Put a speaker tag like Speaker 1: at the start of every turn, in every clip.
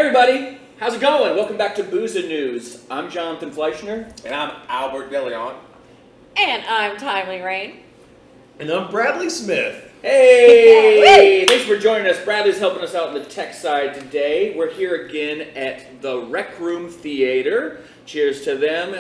Speaker 1: everybody, how's it going? Welcome back to Booze and News. I'm Jonathan Fleissner.
Speaker 2: And I'm Albert DeLeon.
Speaker 3: And I'm Timely Rain.
Speaker 4: And I'm Bradley Smith.
Speaker 1: Hey! Thanks for joining us. Bradley's helping us out on the tech side today. We're here again at the Rec Room Theater. Cheers to them.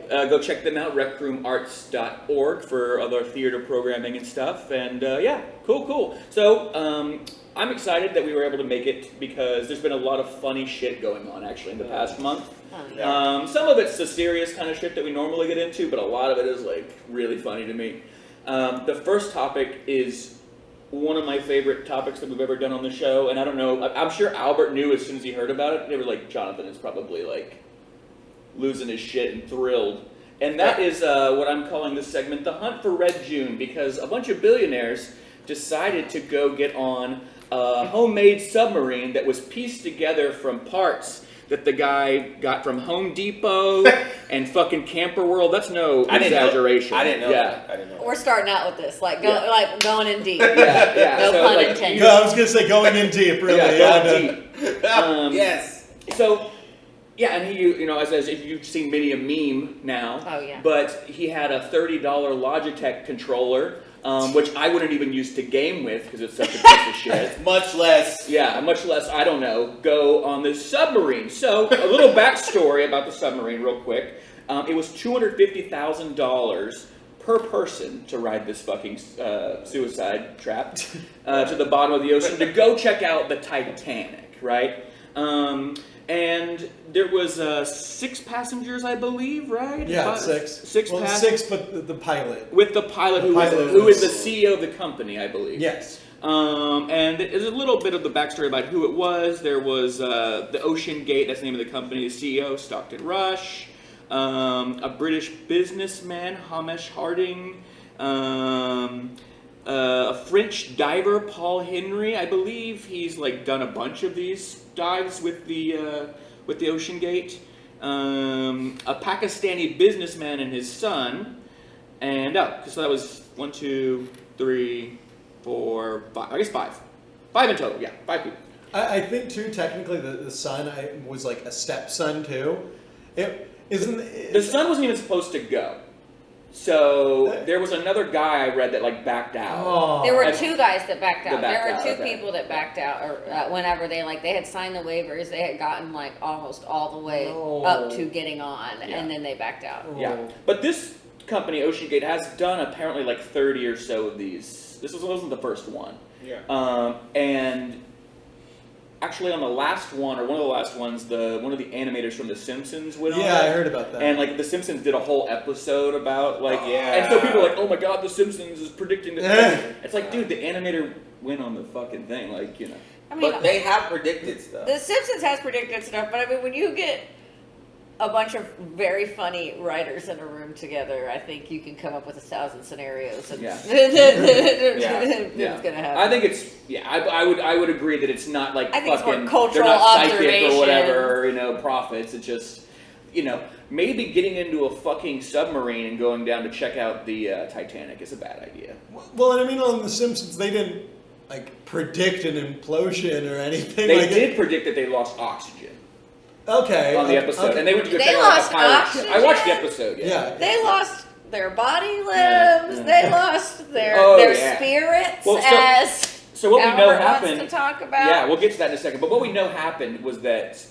Speaker 1: Go check them out, recroomarts.org, for other theater programming and stuff. And yeah, cool. So, I'm excited that we were able to make it because there's been a lot of funny shit going on actually in the past month. Some of it's the serious kind of shit that we normally get into, but a lot of it is like really funny to me. The first topic is one of my favorite topics that we've ever done on the show, and I don't know, I'm sure Albert knew as soon as he heard about it. They were like, Jonathan is probably like losing his shit and thrilled. And that is what I'm calling this segment, The Hunt for Red June, because a bunch of billionaires decided to go get on a homemade submarine that was pieced together from parts that the guy got from Home Depot and fucking Camper World. That's no exaggeration.
Speaker 2: I didn't know that.
Speaker 3: We're starting out with this, like going in deep.
Speaker 1: Yeah.
Speaker 3: No
Speaker 1: So,
Speaker 3: pun
Speaker 1: like,
Speaker 3: intended.
Speaker 4: No, I was going to say going in deep, really.
Speaker 1: Going deep.
Speaker 2: Yes.
Speaker 1: So, yeah, and he, you know, as if you've seen many a meme now.
Speaker 3: Oh, yeah.
Speaker 1: But he had a $30 Logitech controller, which I wouldn't even use to game with because it's such a piece of shit.
Speaker 2: Much less,
Speaker 1: I don't know, go on this submarine. So, a little backstory about the submarine real quick. It was $250,000 per person to ride this fucking suicide trap to the bottom of the ocean to go check out the Titanic, right? And there was 6 passengers, I believe, right?
Speaker 4: Yeah, 6.
Speaker 1: 6
Speaker 4: well,
Speaker 1: passengers.
Speaker 4: 6, but the pilot.
Speaker 1: With the pilot, who is the CEO of the company, I believe.
Speaker 4: Yes.
Speaker 1: And there's a little bit of the backstory about who it was. There was the Ocean Gate, that's the name of the company, the CEO, Stockton Rush, a British businessman, Hamish Harding, a French diver, Paul Henry. I believe he's like done a bunch of these dives with the Ocean Gate. A Pakistani businessman and his son, and so that was 1, 2, 3, 4, 5. I guess 5 in total. Yeah, 5 people.
Speaker 4: I think too. Technically, the son was like a stepson too.
Speaker 1: The son wasn't even supposed to go. So there was another guy I read that like backed out.
Speaker 4: Oh.
Speaker 3: There were 2 guys that backed out. There were 2
Speaker 1: okay.
Speaker 3: people that backed out, or whenever they had signed the waivers, they had gotten like almost all the way up to getting on, and then they backed out.
Speaker 1: Yeah, but this company, Ocean Gate, has done apparently like 30 or so of these. This wasn't the first one.
Speaker 2: Yeah.
Speaker 1: And actually, on the last one, or one of the last ones, one of the animators from The Simpsons went on.
Speaker 4: Yeah, I heard about that.
Speaker 1: And like The Simpsons did a whole episode about like, and so people are like, oh my god, The Simpsons is predicting this. It's like, dude, the animator went on the fucking thing, like, you know.
Speaker 3: I mean,
Speaker 2: But they have predicted stuff.
Speaker 3: The Simpsons has predicted stuff, but I mean, when you get a bunch of very funny writers in a room together, I think you can come up with 1,000 scenarios. And it's gonna happen.
Speaker 1: I think it's I would agree that it's not like
Speaker 3: I think
Speaker 1: fucking
Speaker 3: it's more cultural
Speaker 1: they're not psychic
Speaker 3: observation
Speaker 1: or whatever, you know, prophets. It's just, you know, maybe getting into a fucking submarine and going down to check out the Titanic is a bad idea.
Speaker 4: Well, and I mean, on The Simpsons, they didn't like predict an implosion or anything.
Speaker 1: They
Speaker 4: like
Speaker 1: did predict that they lost oxygen.
Speaker 4: Okay.
Speaker 1: On the episode, and they went to go
Speaker 3: They
Speaker 1: check out
Speaker 3: lost
Speaker 1: the pirate ship.
Speaker 3: oxygen?
Speaker 1: I watched the episode.
Speaker 4: Yeah.
Speaker 3: They lost their body limbs.
Speaker 1: Yeah.
Speaker 3: They lost their spirits,
Speaker 1: Well,
Speaker 3: as
Speaker 1: So what we know
Speaker 3: Albert
Speaker 1: happened.
Speaker 3: wants to talk about.
Speaker 1: Yeah, we'll get to that in a second. But what we know happened was that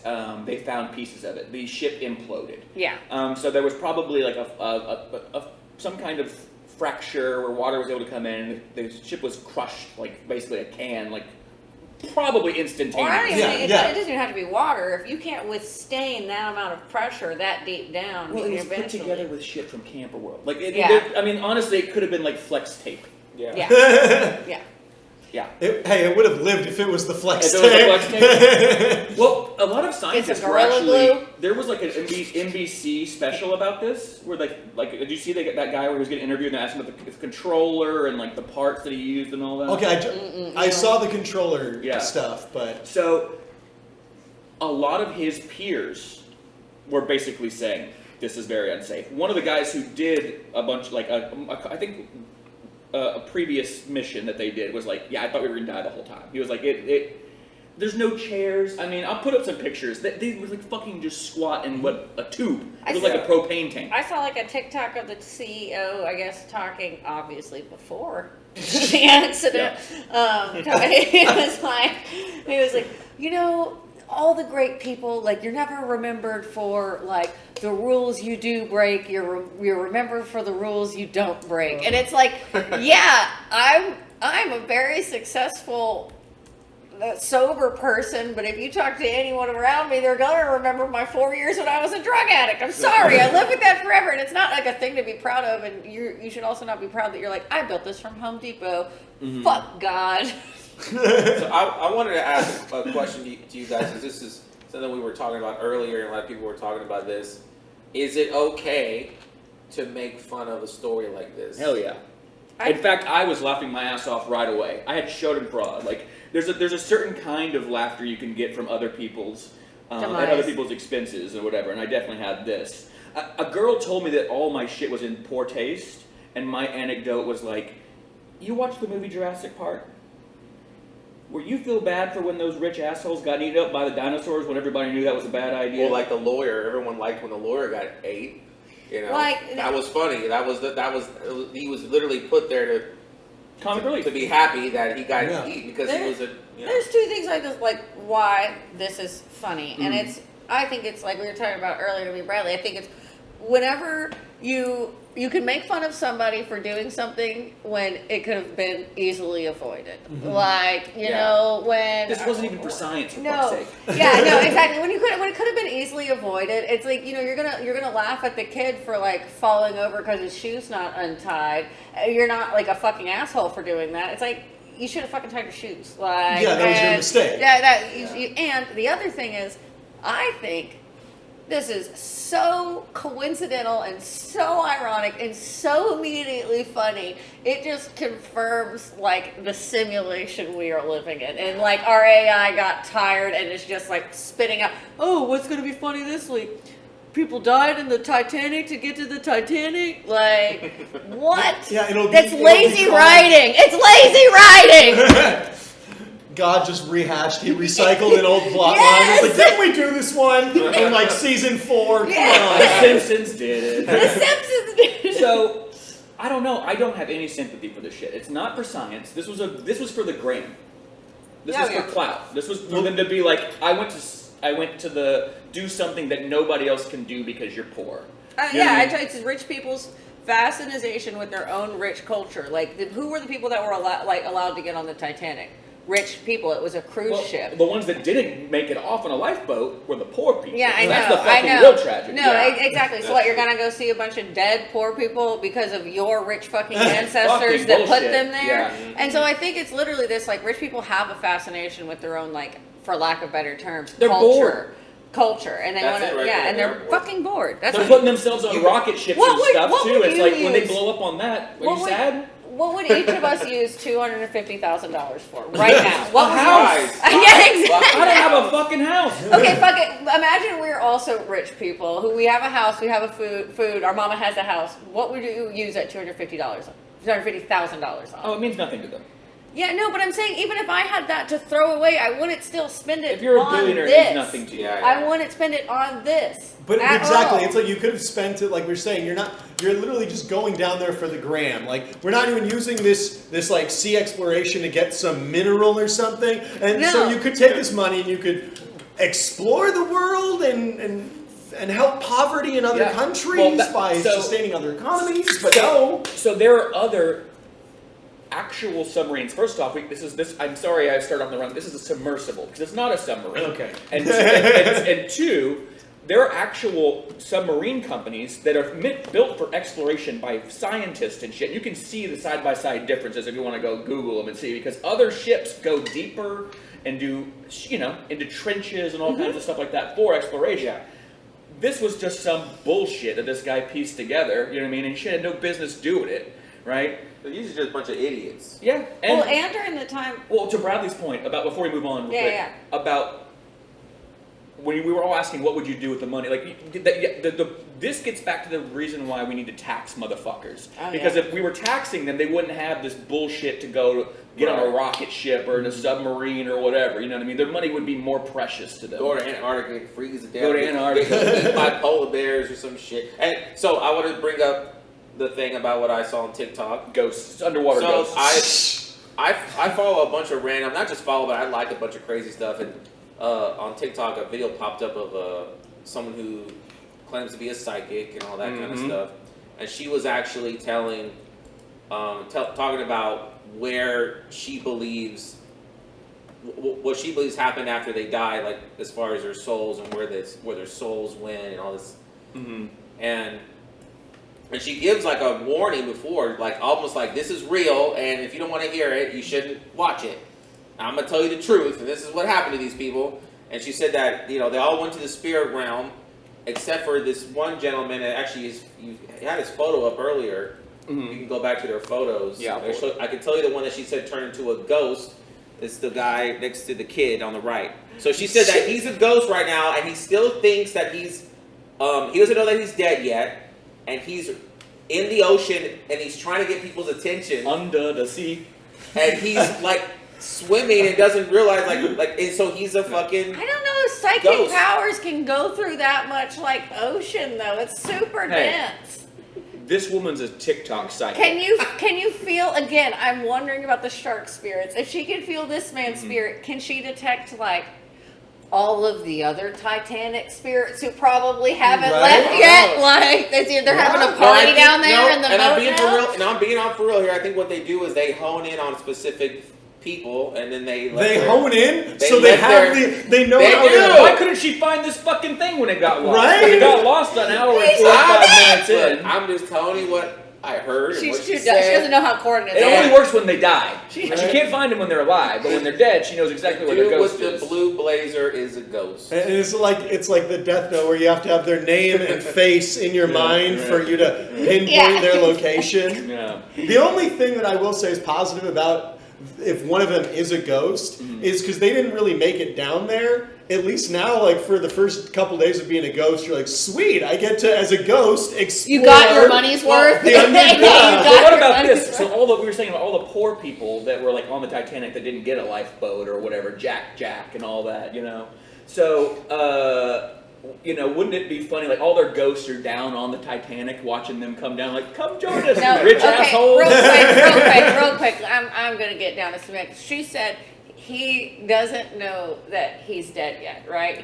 Speaker 1: they found pieces of it. The ship imploded.
Speaker 3: Yeah.
Speaker 1: So there was probably like some kind of fracture where water was able to come in. The ship was crushed, like basically a can, like probably
Speaker 3: Or
Speaker 1: instantaneously.
Speaker 3: it doesn't even have to be water. If you can't withstand that amount of pressure that deep down,
Speaker 1: Well, it was put
Speaker 3: eventually.
Speaker 1: together with shit from Camper World. Like, I mean, honestly, it could have been like flex tape.
Speaker 3: Yeah.
Speaker 1: Yeah.
Speaker 4: It would have lived if it was the flex
Speaker 1: If it was the
Speaker 4: tape.
Speaker 1: flex tape. Well, a lot of scientists were
Speaker 3: Gorilla
Speaker 1: actually.
Speaker 3: Glue?
Speaker 1: There was like an NBC special about this, where like did you see that guy where he was getting interviewed and they asked him about the controller and like the parts that he used and all that?
Speaker 4: Okay, I saw the controller stuff, but
Speaker 1: so a lot of his peers were basically saying this is very unsafe. One of the guys who did a bunch, like I think. A previous mission that they did was like, yeah, I thought we were gonna die the whole time. He was like, There's no chairs. I mean, I'll put up some pictures. They were like fucking just squat in a tube. It was like a propane tank.
Speaker 3: I saw like a TikTok of the CEO, I guess, talking obviously before the accident. He was like, you know, all the great people, like you're never remembered for like the rules you do break. You're remembered for the rules you don't break. And it's like, yeah, I'm a very successful sober person, but if you talk to anyone around me, they're gonna remember my 4 years when I was a drug addict. I'm sorry, I lived with that forever, and it's not like a thing to be proud of. And you should also not be proud that you're like, I built this from Home Depot. Fuck God.
Speaker 2: So I wanted to ask a question to you guys, because this is something we were talking about earlier, and a lot of people were talking about this. Is it okay to make fun of a story like this?
Speaker 1: Hell yeah. In fact, I was laughing my ass off right away. I had showed him fraud. Like, there's a certain kind of laughter you can get from other people's at other people's expenses or whatever, and I definitely had this. A girl told me that all my shit was in poor taste, and my anecdote was like, you watched the movie Jurassic Park? Where you feel bad for when those rich assholes got eaten up by the dinosaurs when everybody knew that was a bad idea?
Speaker 2: Well, like the lawyer, everyone liked when the lawyer got ate. You know,
Speaker 3: like,
Speaker 2: that was funny. He was literally put there to
Speaker 1: comic relief,
Speaker 2: to be happy that he got to eat because he was a. You know.
Speaker 3: There's two things like this, like why this is funny, and I think it's like we were talking about earlier to me, Bradley. I think it's whenever you can make fun of somebody for doing something when it could have been easily avoided. Like, you know, when
Speaker 1: this wasn't even for science, for fuck's sake.
Speaker 3: Yeah, no, exactly. When it could have been easily avoided, it's like, you know, you're gonna laugh at the kid for like falling over because his shoe's not untied. You're not like a fucking asshole for doing that. It's like, you should have fucking tied your shoes. Like,
Speaker 4: yeah, that was your mistake.
Speaker 3: And the other thing is, I think this is so coincidental and so ironic and so immediately funny. It just confirms like the simulation we are living in. And like our AI got tired and is just like spitting out, oh, what's going to be funny this week? People died in the Titanic to get to the Titanic? Like, what?
Speaker 4: Yeah,
Speaker 3: That's lazy writing. It's lazy writing.
Speaker 4: God just rehashed, he recycled an old plot line. It's like, didn't we do this one in like season 4?
Speaker 3: Yes.
Speaker 4: Come on.
Speaker 1: The Simpsons did it.
Speaker 3: The Simpsons did it.
Speaker 1: So, I don't know. I don't have any sympathy for this shit. It's not for science. This was for the gram. This was for clout. This was for them to be like, I went to do something that nobody else can do because you're poor.
Speaker 3: It's rich people's fascination with their own rich culture. Like, who were the people that were allowed to get on the Titanic? Rich people. It was a cruise ship.
Speaker 1: The ones that didn't make it off on a lifeboat were the poor people.
Speaker 3: Yeah, I know.
Speaker 1: That's the fucking real tragedy.
Speaker 3: No, exactly. So what, you're going to go see a bunch of dead poor people because of your rich fucking ancestors that put them there?
Speaker 1: Yeah.
Speaker 3: And so I think it's literally this, like, rich people have a fascination with their own, like, for lack of better terms,
Speaker 1: they're bored.
Speaker 3: Culture, and they want to, and they're fucking bored. They're
Speaker 1: putting themselves on rocket ships and stuff too. It's like when they blow up on that, are you sad?
Speaker 3: What would each of us use $250,000 for right now?
Speaker 1: What house?
Speaker 3: Yeah, exactly.
Speaker 1: I don't have a fucking house.
Speaker 3: Okay, fuck it. Imagine we're also rich people who we have a house, we have a food. Our mama has a house. What would you use that $250,000 on?
Speaker 1: Oh, it means nothing to them.
Speaker 3: Yeah, no, but I'm saying even if I had that to throw away, I wouldn't still spend it on this.
Speaker 1: If you're a billionaire, it means nothing to you.
Speaker 3: I wouldn't spend it on this.
Speaker 4: But exactly, it's like you could have spent it, like we're saying, you're literally just going down there for the gram. Like, we're not even using this like sea exploration to get some mineral or something. And so you could take this money and you could explore the world and help poverty in other countries by sustaining other economies. But no.
Speaker 1: So there are other actual submarines. First off, I'm sorry I started off the wrong. This is a submersible because it's not a submarine.
Speaker 4: Okay.
Speaker 1: And two, there are actual submarine companies that are built for exploration by scientists and shit. You can see the side-by-side differences if you want to go Google them and see, because other ships go deeper and do, into trenches and all kinds of stuff like that for exploration. Yeah. This was just some bullshit that this guy pieced together, you know what I mean? And she had no business doing it, right?
Speaker 2: These are just a bunch of idiots.
Speaker 1: Yeah.
Speaker 3: And during the time...
Speaker 1: Well, to Bradley's point, about before we move on real quick, about when we were all asking what would you do with the money, like the this gets back to the reason why we need to tax motherfuckers.
Speaker 3: Oh,
Speaker 1: because
Speaker 3: yeah.
Speaker 1: if we were taxing them, they wouldn't have this bullshit to go get on a rocket ship or in a submarine or whatever. You know what I mean? Their money would be more precious to them.
Speaker 2: Go to Antarctica and freeze to death.
Speaker 1: Go to Antarctica.
Speaker 2: Get eaten by polar bears or some shit. And so I want to bring up the thing about what I saw on TikTok.
Speaker 1: Ghosts, underwater ghosts.
Speaker 2: I follow a bunch of random, not just follow, but I like a bunch of crazy stuff. And on TikTok, a video popped up of someone who claims to be a psychic and all that kind of stuff. And she was actually talking about where she believes, what she believes happened after they die, like as far as their souls and where their souls went and all this. And she gives like a warning before, like almost like this is real, and if you don't want to hear it, you shouldn't watch it. I'm gonna tell you the truth, and this is what happened to these people. And she said that they all went to the spirit realm, except for this one gentleman. That actually you had his photo up earlier. You can go back to their photos.
Speaker 1: Yeah,
Speaker 2: I can tell you the one that she said turned into a ghost. It's the guy next to the kid on the right. So she said that he's a ghost right now, and he still thinks that he's he doesn't know that he's dead yet, and he's in the ocean, and he's trying to get people's attention
Speaker 1: Under the sea.
Speaker 2: and he's like swimming and doesn't realize and so he's a fucking.
Speaker 3: I don't know if psychic
Speaker 2: ghost.
Speaker 3: powers can go through that much like ocean though. It's super dense.
Speaker 1: This woman's a TikTok psychic.
Speaker 3: Can you feel again? I'm wondering about the shark spirits. If she can feel this man's spirit, can she detect like all of the other Titanic spirits who probably haven't left yet? Like they're having a party down there in the boat
Speaker 2: I'm being
Speaker 3: now?
Speaker 2: for real. And I'm being on for real here. I think what they do is they hone in on specific people, and then they
Speaker 4: hone in, so they know how to.
Speaker 1: Why couldn't she find this fucking thing when it got lost?
Speaker 4: Right?
Speaker 1: It got lost an hour and 45 minutes in.
Speaker 2: I'm just telling you what I heard.
Speaker 3: She's
Speaker 2: and
Speaker 3: too
Speaker 2: what
Speaker 3: dumb. She
Speaker 2: said.
Speaker 3: doesn't know how coordinates
Speaker 1: It
Speaker 3: are.
Speaker 1: only works when they die. She can't find them when they're alive, but when they're dead, she knows exactly where the
Speaker 2: Dude
Speaker 1: ghost
Speaker 2: with
Speaker 1: is.
Speaker 2: the blue blazer is a ghost.
Speaker 4: And it's like the Death Note where you have to have their name and face in your mind for you to pinpoint their location.
Speaker 1: Yeah.
Speaker 4: The only thing that I will say is positive about if one of them is a ghost is because they didn't really make it down there. At least now, like for the first couple days of being a ghost, you're like, sweet, I get to, as a ghost, explore.
Speaker 3: You got your money's worth.
Speaker 4: The underground.
Speaker 1: But what about this? So we were saying about all the poor people that were like on the Titanic that didn't get a lifeboat or whatever, Jack and all that, So, wouldn't it be funny? Like all their ghosts are down on the Titanic, watching them come down. Like, come join us, you rich asshole.
Speaker 3: Real quick. I'm gonna get down to some. She said he doesn't know that he's dead yet, right?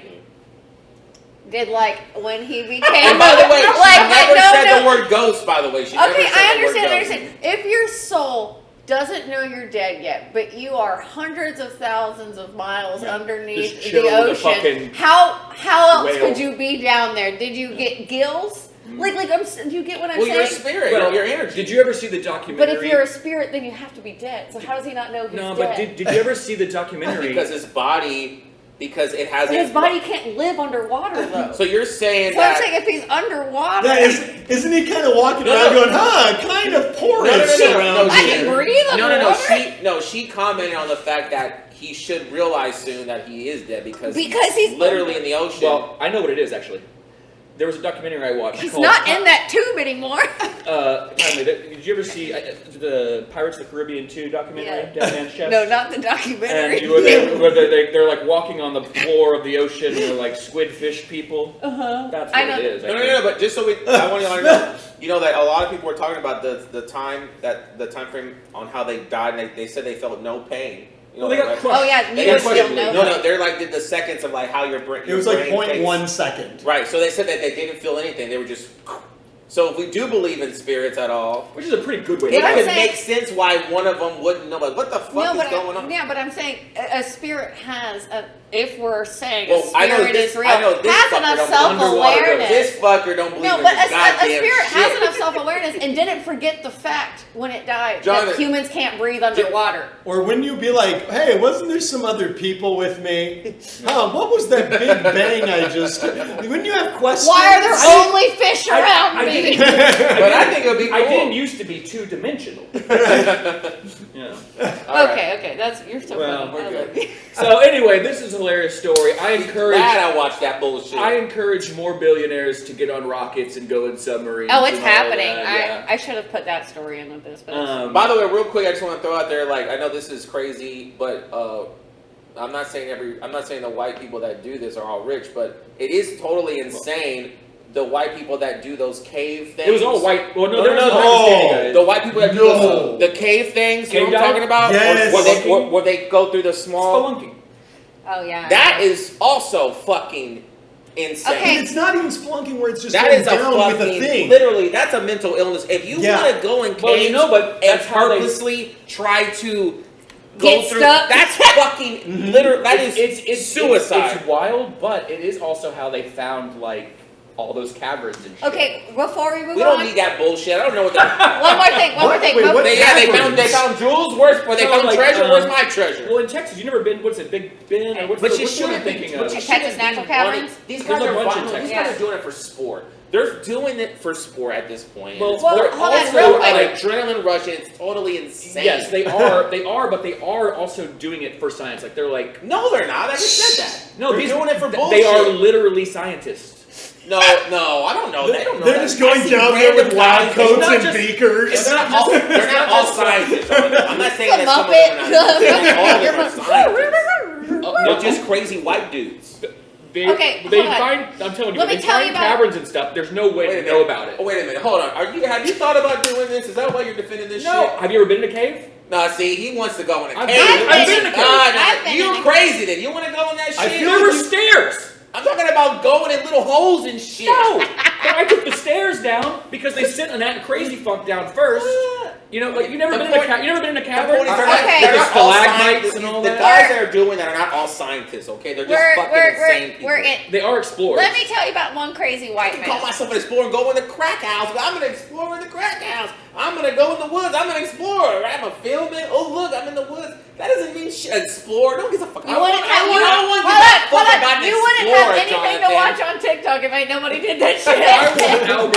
Speaker 3: Did when he became?
Speaker 2: And by the way, she never said the word ghost. By the way, she never said the word ghost.
Speaker 3: I understand. If your soul doesn't know you're dead yet, but you are hundreds of thousands of miles underneath
Speaker 1: Just
Speaker 3: the
Speaker 1: chill with a
Speaker 3: ocean,
Speaker 1: fucking
Speaker 3: how else
Speaker 1: whale.
Speaker 3: could you be down there? Did you get gills? Do you get what I'm saying?
Speaker 2: Well, you're a spirit.
Speaker 1: Well,
Speaker 2: your energy.
Speaker 1: Did you ever see the documentary?
Speaker 3: But if you're a spirit, then you have to be dead. So how does he not know he's dead?
Speaker 1: No, but did you ever see the documentary?
Speaker 2: Because his body, it has.
Speaker 3: But his body can't live underwater though.
Speaker 2: So you're saying
Speaker 3: so
Speaker 2: that?
Speaker 3: I'm saying if he's underwater,
Speaker 4: Isn't he kind of walking around going, kind of porous around
Speaker 3: I
Speaker 4: here?
Speaker 3: can breathe underwater.
Speaker 2: She commented on the fact that he should realize soon that he is dead because
Speaker 3: he's
Speaker 2: literally in the ocean.
Speaker 1: Well, I know what it is actually. There was a documentary I watched.
Speaker 3: He's
Speaker 1: called
Speaker 3: not in that tube anymore.
Speaker 1: Did you ever see the Pirates of the Caribbean 2 documentary? Dead Man's Chest?
Speaker 3: No, not the documentary.
Speaker 1: And they're like walking on the floor of the ocean and they're like squid fish people. That's what it is.
Speaker 2: No, but just so I want to know, that a lot of people were talking about the time frame on how they died, and they said they felt no pain.
Speaker 1: They got crushed.
Speaker 3: Oh yeah,
Speaker 2: they
Speaker 3: you
Speaker 2: got
Speaker 3: still know.
Speaker 2: No, they're did the seconds of how your brain.
Speaker 4: It was like 0.1 second.
Speaker 2: Right, so they said that they didn't feel anything. They were just. So if we do believe in spirits at all,
Speaker 1: which is a pretty good way.
Speaker 2: It could make sense why one of them wouldn't know. Like, what the fuck is going on?
Speaker 3: Yeah, but I'm saying a spirit has if we're saying
Speaker 2: well,
Speaker 3: a spirit is real, has enough self-awareness.
Speaker 2: This fucker don't believe in
Speaker 3: but
Speaker 2: this goddamn
Speaker 3: a spirit
Speaker 2: shit.
Speaker 3: has enough self-awareness and didn't forget the fact when it died that humans can't breathe underwater.
Speaker 4: Or wouldn't you be like, hey, wasn't there some other people with me? What was that big bang I just... Wouldn't you have questions?
Speaker 3: Why are there only fish around me?
Speaker 2: But I think it would be cool.
Speaker 1: I didn't used to be two-dimensional. Yeah.
Speaker 3: Okay, that's you're so
Speaker 1: Well,
Speaker 3: funny.
Speaker 2: we're
Speaker 3: I
Speaker 2: good.
Speaker 3: love you.
Speaker 1: So anyway, this is a hilarious story.
Speaker 2: Glad I watched that bullshit.
Speaker 1: I encourage more billionaires to get on rockets and go in submarines.
Speaker 3: Oh, it's
Speaker 1: and all
Speaker 3: happening.
Speaker 1: that,
Speaker 3: I should have put that story in with this, but it's-
Speaker 2: By the way, real quick, I just want to throw out there, like, I know this is crazy, but I'm not saying the white people that do this are all rich, but it is totally insane. The white people that do those cave things.
Speaker 1: It was all white. Well, no,
Speaker 2: No, no,
Speaker 1: no.
Speaker 2: the white people that do those, the cave things. You know what I'm talking about?
Speaker 4: Yes.
Speaker 2: Where they go through the small.
Speaker 1: Spelunking.
Speaker 3: oh yeah.
Speaker 2: That is also fucking insane.
Speaker 3: Okay.
Speaker 4: It's not even spelunking where it's just
Speaker 2: That
Speaker 4: going
Speaker 2: is a
Speaker 4: down with a
Speaker 2: fucking,
Speaker 4: thing.
Speaker 2: literally, that's a mental illness. If you want to go in caves
Speaker 1: Well, you know, but
Speaker 2: and
Speaker 1: that's how they-
Speaker 2: purposely try to go
Speaker 3: Get
Speaker 2: through,
Speaker 3: stuck.
Speaker 2: that's fucking, literally, that is
Speaker 1: it's
Speaker 2: suicide.
Speaker 1: It's wild, but it is also how they found like all those caverns and shit.
Speaker 3: Okay, before we move
Speaker 2: We
Speaker 3: on,
Speaker 2: don't need that bullshit. I don't know what that.
Speaker 3: one more thing.
Speaker 4: Wait, what?
Speaker 2: They found jewels. Where they
Speaker 1: So,
Speaker 2: found
Speaker 1: like,
Speaker 2: treasure. Where's my treasure?
Speaker 1: Well, in Texas, you never been. What's it, Big Ben? Or what's
Speaker 2: But
Speaker 1: the,
Speaker 2: you
Speaker 1: which one
Speaker 2: shouldn't
Speaker 1: I'm
Speaker 2: be.
Speaker 1: thinking
Speaker 2: But
Speaker 1: of?
Speaker 2: you
Speaker 3: Texas
Speaker 2: shouldn't
Speaker 3: Natural
Speaker 2: be running-
Speaker 3: Caverns?
Speaker 2: These
Speaker 1: There's
Speaker 2: guys
Speaker 1: a
Speaker 2: are
Speaker 1: bunch in
Speaker 2: violent. These
Speaker 1: Texas.
Speaker 2: guys are doing it for sport. They're doing it for sport at this point.
Speaker 1: Well,
Speaker 2: It's-
Speaker 3: well,
Speaker 2: they're
Speaker 3: hold on,
Speaker 2: also
Speaker 3: real
Speaker 2: an
Speaker 3: quick.
Speaker 2: adrenaline rush, and it's totally insane.
Speaker 1: Yes, they are, but they are also doing it for science. Like they're like,
Speaker 2: No, they're not. I just said that.
Speaker 1: no,
Speaker 2: they're
Speaker 1: these,
Speaker 2: doing it for
Speaker 1: They
Speaker 2: bullshit.
Speaker 1: are literally scientists.
Speaker 2: No, I don't know. They don't know
Speaker 4: They're
Speaker 2: that.
Speaker 4: just going
Speaker 2: I see
Speaker 4: down there with
Speaker 2: random
Speaker 4: lab
Speaker 2: guys-
Speaker 4: coats
Speaker 1: not
Speaker 4: and
Speaker 1: just-
Speaker 4: beakers.
Speaker 2: They're not all, they're not all scientists. I'm not saying
Speaker 3: It's a
Speaker 2: that some of them are not.
Speaker 3: Muppet.
Speaker 2: All of them are scientists. They're just crazy white dudes.
Speaker 1: They
Speaker 3: Okay,
Speaker 1: they
Speaker 3: hold on.
Speaker 1: find. I'm telling you,
Speaker 3: Let me
Speaker 1: they
Speaker 3: tell
Speaker 1: find
Speaker 3: you about-
Speaker 1: caverns and stuff. There's no way to know about it.
Speaker 2: Oh, wait a minute. Hold on. Have you thought about doing this? Is that why you're defending this
Speaker 1: No,
Speaker 2: shit?
Speaker 1: have you ever been in a cave?
Speaker 2: No, see, he wants to go in a
Speaker 1: I've
Speaker 2: cave.
Speaker 1: been in a cave.
Speaker 3: I've been in
Speaker 2: You're
Speaker 3: a
Speaker 2: crazy then. You want to go in that shit?
Speaker 4: I feel
Speaker 1: There were
Speaker 4: like
Speaker 1: stairs.
Speaker 2: I'm talking about going in little holes and shit.
Speaker 1: No, but I took the stairs down because they sent that crazy fuck down first. You know, like you never
Speaker 2: The
Speaker 1: been in a
Speaker 2: point-
Speaker 1: you never been in a
Speaker 2: The
Speaker 1: cavern.
Speaker 2: point is they're
Speaker 3: Okay.
Speaker 2: they're not all
Speaker 1: Stalagmites
Speaker 2: scientists.
Speaker 1: and all
Speaker 2: The
Speaker 1: that.
Speaker 2: guys that are doing that are not all scientists, okay? They're just fucking insane people.
Speaker 3: we're in.
Speaker 1: They are explorers.
Speaker 3: Let me tell you about one crazy
Speaker 2: I
Speaker 3: white
Speaker 2: can call
Speaker 3: man.
Speaker 2: myself an explorer and go in the crack house, but I'm gonna explore in the crack house. I'm gonna go in the woods. I'm an explorer. I'm a filming. Oh look, I'm in the woods. That doesn't mean shit. Explorer. Don't give a fuck.
Speaker 3: You wouldn't have
Speaker 2: hold on.
Speaker 3: you wouldn't have anything to watch on TikTok if ain't nobody did that shit.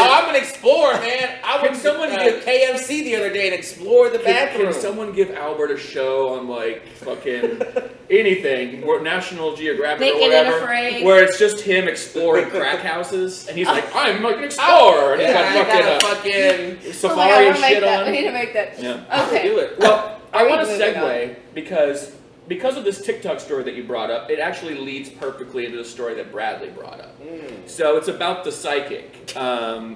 Speaker 2: I'm an explorer, man. I
Speaker 1: Can
Speaker 2: went
Speaker 1: someone
Speaker 2: to
Speaker 1: get-
Speaker 2: KFC the other day and explored the bathroom.
Speaker 1: Can someone give Albert a show on like fucking anything, or National Geographic
Speaker 3: Naked
Speaker 1: or
Speaker 3: and
Speaker 1: whatever,
Speaker 3: Afraid.
Speaker 1: where it's just him exploring crack houses, and he's like, "I'm like an explorer," and he's
Speaker 2: Yeah, I
Speaker 1: got
Speaker 2: got a
Speaker 1: fucking
Speaker 2: fucking.
Speaker 3: Oh
Speaker 1: safari
Speaker 3: my God,
Speaker 1: and
Speaker 3: we make
Speaker 1: shit
Speaker 3: that.
Speaker 1: on.
Speaker 3: We need to make that.
Speaker 1: Yeah.
Speaker 3: Okay.
Speaker 2: Do it.
Speaker 1: Well, I
Speaker 3: Are
Speaker 1: want to
Speaker 3: we moving
Speaker 1: segue because of this TikTok story that you brought up. It actually leads perfectly into the story that Bradley brought up. So it's about the psychic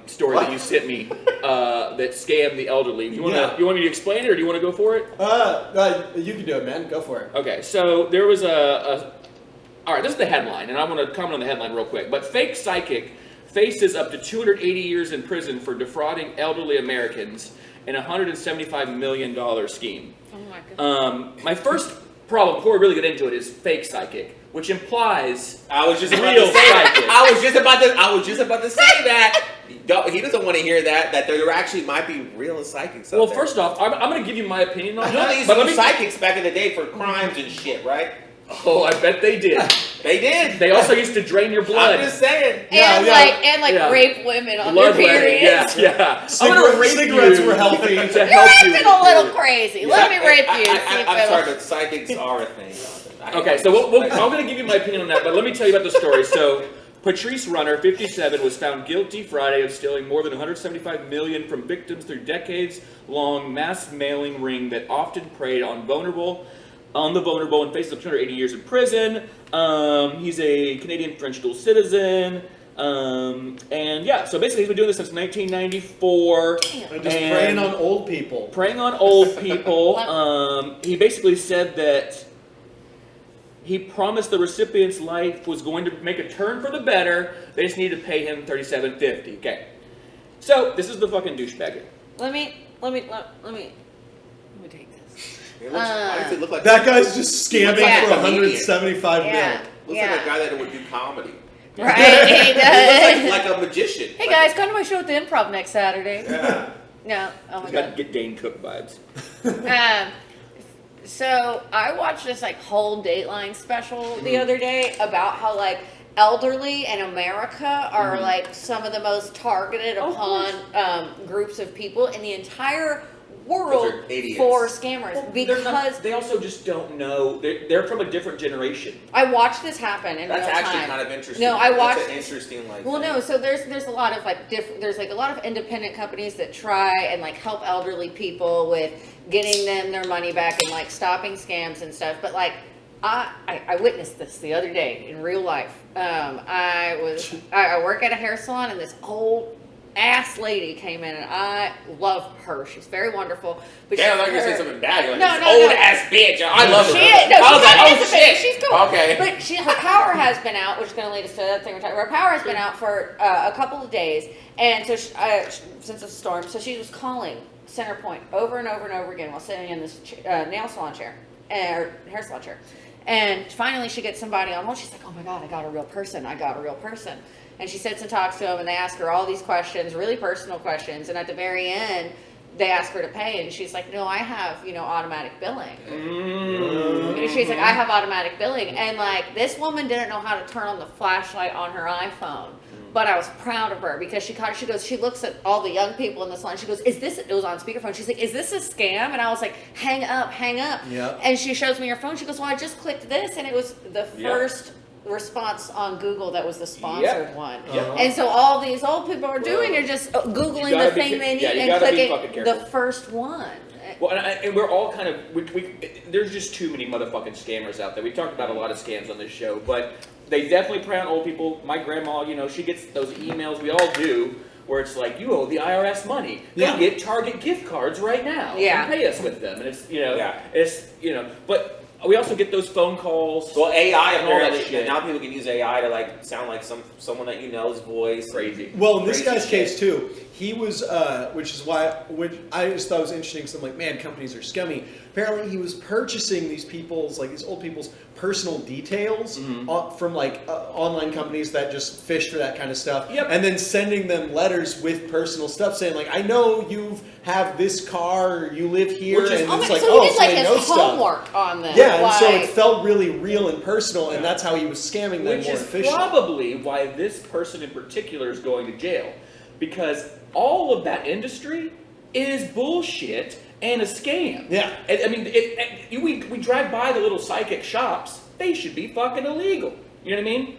Speaker 1: story that you sent me that scammed the elderly. You want me to explain it, or do you want to go for it?
Speaker 4: You can do it, man. Go for it.
Speaker 1: Okay, so there was all right, this is the headline, and I want to comment on the headline real quick. But fake psychic faces up to 280 years in prison for defrauding elderly Americans in a $175 million scheme.
Speaker 3: Oh my God.
Speaker 1: My first problem, before we really get into it, is fake psychic, which implies
Speaker 2: I was just about
Speaker 1: real
Speaker 2: to say
Speaker 1: psychic.
Speaker 2: that. I was just about to say that. He doesn't want to hear that there actually might be real psychics out
Speaker 1: Well,
Speaker 2: there.
Speaker 1: first off, I'm going to give you my opinion on
Speaker 2: You know
Speaker 1: that.
Speaker 2: they used
Speaker 1: but
Speaker 2: to
Speaker 1: let
Speaker 2: use
Speaker 1: me-
Speaker 2: psychics back in the day for crimes and shit, right?
Speaker 1: Oh, I bet they did.
Speaker 2: They did.
Speaker 1: They also used to drain your blood.
Speaker 2: I'm just saying.
Speaker 3: And
Speaker 1: Yeah.
Speaker 3: rape women on
Speaker 1: Blood
Speaker 3: their periods.
Speaker 1: Yeah. I'm gonna rape
Speaker 4: Cigarettes
Speaker 1: you
Speaker 4: were healthy.
Speaker 1: to
Speaker 3: You're
Speaker 1: help you.
Speaker 3: acting a little crazy. Let me rape you.
Speaker 2: I'm sorry, but psychics are a thing.
Speaker 1: Okay, so I'm going to give you my opinion on that, but let me tell you about the story. So, Patrice Runner, 57, was found guilty Friday of stealing more than $175 million from victims through decades-long mass mailing ring that often preyed on the vulnerable and faces up to 280 years in prison. He's a Canadian-French dual citizen. And yeah, so basically he's been doing this since 1994.
Speaker 4: And just preying on old people.
Speaker 1: Preying on old people. He basically said that he promised the recipient's life was going to make a turn for the better. They just needed to pay him $37.50. Okay. So this is the fucking douchebag.
Speaker 3: Let me take this.
Speaker 2: It looks, why does it look like
Speaker 4: That guy's just scamming
Speaker 3: Yeah.
Speaker 4: for 175
Speaker 3: Yeah.
Speaker 4: million.
Speaker 2: Looks like a guy that would do comedy.
Speaker 3: Right? He does.
Speaker 2: He looks like a magician.
Speaker 3: Hey guys, come to my show at the Improv next Saturday.
Speaker 2: Yeah.
Speaker 3: No, oh my
Speaker 1: He's got
Speaker 3: God.
Speaker 1: get Dane Cook vibes.
Speaker 3: So I watched this like whole Dateline special the other day about how like elderly in America are like some of the most targeted upon groups of people in the entire world for scammers.
Speaker 1: Well,
Speaker 3: because
Speaker 1: they also just don't know. They're from a different generation.
Speaker 3: I watched this happen in real time.
Speaker 2: That's actually kind of interesting.
Speaker 3: No, I watched.
Speaker 2: That's an interesting like.
Speaker 3: Well, no. So there's a lot of like there's like a lot of independent companies that try and like help elderly people with getting them their money back and like stopping scams and stuff. But like I witnessed this the other day in real life. I work at a hair salon, and this old ass lady came in, and I love her. She's very wonderful. But
Speaker 2: I thought you were going to say something bad. You're like,
Speaker 3: no,
Speaker 2: this old ass bitch. I love her.
Speaker 3: She's cool.
Speaker 2: Okay.
Speaker 3: But her power has been out, which is going to lead us to the other thing we're talking about. Her power has been out for a couple of days, and so since the storm, so she was calling Center Point over and over and over again while sitting in this nail salon chair, or hair salon chair. And finally she gets somebody on hold. She's like, oh my God, I got a real person. And she sits and talks to them, and they ask her all these questions, really personal questions. And at the very end, they ask her to pay, and she's like, no, I have, automatic billing. And she's like, I have automatic billing. And like, this woman didn't know how to turn on the flashlight on her iPhone. But I was proud of her because she looks at all the young people in the salon. She goes, it was on speakerphone. She's like, is this a scam? And I was like, hang up.
Speaker 4: Yep.
Speaker 3: And she shows me her phone. She goes, well, I just clicked this, and it was the first response on Google that was the sponsored one. And so all these old people are doing are just Googling the thing they need and clicking the first one.
Speaker 1: Well, and we're all kind of, there's just too many motherfucking scammers out there. We talked about a lot of scams on this show, but they definitely prey on old people. My grandma, she gets those emails, we all do, where it's like, you owe the IRS money. Go get Target gift cards right now and pay us with them. And it's, but we also get those phone calls.
Speaker 2: Well, AI
Speaker 1: and all that
Speaker 2: apparently,
Speaker 1: shit.
Speaker 2: now people can use AI to like sound like someone that voice.
Speaker 1: Crazy.
Speaker 4: Well, in this guy's case too, he was, which I just thought was interesting because I'm like, man, companies are scummy. Apparently, he was purchasing these old people's personal details from online companies that just fish for that kind of stuff, and then sending them letters with personal stuff saying like, I know you have this car, or you live here, and it's like,
Speaker 3: so he did like
Speaker 4: they know
Speaker 3: his homework
Speaker 4: stuff.
Speaker 3: on them.
Speaker 4: Yeah, and so it felt really real and personal, and that's how he was scamming them
Speaker 1: Which
Speaker 4: more
Speaker 1: is
Speaker 4: efficiently.
Speaker 1: probably why this person in particular is going to jail. Because all of that industry is bullshit and a scam.
Speaker 4: Yeah.
Speaker 1: I mean, we drive by the little psychic shops, they should be fucking illegal. You know what I mean?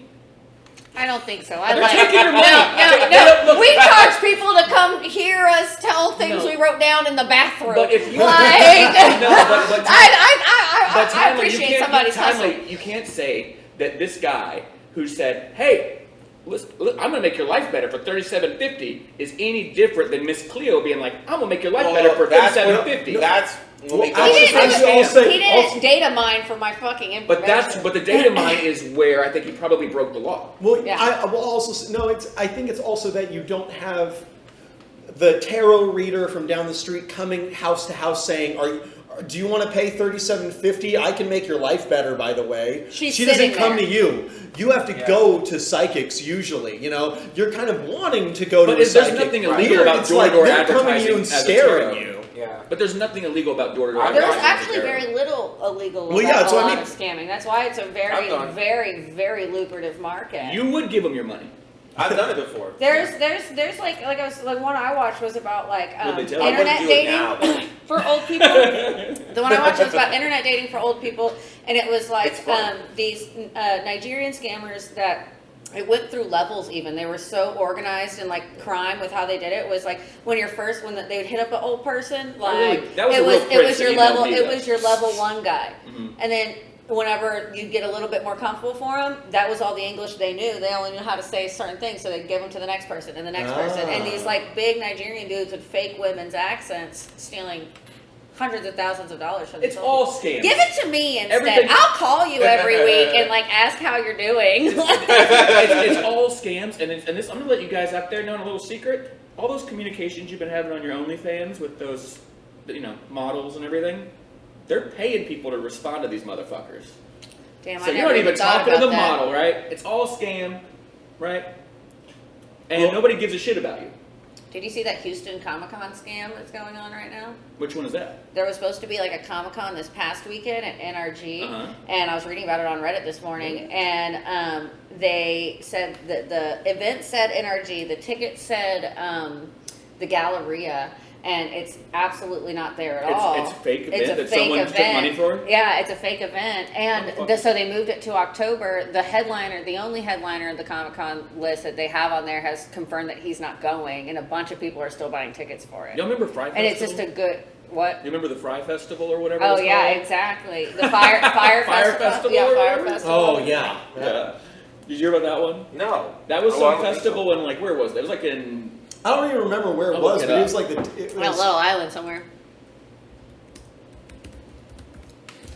Speaker 3: I don't think so.
Speaker 1: They're taking your money.
Speaker 3: No. We charge people to come hear us tell things we wrote down in the bathroom.
Speaker 1: But if you
Speaker 3: I appreciate somebody's hustle.
Speaker 1: You can't say that this guy who said, "Hey, I'm going to make your life better for $37.50" is any different than Miss Cleo being like, "I'm going to make your life better for $37.50."
Speaker 2: That's
Speaker 3: he didn't data mine for my fucking information.
Speaker 1: But the data mine is where I think he probably broke the law.
Speaker 4: Well, I will also I think it's also that you don't have the tarot reader from down the street coming house to house saying, do you want to pay $37.50? I can make your life better, by the way. She doesn't come to you. You have to go to psychics usually. You're kind of wanting to go to a psychic.
Speaker 1: There's nothing illegal about door-to-door
Speaker 4: they're
Speaker 1: advertising
Speaker 4: coming to you and scaring you.
Speaker 2: Yeah.
Speaker 1: But there's nothing illegal about door-to-door advertising.
Speaker 3: There's actually very little illegal about a lot of scamming. That's why it's a very, very, very lucrative market.
Speaker 1: You would give them your money.
Speaker 2: I've done it before.
Speaker 3: There's one I watched was about
Speaker 2: internet
Speaker 3: dating for old people. The one I watched was about internet dating for old people, and it was like these Nigerian scammers that. It went through levels even. They were so organized and like crime with how they did it. It was like when they would hit up an old person, like it was your level 1 guy. And then whenever you get a little bit more comfortable for them, that was all the English they knew. They only knew how to say certain things, so they'd give them to the next person and the next person. And these like big Nigerian dudes with fake women's accents stealing hundreds of thousands of dollars from
Speaker 1: It's all scams.
Speaker 3: Give it to me instead. I'll call you every week and like ask how you're doing.
Speaker 1: It's all scams, and this. I'm gonna let you guys out there know a little secret. All those communications you've been having on your OnlyFans with those, models and everything, they're paying people to respond to these motherfuckers.
Speaker 3: Damn,
Speaker 1: so you're not even talking to the model, right? It's all scam, right? And nobody gives a shit about you.
Speaker 3: Did you see that Houston Comic-Con scam that's going on right now?
Speaker 1: Which one is that?
Speaker 3: There was supposed to be like a Comic-Con this past weekend at NRG, and I was reading about it on Reddit this morning, and they said that the event said NRG, the ticket said the Galleria, and it's absolutely not there at all.
Speaker 1: It's a fake event
Speaker 3: It's a
Speaker 1: that
Speaker 3: fake
Speaker 1: someone
Speaker 3: event.
Speaker 1: took money for?
Speaker 3: Yeah, it's a fake event, and so they moved it to October. The headliner, the only headliner of the Comic-Con list that they have on there has confirmed that he's not going, and a bunch of people are still buying tickets for it.
Speaker 1: Y'all remember Fry Festival?
Speaker 3: And it's just a good, what?
Speaker 1: You remember the Fry Festival or whatever?
Speaker 3: Oh
Speaker 1: it's
Speaker 3: yeah,
Speaker 1: called?
Speaker 3: exactly. The fire festival. Yeah,
Speaker 1: or
Speaker 3: fire
Speaker 1: whatever?
Speaker 3: festival.
Speaker 4: Oh yeah.
Speaker 1: Yeah. Did you hear about that one?
Speaker 2: No.
Speaker 1: That was
Speaker 2: Oh, I
Speaker 1: some
Speaker 2: don't think
Speaker 1: festival in like, where was it? It was like in...
Speaker 4: I don't even remember where it
Speaker 1: I'll
Speaker 4: was,
Speaker 1: look it
Speaker 4: but it
Speaker 1: up.
Speaker 4: was like it
Speaker 3: On a
Speaker 4: was,
Speaker 3: little island somewhere.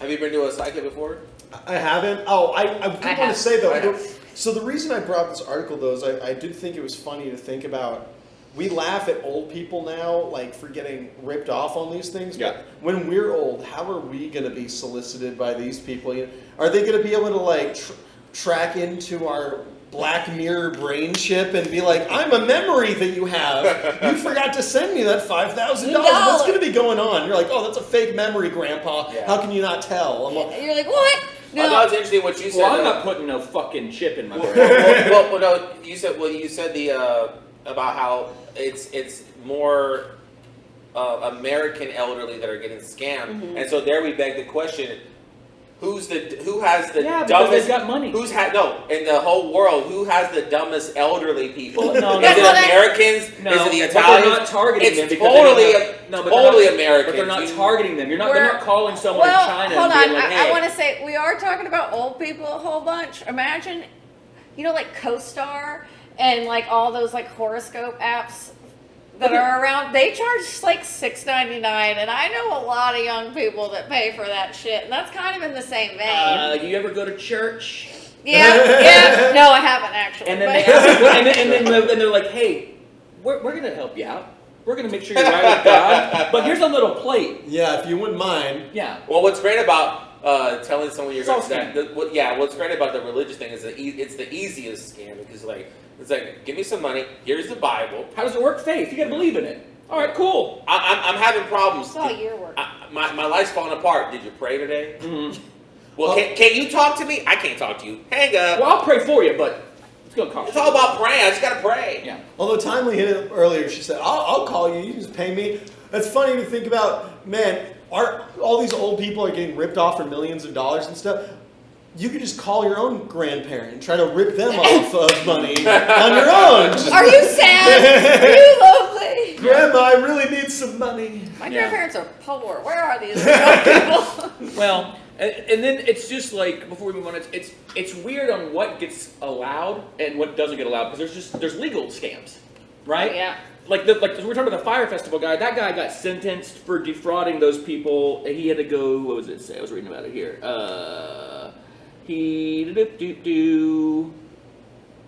Speaker 2: Have you been to a psychic before?
Speaker 4: I haven't. Oh, I did want
Speaker 3: have.
Speaker 4: to say though.
Speaker 2: I have.
Speaker 4: So the reason I brought this article though is I did think it was funny to think about. We laugh at old people now, like for getting ripped off on these things.
Speaker 1: Yeah.
Speaker 4: But when we're old, how are we going to be solicited by these people? You know, are they going to be able to like track into our Black Mirror brain chip and be like, I'm a memory that you have. You forgot to send me that $5,000. What's going to be going on? You're like, oh, that's a fake memory, Grandpa.
Speaker 2: Yeah.
Speaker 4: How can you not tell? I'm like,
Speaker 3: You're like, what?
Speaker 2: I thought it was interesting what you said.
Speaker 1: Well, I'm not putting no fucking chip in my brain.
Speaker 2: well, no, you said the about how it's more American elderly that are getting scammed, and so there we beg the question: who has the
Speaker 1: Yeah, because
Speaker 2: dumbest?
Speaker 1: they've got money.
Speaker 2: In the whole world, who has the dumbest elderly people?
Speaker 1: Well, no,
Speaker 2: is it
Speaker 3: no.
Speaker 2: Americans?
Speaker 1: No,
Speaker 2: is it the
Speaker 1: but
Speaker 2: Italians?
Speaker 1: they're not targeting
Speaker 2: it's
Speaker 1: them because they don't
Speaker 2: totally,
Speaker 1: have- no, but
Speaker 2: totally
Speaker 1: they're not-
Speaker 2: Americans.
Speaker 1: But they're not
Speaker 2: You-
Speaker 1: targeting them. They're not calling someone
Speaker 3: Well,
Speaker 1: in China
Speaker 3: hold
Speaker 1: and
Speaker 3: on.
Speaker 1: being like,
Speaker 3: I
Speaker 1: hey.
Speaker 3: want to say we are talking about old people a whole bunch. Imagine, like CoStar and like all those like horoscope apps that are around. They charge like $6.99, and I know a lot of young people that pay for that shit, and that's kind of in the same vein.
Speaker 1: You ever go to church?
Speaker 3: Yeah. No, I haven't actually.
Speaker 1: And then
Speaker 3: but-
Speaker 1: they ask, and they're like, hey, we're going to help you out. We're going to make sure you're right with God. But here's a little plate.
Speaker 4: yeah, if you wouldn't mind.
Speaker 1: Yeah.
Speaker 2: Well, what's great about telling someone you're
Speaker 1: It's
Speaker 2: going
Speaker 1: all
Speaker 2: to what's great about the religious thing is that it's the easiest scam because it's like give me some money. Here's the Bible.
Speaker 1: How does it work? Faith. You got to believe in it. All right, cool.
Speaker 2: I'm having problems.
Speaker 3: It's all your work.
Speaker 2: My life's falling apart. Did you pray today?
Speaker 1: Mm-hmm.
Speaker 2: Well, can you talk to me? I can't talk to you. Hang up.
Speaker 1: Well, I'll pray for you, but it's going to cost
Speaker 2: It's all about praying. I just gotta pray.
Speaker 1: Yeah.
Speaker 4: Although Timely hit it earlier, she said, I'll call you. You can just pay me. That's funny to think about. Man, all these old people are getting ripped off for millions of dollars and stuff. You could just call your own grandparent and try to rip them off of money on your own. Just,
Speaker 3: Are you sad? Are you lonely?
Speaker 4: Grandma, I really need some money.
Speaker 3: My
Speaker 1: Yeah.
Speaker 3: grandparents are poor. Where are these young people?
Speaker 1: Well, and then it's just like, before we move on, it's weird on what gets allowed and what doesn't get allowed, because there's legal scams, right?
Speaker 3: Yeah.
Speaker 1: Like we're talking about the Fire Festival guy. That guy got sentenced for defrauding those people. He had to go. What was it say? I was reading about it here.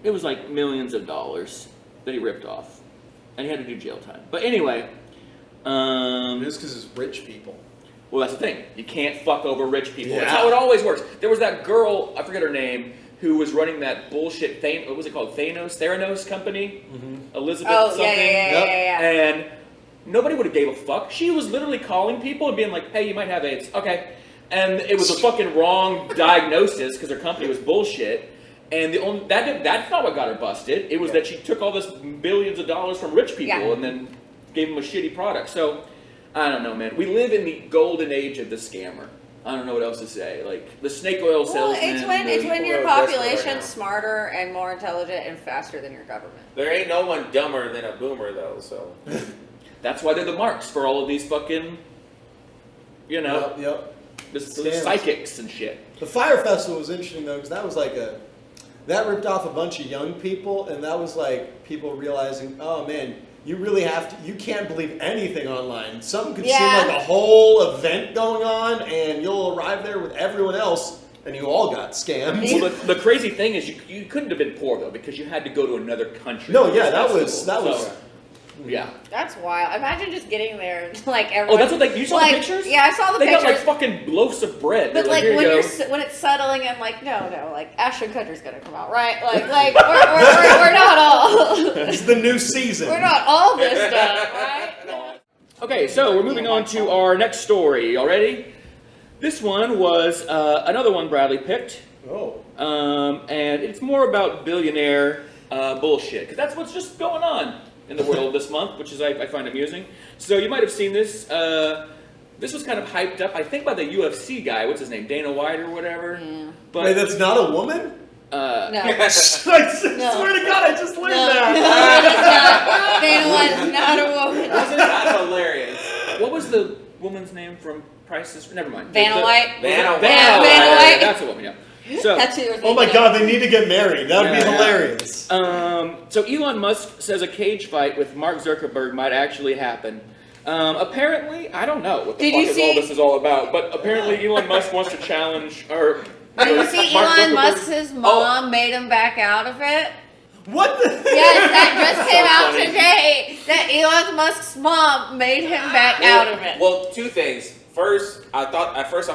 Speaker 1: It was like millions of dollars that he ripped off, and he had to do jail time. But anyway,
Speaker 4: Just because it's rich people.
Speaker 1: well, that's the thing. You can't fuck over rich people. That's
Speaker 4: Yeah.
Speaker 1: how it always works. There was that girl, I forget her name, who was running that bullshit what was it called? Theranos company? Elizabeth
Speaker 3: Oh,
Speaker 1: something.
Speaker 3: yeah.
Speaker 1: And nobody would have gave a fuck. She was literally calling people and being like, hey, you might have AIDS. Okay. And it was a fucking wrong diagnosis because her company was bullshit. And that's not what got her busted. It was that she took all this billions of dollars from rich people
Speaker 3: Yeah.
Speaker 1: and then gave them a shitty product. So, I don't know, man. We live in the golden age of the scammer. I don't know what else to say. Like, the snake oil
Speaker 3: Well,
Speaker 1: salesman.
Speaker 3: it's when
Speaker 2: people
Speaker 3: your
Speaker 2: are desperate right
Speaker 3: population's
Speaker 2: now.
Speaker 3: smarter and more intelligent and faster than your government.
Speaker 2: There ain't no one dumber than a boomer though. So
Speaker 1: That's why they're the marks for all of these fucking,
Speaker 4: Yep.
Speaker 1: the
Speaker 4: Scams.
Speaker 1: psychics and shit.
Speaker 4: The Fire Festival was interesting though, because that was like that ripped off a bunch of young people, and that was like people realizing, oh man, you really have to, you can't believe anything online. Something could seem
Speaker 3: Yeah.
Speaker 4: like a whole event going on, and you'll arrive there with everyone else, and you all got scammed.
Speaker 1: Well, the crazy thing is you couldn't have been poor, though, because you had to go to another country.
Speaker 4: No,
Speaker 1: for
Speaker 4: yeah,
Speaker 1: this
Speaker 4: that
Speaker 1: festival.
Speaker 4: was- that was-
Speaker 1: So, Yeah.
Speaker 3: That's wild. Imagine just getting there and like
Speaker 1: Oh,
Speaker 3: everyone.
Speaker 1: that's what you saw the pictures?
Speaker 3: Yeah, I saw the
Speaker 1: They
Speaker 3: pictures.
Speaker 1: got like fucking loaves of bread.
Speaker 3: But
Speaker 1: They're
Speaker 3: like
Speaker 1: here you
Speaker 3: when
Speaker 1: go.
Speaker 3: when it's settling and like no, like Ashton Kutcher's gonna come out, right? Like we're not all
Speaker 4: It's the new season.
Speaker 3: we're not all this stuff, right?
Speaker 1: Okay, so we're moving on to our next story. Y'all ready? This one was another one Bradley picked.
Speaker 4: Oh.
Speaker 1: And it's more about billionaire bullshit, because that's what's just going on in the world this month, which is I find amusing. So you might have seen this. This was kind of hyped up, I think, by the UFC guy. What's his name? Dana White or whatever.
Speaker 3: Yeah.
Speaker 1: But
Speaker 4: Wait, that's not a woman?
Speaker 3: No.
Speaker 4: I swear to God, I just learned that.
Speaker 3: Dana White is not a woman.
Speaker 2: That's hilarious.
Speaker 1: what was the woman's name from Price's? Never mind.
Speaker 3: Vanna White.
Speaker 2: Vanna White.
Speaker 3: Vanna White.
Speaker 1: That's a woman. Yeah. So.
Speaker 3: That's who you're thinking
Speaker 4: Oh my
Speaker 3: of.
Speaker 4: God, they need to get married. That would be
Speaker 1: Yeah.
Speaker 4: hilarious.
Speaker 1: So Elon Musk says a cage fight with Mark Zuckerberg might actually happen. Apparently, I don't know what the
Speaker 3: Did you
Speaker 1: fuck
Speaker 3: see-
Speaker 1: all this is all about, but apparently Elon Musk wants to challenge or.
Speaker 3: Did you see
Speaker 1: Mark
Speaker 3: Elon
Speaker 1: Zuckerberg-
Speaker 3: Musk's mom made him back out of it?
Speaker 4: What the?
Speaker 3: Yes, that just came out
Speaker 2: funny.
Speaker 3: today. That Elon Musk's mom made him back out of it.
Speaker 2: Well, two things. First, I'm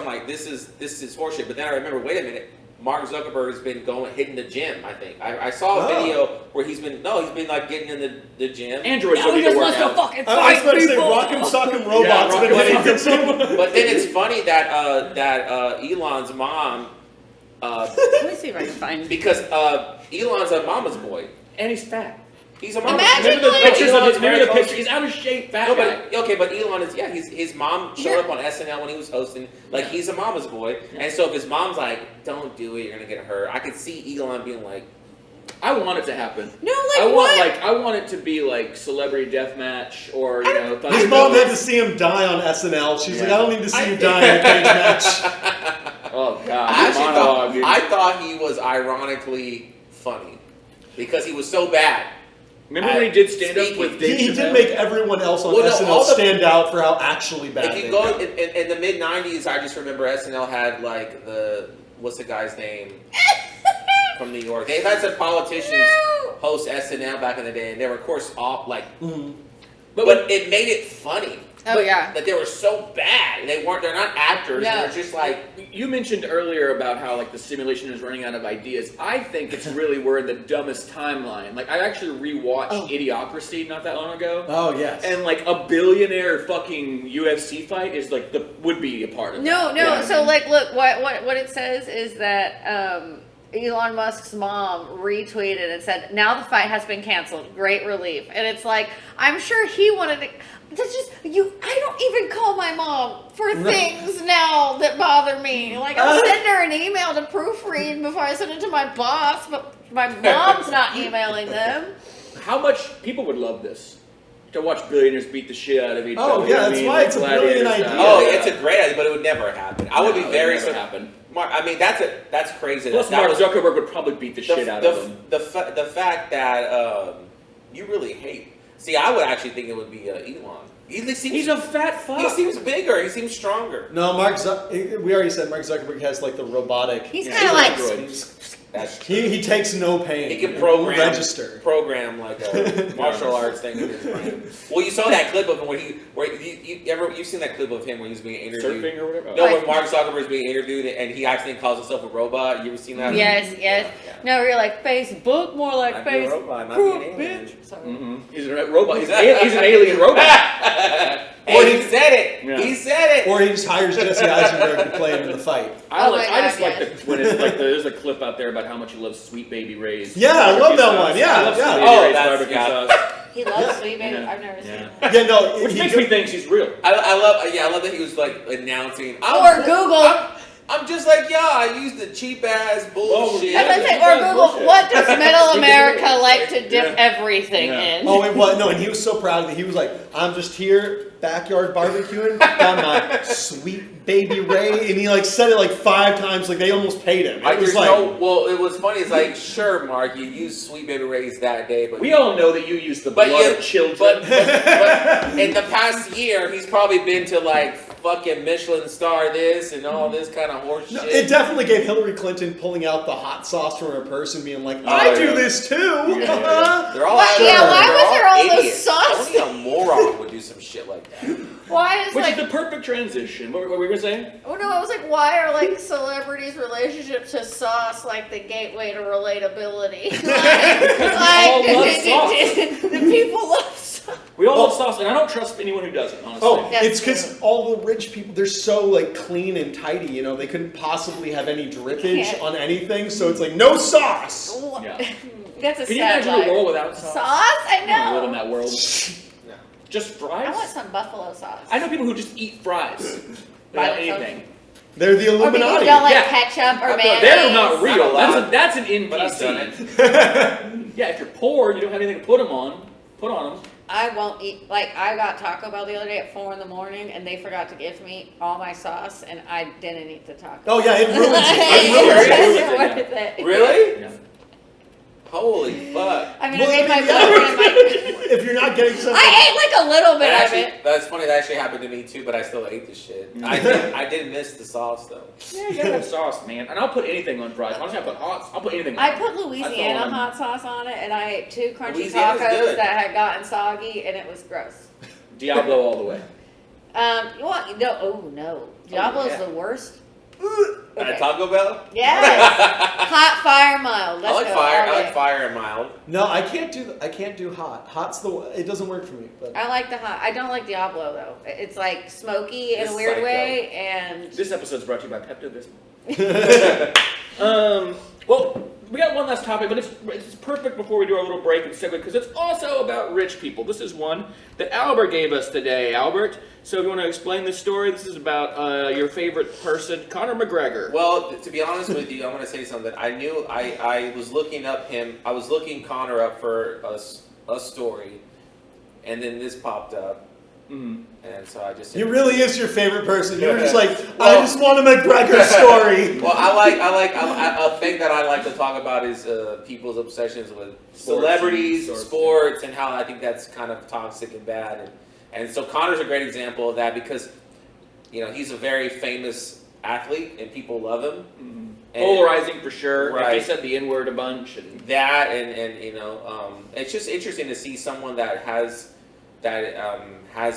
Speaker 2: like, this is horseshit. But then I remember, wait a minute, Mark Zuckerberg has been hitting the gym. I think I saw a video where he's been like getting in the gym.
Speaker 1: Androids
Speaker 3: Now
Speaker 1: don't
Speaker 3: he
Speaker 1: need to
Speaker 3: just
Speaker 1: work
Speaker 3: wants to
Speaker 1: out.
Speaker 3: fucking
Speaker 4: I was
Speaker 3: fight
Speaker 4: about to say,
Speaker 3: people.
Speaker 4: Rock'em Sock'em Robots.
Speaker 1: Yeah,
Speaker 4: been
Speaker 1: Rock'em
Speaker 4: hitting the gym.
Speaker 2: But then it's funny that Elon's mom,
Speaker 3: Let me see if I can find.
Speaker 2: because Elon's a mama's boy.
Speaker 1: And he's fat.
Speaker 2: He's a mama's
Speaker 3: Imagine
Speaker 2: boy.
Speaker 1: Remember the
Speaker 3: like-
Speaker 1: pictures of
Speaker 2: Elon's
Speaker 1: his? Remember the
Speaker 2: very
Speaker 1: picture? He's out of shape, fat
Speaker 2: No,
Speaker 1: guy.
Speaker 2: but okay, but Elon is his mom showed up on SNL when he was hosting. Like he's a mama's boy, and so if his mom's like, "Don't do it, you're gonna get hurt," I could see Elon being like,
Speaker 1: I want it to happen.
Speaker 3: No, like what?
Speaker 1: I want it to be like Celebrity Deathmatch or
Speaker 4: His mom had to see him die on SNL. She's like, I don't need to see you die in a cage match.
Speaker 1: Oh god,
Speaker 2: I actually
Speaker 1: monologue, dude.
Speaker 2: thought he was ironically funny because he was so bad.
Speaker 1: Remember when he did stand up
Speaker 2: Speaking-
Speaker 1: with Dave
Speaker 4: He
Speaker 1: Chappelle?
Speaker 4: did make everyone else on
Speaker 2: Well, no,
Speaker 4: SNL
Speaker 2: all the-
Speaker 4: stand out for how actually bad
Speaker 2: If
Speaker 4: they
Speaker 2: you go
Speaker 4: got.
Speaker 2: in the mid '90s, I just remember SNL had like what's the guy's name from New York? They've had some politicians
Speaker 3: No.
Speaker 2: host SNL back in the day, and they were of course all like,
Speaker 4: Mhm.
Speaker 2: but it made it funny.
Speaker 3: Oh yeah.
Speaker 2: That they were so bad. They're not actors.
Speaker 3: No.
Speaker 2: They're just like,
Speaker 1: You mentioned earlier about how like the simulation is running out of ideas. I think it's really we're in the dumbest timeline. Like I actually rewatched Idiocracy not that long ago.
Speaker 4: Oh, yes.
Speaker 1: And like a billionaire fucking UFC fight is like would be a part of
Speaker 3: No,
Speaker 1: that.
Speaker 3: no.
Speaker 1: Yeah.
Speaker 3: So like, look, what it says is that Elon Musk's mom retweeted and said, "Now the fight has been canceled. Great relief." And it's like, I'm sure he wanted to. That's just you. I don't even call my mom for things now that bother me. Like I'll send her an email to proofread before I send it to my boss, but my mom's not emailing them.
Speaker 1: How much people would love this? To watch billionaires beat the shit out of each
Speaker 4: Oh,
Speaker 1: other.
Speaker 4: yeah,
Speaker 1: You know what
Speaker 4: that's
Speaker 1: I mean?
Speaker 4: why
Speaker 1: Like
Speaker 4: it's a
Speaker 1: gladiator
Speaker 4: brilliant
Speaker 1: style.
Speaker 4: idea.
Speaker 2: oh,
Speaker 1: Yeah.
Speaker 2: it's a great idea, but it would never happen. I would
Speaker 1: No,
Speaker 2: be
Speaker 1: it
Speaker 2: very
Speaker 1: would never
Speaker 2: surprised.
Speaker 1: happen.
Speaker 2: Mark, I mean, that's crazy.
Speaker 1: Plus,
Speaker 2: that
Speaker 1: Mark
Speaker 2: was
Speaker 1: Zuckerberg would probably beat the shit out of him.
Speaker 2: the fact that you really hate. See, I would actually think it would be Elon.
Speaker 1: He's a fat fuck.
Speaker 2: He seems bigger. He seems stronger.
Speaker 4: No, we already said Mark Zuckerberg has like the robotic.
Speaker 3: He's
Speaker 1: Yeah,
Speaker 3: kind of like.
Speaker 1: android.
Speaker 2: That's true.
Speaker 4: He takes no pain.
Speaker 2: He can
Speaker 4: It won't
Speaker 2: program like a martial arts thing in his brain. Well, you saw that clip of him where you've seen that clip of him when he's being interviewed.
Speaker 1: Surfing or whatever.
Speaker 2: No, when Mark Zuckerberg's being interviewed and he actually calls himself a robot. You ever seen that?
Speaker 3: Yes.
Speaker 2: Yeah.
Speaker 3: No, you're like Facebook, more like
Speaker 2: Might be a robot, might be an alien.
Speaker 3: bitch. Sorry.
Speaker 1: Mm-hmm. He's a robot. He's an alien robot.
Speaker 2: Hey, he said it.
Speaker 1: Yeah.
Speaker 2: He said it.
Speaker 4: Or he just hires Jesse Eisenberg to play him in the fight.
Speaker 3: Oh my
Speaker 1: I just
Speaker 3: God,
Speaker 1: like
Speaker 3: yes.
Speaker 1: when it's like there's a clip out there about how much he loves Sweet Baby Ray's.
Speaker 4: Yeah, I love that
Speaker 1: barbecue
Speaker 4: one.
Speaker 1: sauce.
Speaker 4: Yeah,
Speaker 1: I love
Speaker 4: yeah.
Speaker 1: Sweet Baby
Speaker 2: Oh,
Speaker 1: Ray's
Speaker 2: that's-
Speaker 1: barbecue
Speaker 2: yeah.
Speaker 1: sauce.
Speaker 3: He loves
Speaker 4: Yeah.
Speaker 3: Sweet Baby.
Speaker 1: Yeah.
Speaker 3: I've never seen it.
Speaker 4: Yeah, no.
Speaker 1: Which
Speaker 4: he
Speaker 1: makes
Speaker 4: go-
Speaker 1: me think she's real.
Speaker 2: I love that he was like announcing.
Speaker 3: Or Google.
Speaker 2: I'm just like, yeah, I use the cheap ass bullshit.
Speaker 3: That's what I say.
Speaker 1: Yeah,
Speaker 3: Or Google,
Speaker 1: bullshit.
Speaker 3: what does Middle
Speaker 1: He
Speaker 3: America
Speaker 1: did it.
Speaker 3: like to dip
Speaker 1: Yeah.
Speaker 3: everything
Speaker 1: Yeah.
Speaker 3: in?
Speaker 4: Oh, it was no, and he was so proud of it. He was like, "I'm just here, backyard barbecuing, got my Sweet Baby Ray," and he like said it like 5 times, like they almost paid him. It was like,
Speaker 2: well, it was funny. It's like, sure, Mark, you used Sweet Baby Ray's that day, but
Speaker 1: We all know that you use the blood of children.
Speaker 2: but in the past year, he's probably been to like fucking Michelin star this and all this kind of horse
Speaker 4: No,
Speaker 2: shit.
Speaker 4: it definitely gave Hillary Clinton pulling out the hot sauce from her purse and being like, I do this too.
Speaker 2: They're all
Speaker 3: Why- yeah, why
Speaker 2: they're
Speaker 3: was there all those
Speaker 2: idiots.
Speaker 3: sauce?
Speaker 2: Only a moron would do some shit like that.
Speaker 3: Why is
Speaker 1: Which
Speaker 3: like
Speaker 1: is the perfect transition. What were we gonna say?
Speaker 3: Oh no, I was like, why are like celebrities' relationships to sauce like the gateway to relatability?
Speaker 1: all love sauce.
Speaker 3: The people love sauce.
Speaker 1: We all love sauce, and I don't trust anyone who doesn't, honestly.
Speaker 4: Oh,
Speaker 3: That's
Speaker 4: it's because all the rich people, they're so like clean and tidy, you know, they couldn't possibly have any drippage
Speaker 3: Can't.
Speaker 4: on anything, so it's like, no sauce!
Speaker 1: Yeah.
Speaker 3: That's a
Speaker 1: Can you
Speaker 3: sad
Speaker 1: imagine
Speaker 3: life.
Speaker 1: a world without sauce?
Speaker 3: Sauce? I
Speaker 1: I don't live in
Speaker 3: know.
Speaker 1: that world.
Speaker 2: No.
Speaker 1: Just fries?
Speaker 3: I want some buffalo sauce.
Speaker 1: I know people who just eat fries without
Speaker 3: Buy
Speaker 1: anything.
Speaker 4: They're the
Speaker 3: Or people who
Speaker 4: Illuminati.
Speaker 3: don't like
Speaker 1: Yeah.
Speaker 3: ketchup or mayonnaise.
Speaker 1: They're not real.
Speaker 2: Not allowed.
Speaker 1: That's an
Speaker 2: But I've done
Speaker 1: NPC. Yeah, if you're poor, you don't have anything to put on them.
Speaker 3: I won't eat. Like I got Taco Bell the other day at 4 a.m. and they forgot to give me all my sauce, and I didn't eat the taco.
Speaker 4: Oh yeah, it ruins it.
Speaker 3: It
Speaker 4: It ruins it.
Speaker 3: wasn't
Speaker 1: it,
Speaker 3: worth it.
Speaker 2: Really?
Speaker 1: Yeah.
Speaker 2: Holy fuck.
Speaker 3: I mean,
Speaker 4: Well,
Speaker 3: I made my
Speaker 4: yeah.
Speaker 3: boyfriend like.
Speaker 4: If you're not getting something...
Speaker 3: I ate like a little bit
Speaker 2: That
Speaker 3: of it.
Speaker 2: that's funny. That actually happened to me too, but I still ate the shit. I did miss the sauce though.
Speaker 1: Yeah, you gotta have sauce, man. And I'll put anything on fries. Honestly, I'll put anything on.
Speaker 3: I put
Speaker 1: That's
Speaker 3: Louisiana
Speaker 1: all
Speaker 3: hot sauce on it, and I ate 2 crunchy
Speaker 2: Louisiana's
Speaker 3: tacos
Speaker 2: good.
Speaker 3: that had gotten soggy, and it was gross.
Speaker 1: Diablo all the way.
Speaker 3: Well, no, oh no, Diablo's
Speaker 1: yeah.
Speaker 3: the worst.
Speaker 2: At Taco Bell?
Speaker 3: Yes, hot, fire, mild. Let's
Speaker 2: I like
Speaker 3: go
Speaker 2: fire.
Speaker 3: all
Speaker 2: I like
Speaker 3: day.
Speaker 2: fire and mild.
Speaker 4: No, I can't do hot. Hot's it doesn't work for me. But
Speaker 3: I like the hot. I don't like Diablo though. It's like smoky in
Speaker 2: It's
Speaker 3: a weird
Speaker 2: psycho.
Speaker 3: way, and
Speaker 1: This episode's brought to you by Pepto-Bismol. Well, we got one last topic, but it's perfect before we do our little break and segue because it's also about rich people. This is one that Albert gave us today. Albert, so if you want to explain this story, this is about your favorite person, Conor McGregor.
Speaker 2: Well, to be honest with you, I'm going to say something. I was looking up him. I was looking Conor up for a story, and then this popped up.
Speaker 1: Mm-hmm.
Speaker 2: And so I just...
Speaker 4: he really is your favorite person. You were just like, I
Speaker 2: Well-
Speaker 4: just want a McGregor story.
Speaker 2: Well, a thing that I like to talk about is people's obsessions with celebrities, sports, and how I think that's kind of toxic and bad. And so Conor's a great example of that because, you know, he's a very famous athlete and people love him.
Speaker 1: Mm-hmm.
Speaker 2: And
Speaker 1: Polarizing for sure.
Speaker 2: Right.
Speaker 1: He said the N-word a bunch. And
Speaker 2: that and you know, it's just interesting to see someone that has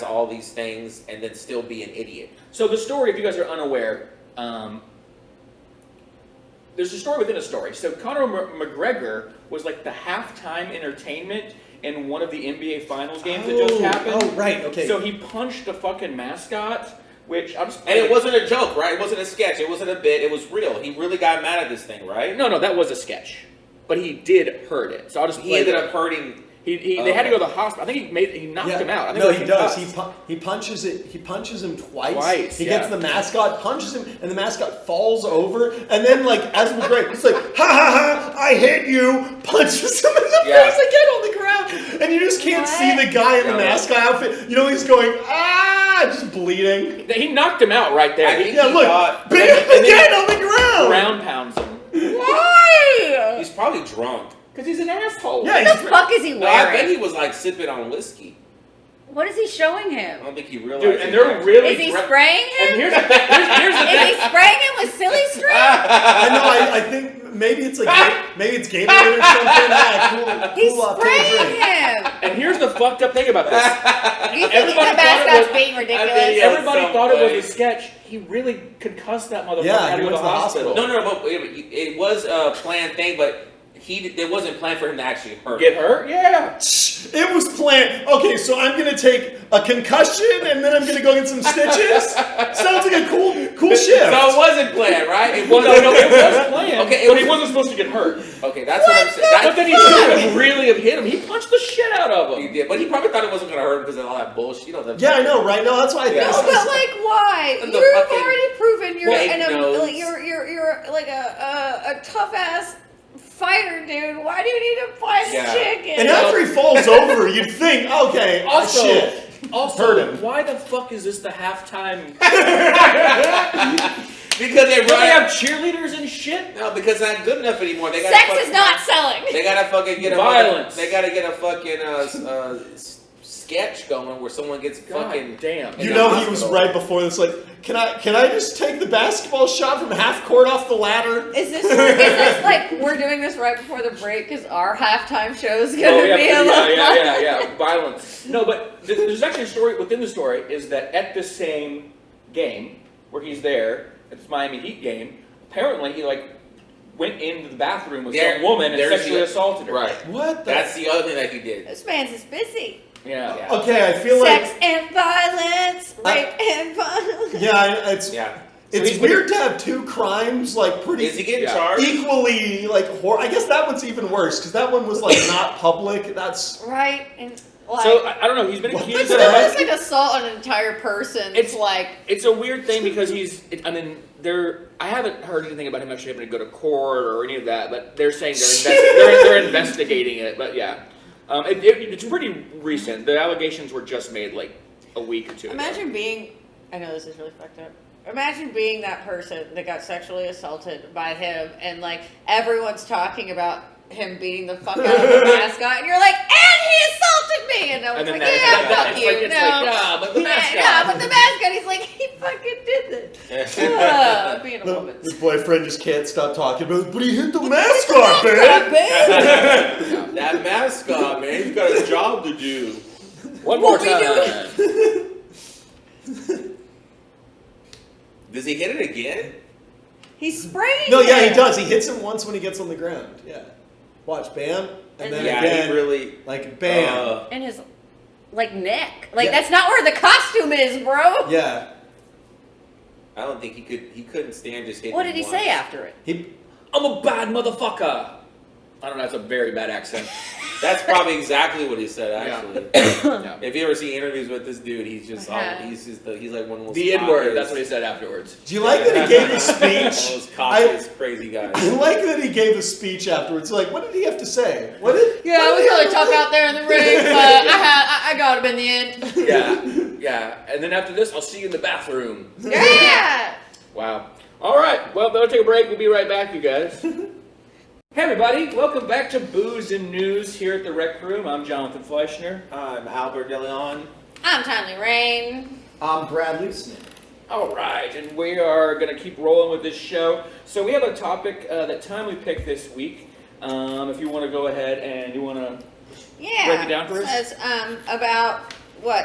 Speaker 2: all these things and then still be an idiot.
Speaker 1: So the story, if you guys are unaware, there's a story within a story. So Conor McGregor was like the halftime entertainment in one of the NBA Finals games that just happened.
Speaker 4: Oh, right, okay.
Speaker 1: So he punched a fucking mascot, which I'm just...
Speaker 2: And it wasn't a joke, right? It wasn't a sketch. It wasn't a bit. It was real. He really got mad at this thing, right?
Speaker 1: No, that was a sketch. But he did hurt it. So I'll just
Speaker 2: He
Speaker 1: play
Speaker 2: ended
Speaker 1: that.
Speaker 2: up hurting.
Speaker 1: They had to go to the hospital. I think he knocked him out. I think
Speaker 4: No,
Speaker 1: it was
Speaker 4: he does.
Speaker 1: concussed.
Speaker 4: He punches it. He punches him twice.
Speaker 1: Twice,
Speaker 4: He
Speaker 1: yeah.
Speaker 4: gets the mascot, punches him, and the mascot falls over. And then, like, as McGregor, he's like, ha ha ha! I hit you! Punches him in the face again on the ground, and you just can't see the guy in the mascot outfit. You know, he's going just bleeding.
Speaker 1: He knocked him out right there.
Speaker 2: I think
Speaker 4: Yeah,
Speaker 2: he
Speaker 4: look,
Speaker 2: thought-
Speaker 4: bam
Speaker 1: and then
Speaker 4: again on the ground.
Speaker 1: Ground pounds him.
Speaker 3: why?
Speaker 2: He's probably drunk.
Speaker 1: Because he's an asshole.
Speaker 4: Yeah,
Speaker 3: What the fuck is he
Speaker 2: No, I bet
Speaker 3: wearing?
Speaker 2: he was like sipping on whiskey.
Speaker 3: What is he showing
Speaker 2: I
Speaker 3: him?
Speaker 2: don't think he realized.
Speaker 1: Dude,
Speaker 2: it.
Speaker 1: and they're really...
Speaker 3: Is he spraying
Speaker 1: And
Speaker 3: him?
Speaker 1: here's the thing. Here's the
Speaker 3: Is he
Speaker 1: thing.
Speaker 3: spraying him with silly string?
Speaker 4: I know. I think maybe it's like maybe it's Gatorade or something. Yeah,
Speaker 3: He's
Speaker 4: cool
Speaker 3: spraying
Speaker 4: drink.
Speaker 3: him.
Speaker 1: And here's the fucked up thing about this.
Speaker 3: Do you think
Speaker 1: Everybody
Speaker 3: the
Speaker 1: thought it
Speaker 3: mascot's
Speaker 1: was-
Speaker 3: being
Speaker 2: I
Speaker 3: ridiculous?
Speaker 2: think, yeah.
Speaker 1: Everybody
Speaker 2: so
Speaker 1: thought it
Speaker 2: funny.
Speaker 1: was a sketch. He really concussed that motherfucker.
Speaker 4: Yeah,
Speaker 1: Had to
Speaker 4: he
Speaker 1: go
Speaker 4: went to the hospital.
Speaker 2: No, but it was a planned thing, but it wasn't planned for him to actually hurt.
Speaker 1: Get hurt? Yeah.
Speaker 4: It was planned. Okay, so I'm gonna take a concussion and then I'm gonna go get some stitches. Sounds like a cool shift.
Speaker 2: So it wasn't planned, right? It
Speaker 1: No,
Speaker 2: wasn't.
Speaker 1: it was planned.
Speaker 2: Okay,
Speaker 1: but he wasn't supposed to get hurt.
Speaker 2: Okay, that's what I'm saying.
Speaker 1: But then he should really have hit him. He punched the shit out of
Speaker 2: He
Speaker 1: him.
Speaker 2: did, but he probably thought it wasn't gonna hurt him because of all that bullshit. You know,
Speaker 4: Yeah, I know, right? No, that's why I think
Speaker 2: Yeah.
Speaker 3: No, but like, why?
Speaker 2: The
Speaker 3: You've
Speaker 2: fucking
Speaker 3: already proven you're
Speaker 2: fake nose.
Speaker 3: you're like a tough ass fighter, dude. Why do you need to fight a
Speaker 2: Yeah.
Speaker 3: chicken?
Speaker 4: And after he falls over, you'd think, okay,
Speaker 1: Also,
Speaker 4: shit.
Speaker 1: also,
Speaker 4: Hurt him.
Speaker 1: why the fuck is this the halftime?
Speaker 2: because they
Speaker 1: Don't they
Speaker 2: run.
Speaker 1: have cheerleaders and shit?
Speaker 2: No, because it's not good enough anymore. They gotta
Speaker 3: Sex is not selling.
Speaker 2: They gotta fucking get a
Speaker 1: Violence.
Speaker 2: They gotta get a fucking sketch going where someone gets fucking
Speaker 1: damn.
Speaker 4: You know he was right before this. Like, can I just take the basketball shot from half court off the ladder?
Speaker 3: Is this like we're doing this right before the break because our halftime show is gonna be a little
Speaker 1: yeah. Violence. No, but there's actually a story within the story is that at the same game where he's there at this Miami Heat game, apparently he like went into the bathroom with some woman and sexually assaulted her.
Speaker 2: Right.
Speaker 4: What?
Speaker 2: That's the other thing that he did.
Speaker 3: This man's is busy.
Speaker 1: Yeah.
Speaker 4: Okay, I feel
Speaker 3: Sex
Speaker 4: like
Speaker 3: and violence, rape and violence.
Speaker 4: yeah, it's
Speaker 1: So
Speaker 4: weird to have two crimes like pretty.
Speaker 2: Is he getting charged?
Speaker 4: Equally like I guess that one's even worse because that one was like not public. That's
Speaker 3: right and. Like,
Speaker 1: So I don't know. He's been accused
Speaker 3: so
Speaker 1: of
Speaker 3: that's like assault on an entire person.
Speaker 1: It's
Speaker 3: like
Speaker 1: it's a weird thing because I haven't heard anything about him actually having to go to court or any of that, but they're saying they're investigating it. But yeah, it's pretty recent. The allegations were just made like a week or two ago.
Speaker 3: imagine being. I know this is really fucked up. Imagine being that person that got sexually assaulted by him, and like everyone's talking about him beating the fuck out of the mascot, and you're like, and he assaulted me, and I was like, fuck you,
Speaker 1: but the mascot.
Speaker 3: yeah, but the mascot, he's like, he fucking did this. Being a woman.
Speaker 4: the boyfriend just can't stop talking about. But he hit the mascot, man.
Speaker 2: That mascot, man, he's got a job to do.
Speaker 1: One more time.
Speaker 2: Does he hit it again?
Speaker 3: He's spraying.
Speaker 4: No, yeah, he
Speaker 3: him.
Speaker 4: does. He hits him once when he gets on the ground. Yeah. Watch, bam, and then again,
Speaker 2: he really
Speaker 4: like bam.
Speaker 3: In his like neck. Like that's not where the costume is, bro.
Speaker 4: Yeah.
Speaker 2: I don't think he couldn't stand just hitting.
Speaker 3: What did he say after it?
Speaker 1: I'm a bad motherfucker. I don't know. That's a very bad accent.
Speaker 2: That's probably exactly what he said. Actually,
Speaker 1: Yeah.
Speaker 2: if you ever see interviews with this dude, he's just he's like one of the most
Speaker 1: The N word.
Speaker 2: cockiest-
Speaker 1: That's what he said afterwards.
Speaker 4: Do you like that he gave a
Speaker 2: One
Speaker 4: speech?
Speaker 2: of those cockiest, crazy guys.
Speaker 4: I like that he gave a speech afterwards. Like, what did he have to say? What did?
Speaker 3: Yeah, it was really tough out there in the ring, but I got him in the end.
Speaker 1: Yeah. And then after this, I'll see you in the bathroom.
Speaker 3: Yeah.
Speaker 1: Wow. All right. Well, we'll take a break. We'll be right back, you guys. Hey, everybody. Welcome back to Booze and News here at the Rec Room. I'm Jonathan Fleissner.
Speaker 2: I'm Albert DeLeon.
Speaker 3: I'm Timely Rain.
Speaker 4: I'm Bradley Smith.
Speaker 1: All right, and we are going to keep rolling with this show. So we have a topic that Timely picked this week. If you want to go ahead and you want to break it down for us?
Speaker 3: It says about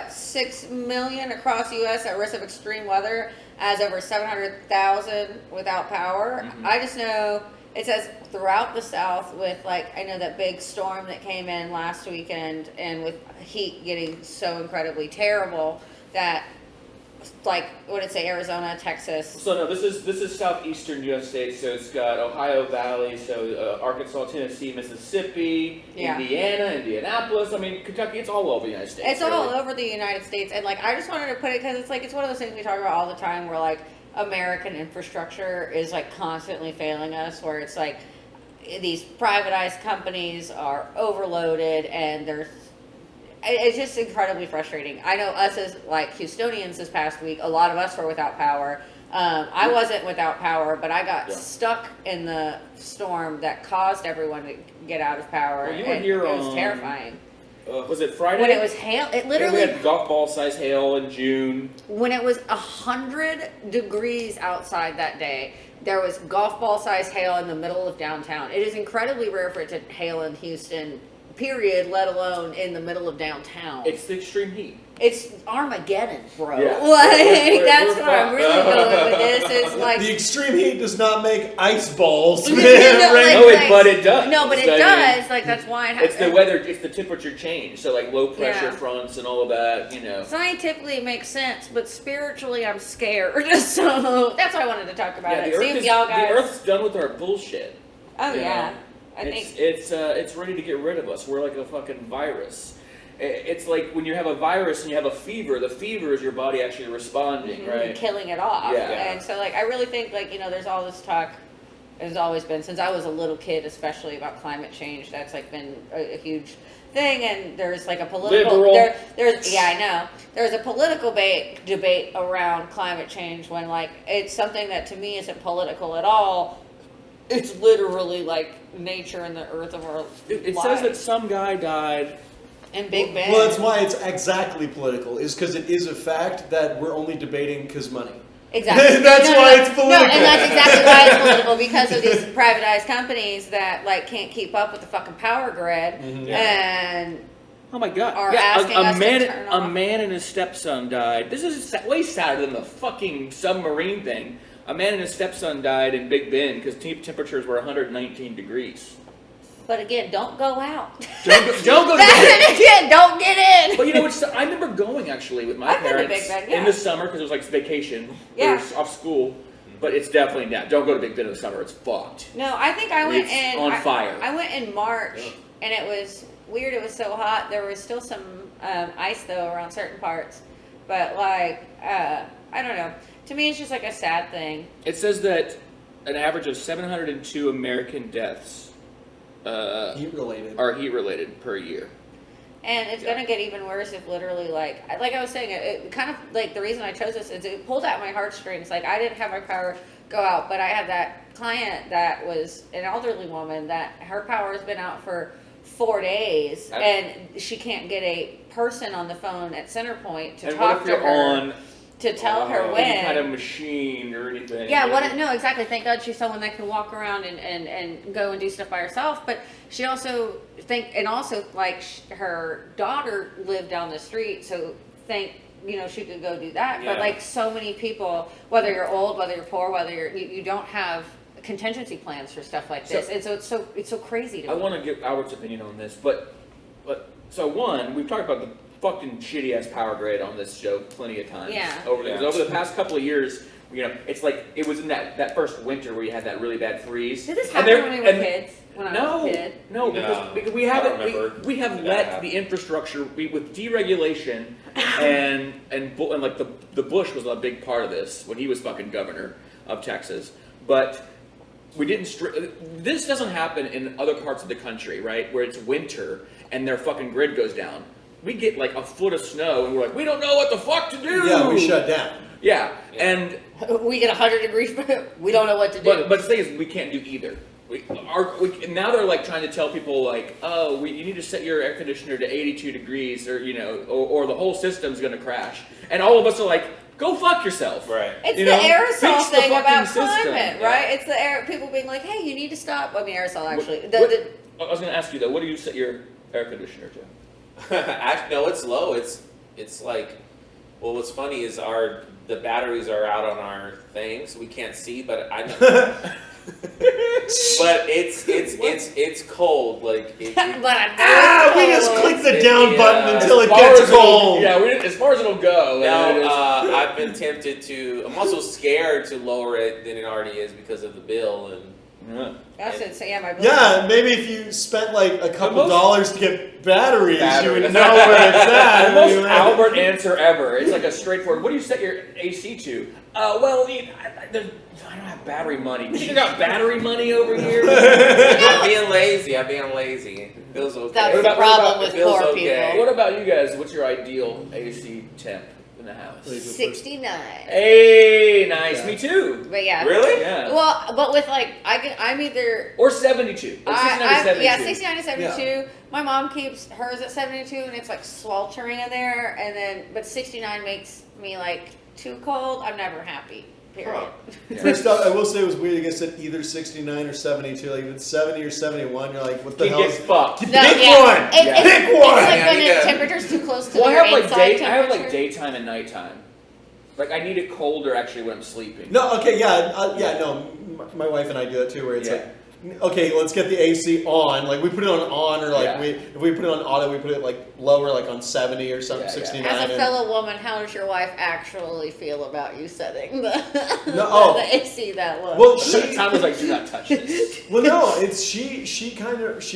Speaker 3: 6 million across the U.S. at risk of extreme weather, as over 700,000 without power.
Speaker 1: Mm-hmm.
Speaker 3: I just know it says throughout the South with I know that big storm that came in last weekend, and with heat getting so incredibly terrible that what did it say, Arizona, Texas.
Speaker 1: So no, this is southeastern U.S. states. So it's got Ohio Valley, so Arkansas, Tennessee, Mississippi, Indiana, Indianapolis. I mean, Kentucky. It's all over the United States.
Speaker 3: It's all over the United States, and I just wanted to put it because it's one of those things we talk about all the time, where American infrastructure is constantly failing us, where it's these privatized companies are overloaded, and it's just incredibly frustrating. I know us as Houstonians this past week, a lot of us were without power. I wasn't without power, but I got stuck in the storm that caused everyone to get out of power.
Speaker 1: Well, you were
Speaker 3: and
Speaker 1: here
Speaker 3: it was
Speaker 1: on-
Speaker 3: terrifying.
Speaker 1: Was it Friday?
Speaker 3: When it was hail, it
Speaker 1: Yeah,
Speaker 3: literally,
Speaker 1: we had golf ball size hail in June.
Speaker 3: when it was 100 degrees outside that day, there was golf ball size hail in the middle of downtown. It is incredibly rare for it to hail in Houston, period, let alone in the middle of downtown.
Speaker 1: It's the extreme heat.
Speaker 3: It's Armageddon, bro.
Speaker 1: Yeah.
Speaker 3: That's
Speaker 1: We're
Speaker 3: what I'm really going with this. It's
Speaker 4: The extreme heat does not make ice balls. Man.
Speaker 1: But it does.
Speaker 3: No, but it
Speaker 1: So, I mean,
Speaker 3: does. That's why it happens.
Speaker 1: It's the weather. It's the temperature change. So low pressure
Speaker 3: Yeah.
Speaker 1: fronts and all of that.
Speaker 3: Scientifically, it makes sense, but spiritually, I'm scared. So that's why I wanted to talk about it. See if y'all guys.
Speaker 1: The Earth's done with our bullshit.
Speaker 3: Oh
Speaker 1: you
Speaker 3: yeah,
Speaker 1: know?
Speaker 3: I think.
Speaker 1: It's ready to get rid of us. We're like a fucking virus. It's like when you have a virus and you have a fever. The fever is your body actually responding, right?
Speaker 3: Killing it off.
Speaker 1: Yeah.
Speaker 3: And so I really think there's all this talk. There's always been, since I was a little kid, especially about climate change. That's been a huge thing, and there's a political
Speaker 1: Liberal.
Speaker 3: there's I know there's a political debate around climate change when it's something that to me isn't political at all. It's literally nature and the earth of our
Speaker 1: It
Speaker 3: lives.
Speaker 1: says that some guy died
Speaker 3: And Big Ben.
Speaker 4: Well, that's why it's exactly political, is because it is a fact that we're only debating because money.
Speaker 3: Exactly.
Speaker 4: That's why it's political.
Speaker 3: No, and that's exactly why it's political, because of these privatized companies that can't keep up with the fucking power grid, and
Speaker 1: Oh my god!
Speaker 3: Are asking us to turn
Speaker 1: a
Speaker 3: off.
Speaker 1: man and his stepson died. This is way sadder than the fucking submarine thing. A man and his stepson died in Big Bend because temperatures were 119 degrees.
Speaker 3: But again, don't go out.
Speaker 1: Don't go to Big
Speaker 3: Then again, don't get in.
Speaker 1: But you know what? I remember going actually with my
Speaker 3: I've been to
Speaker 1: parents
Speaker 3: Big Bend, yeah.
Speaker 1: in the summer because it was like vacation.
Speaker 3: Yeah.
Speaker 1: It was off school. But it's definitely not. Don't go to Big Bend in the summer. It's fucked.
Speaker 3: No, I think I went
Speaker 1: It's
Speaker 3: in.
Speaker 1: on fire.
Speaker 3: I went in March, and it was weird. It was so hot. There was still some ice though around certain parts, but I don't know. To me, it's just like a sad thing.
Speaker 1: It says that an average of 702 American deaths
Speaker 4: Heat-related.
Speaker 1: are heat-related per year.
Speaker 3: And it's gonna get even worse if literally, like I was saying, it kind of like the reason I chose this is it pulled at my heartstrings. Like I didn't have my power go out, but I had that client that was an elderly woman that her power has been out for 4 days, and she can't get a person on the phone at Centerpoint to
Speaker 1: And
Speaker 3: talk
Speaker 1: what if
Speaker 3: to
Speaker 1: you're
Speaker 3: her
Speaker 1: on
Speaker 3: to tell her when.
Speaker 1: any kind of machine or anything?
Speaker 3: Yeah, no, exactly. Thank God she's someone that can walk around and go and do stuff by herself. But she also her daughter lived down the street, so she could go do that.
Speaker 1: Yeah.
Speaker 3: But like so many people, whether you're old, whether you're poor, whether you don't have contingency plans for stuff like this, and so it's so crazy to me.
Speaker 1: I want to get Albert's opinion on this, but so one, we've talked about the fucking shitty ass power grid on this show plenty of times.
Speaker 3: Yeah.
Speaker 1: Over the past couple of years, it's like it was in that first winter where you had that really bad freeze.
Speaker 3: Did this happen when we were kids? When I was a kid?
Speaker 1: No, because we haven't. We have let
Speaker 2: Yeah.
Speaker 1: the infrastructure with deregulation and like the Bush was a big part of this when he was fucking governor of Texas, but. We didn't. This doesn't happen in other parts of the country, right? Where it's winter and their fucking grid goes down. We get like a foot of snow and we're like, we don't know what the fuck to do.
Speaker 4: Yeah, we shut down.
Speaker 1: Yeah, and
Speaker 3: we get 100 degrees, we don't know what to do.
Speaker 1: but the thing is, we can't do either. Now they're like trying to tell people like, oh, you need to set your air conditioner to 82 degrees, or or the whole system's gonna crash. And all of us are like, go fuck yourself.
Speaker 2: Right.
Speaker 3: It's the aerosol
Speaker 1: Fix the
Speaker 3: thing
Speaker 1: fucking
Speaker 3: about
Speaker 1: system.
Speaker 3: climate,
Speaker 1: Yeah.
Speaker 3: right? It's the air. People being like, "Hey, you need to stop." I mean, aerosol actually.
Speaker 1: I was going to ask you though, what do you set your air conditioner to?
Speaker 2: Actually, no, it's low. It's like, well, what's funny is the batteries are out on our thing, so we can't see. But I know. But it's cold. Like
Speaker 3: but I know
Speaker 4: we just click the down button until it
Speaker 1: As far
Speaker 4: gets
Speaker 1: as it'll-
Speaker 4: cold.
Speaker 1: Yeah, as far as it'll go.
Speaker 2: No, I've been tempted to. I'm also scared to lower it than it already is because of the bill and.
Speaker 3: That's it. So yeah, my
Speaker 4: Yeah, maybe if you spent like a couple
Speaker 1: most-
Speaker 4: dollars to get batteries, you would
Speaker 2: Batteries.
Speaker 4: know where it's at.
Speaker 1: The most
Speaker 4: You know?
Speaker 1: Albert answer ever. It's like a straightforward. What do you set your AC to? Well, I don't have battery money. You got battery money over here?
Speaker 2: I'm being lazy. It feels okay.
Speaker 3: That's
Speaker 1: What
Speaker 3: the
Speaker 1: about-
Speaker 3: problem
Speaker 2: it
Speaker 3: with
Speaker 2: feels
Speaker 3: poor
Speaker 2: okay.
Speaker 3: people.
Speaker 1: What about you guys? What's your ideal AC temp in the house?
Speaker 3: 69.
Speaker 1: Hey, nice. Me too.
Speaker 3: But yeah.
Speaker 2: Really?
Speaker 1: Yeah.
Speaker 3: Well, but with I'm either.
Speaker 1: Or 72. Like 69 to 72.
Speaker 3: Yeah, 69 to 72. My mom keeps hers at 72, and it's like sweltering in there. But 69 makes me like too cold. I'm never happy. Period.
Speaker 1: Yeah.
Speaker 4: First off, I will say it was weird. I guess at either 69 or 72. Like if it's 70 or 71, you're like, what the
Speaker 1: He
Speaker 4: hell?
Speaker 1: gets fucked.
Speaker 3: No,
Speaker 4: Pick
Speaker 3: yeah.
Speaker 4: one.
Speaker 3: It's
Speaker 4: Pick one.
Speaker 3: like
Speaker 2: Yeah,
Speaker 3: when
Speaker 2: you
Speaker 3: the
Speaker 2: got-
Speaker 3: temperature's too close to
Speaker 1: Well, I
Speaker 3: your
Speaker 1: have like
Speaker 3: inside
Speaker 1: I have like
Speaker 3: temperature.
Speaker 1: daytime and nighttime. Like I need it colder actually when I'm sleeping.
Speaker 4: No, okay, no. My wife and I do that too, where it's
Speaker 1: Yeah.
Speaker 4: like, okay, let's get the AC on. Like we put it on, or like
Speaker 1: Yeah.
Speaker 4: if we put it on auto, we put it like lower, like on 70 or something,
Speaker 1: Yeah, yeah.
Speaker 4: 69.
Speaker 3: As a
Speaker 4: and-
Speaker 3: fellow woman, how does your wife actually feel about you setting the,
Speaker 4: oh.
Speaker 3: the AC that low?
Speaker 4: Well, she
Speaker 1: Time was like, do not touch this.
Speaker 4: Well, no, it's she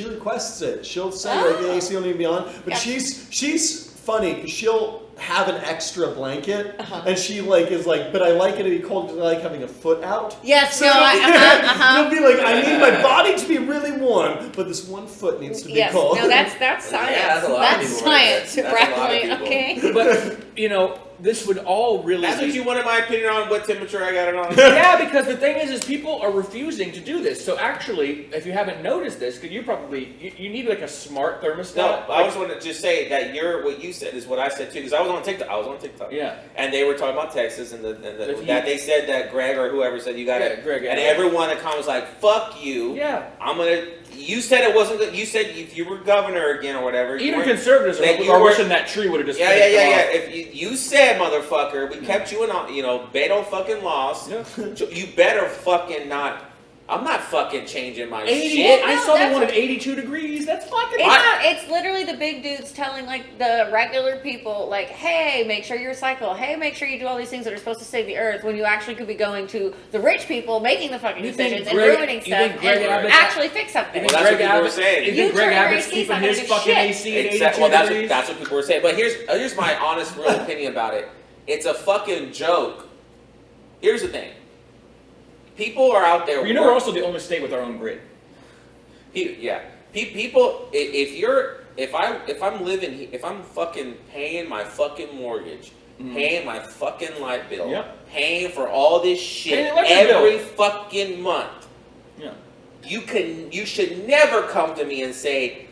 Speaker 4: requests it. She'll say like the AC will need to be on, but
Speaker 3: Gotcha.
Speaker 4: she's funny because she'll have an extra blanket,
Speaker 3: Uh-huh.
Speaker 4: and she is like, but I like it to be cold because I like having a foot out.
Speaker 3: Yes,
Speaker 4: So
Speaker 3: no,
Speaker 4: it'll be like, I need my body to be really warm, but this one foot needs to be
Speaker 3: Yes,
Speaker 4: cold.
Speaker 3: no, that's science.
Speaker 2: Yeah, that's a lot of
Speaker 3: that's
Speaker 2: people
Speaker 3: science,
Speaker 2: right there. That's a lot of
Speaker 3: Bradley.
Speaker 2: people.
Speaker 3: Okay.
Speaker 1: But this would all really.
Speaker 2: That's what you wanted my opinion on what temperature I got it on.
Speaker 1: Yeah, because the thing is people are refusing to do this. So actually, if you haven't noticed this, because you need like a smart thermostat.
Speaker 2: No, I just want to just say that what you said is what I said too, because I was on TikTok.
Speaker 1: Yeah.
Speaker 2: And they were talking about Texas and that they said that Greg or whoever said you got it.
Speaker 1: Greg.
Speaker 2: And everyone in the comments was like, "Fuck you."
Speaker 1: Yeah.
Speaker 2: You said it wasn't good. You said if you were governor again or whatever.
Speaker 1: Even conservatives are wishing that tree would have just.
Speaker 2: Yeah. If you said, motherfucker, we kept you in, Beto fucking lost. Yeah. You better fucking not. I'm not fucking changing my shit.
Speaker 1: I saw they wanted 82 degrees. That's fucking hot.
Speaker 3: It's literally the big dudes telling like the regular people, like, hey, make sure you recycle. Hey, make sure you do all these things that are supposed to save the earth, when you actually could be going to the rich people making the fucking decisions and ruining stuff and actually fix something.
Speaker 2: Well, that's what people were saying.
Speaker 1: You think Greg Abbott's keeping his fucking AC at 82 degrees?
Speaker 2: Well, that's what people were saying. But here's my honest, real opinion about it. It's a fucking joke. Here's the thing. People are out there.
Speaker 1: We're also the only state with our own grid.
Speaker 2: People. If I'm fucking paying my fucking mortgage, paying my fucking light bill, paying for all this shit every fucking month. Yeah. You should never come to me and say,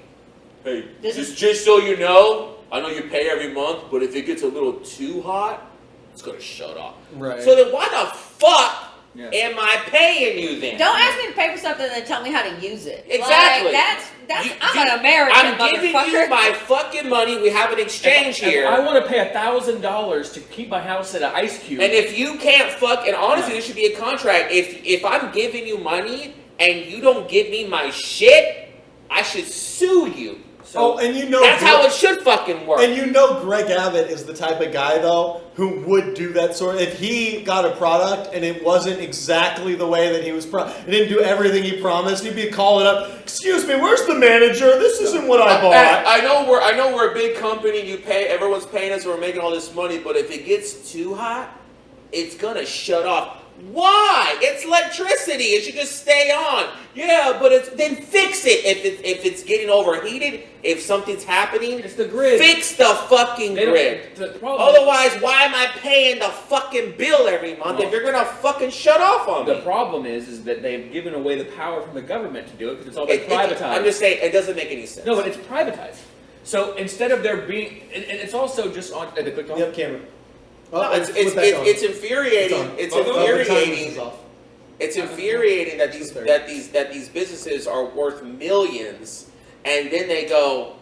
Speaker 2: hey, just so you know, I know you pay every month, but if it gets a little too hot, it's gonna shut off. Right. So then why the fuck am I paying you then?
Speaker 3: Don't ask me to pay for something and then tell me how to use it.
Speaker 2: Exactly.
Speaker 3: Like, I'm an American,
Speaker 2: I'm giving you my fucking money. We have an exchange here.
Speaker 1: I want to pay $1,000 to keep my house at an ice cube.
Speaker 2: And if you can't and honestly, there should be a contract. If I'm giving you money and you don't give me my shit, I should sue you. So that's how it should fucking work.
Speaker 4: And Greg Abbott is the type of guy, though, who would do that sort of... If he got a product and it wasn't exactly the way that he was... He didn't do everything he promised, he'd be calling up, excuse me, where's the manager? This isn't what I bought.
Speaker 2: I know we're a big company, everyone's paying us, we're making all this money, but if it gets too hot, it's gonna shut off. Why? It's electricity. It should just stay on. Yeah, but then fix it. If it's getting overheated, if something's happening,
Speaker 1: it's the grid.
Speaker 2: Fix the fucking grid. Otherwise, why am I paying the fucking bill every month if you're gonna fucking shut off on me?
Speaker 1: The problem is that they've given away the power from the government to do it because it's all been privatized.
Speaker 2: I'm just saying, it doesn't make any sense.
Speaker 1: No, but it's privatized. So instead of there being, and it's also just on the click on.
Speaker 4: Yep, camera.
Speaker 2: Oh, no, it's infuriating. It's infuriating. It's infuriating that these businesses are worth millions, and then they go,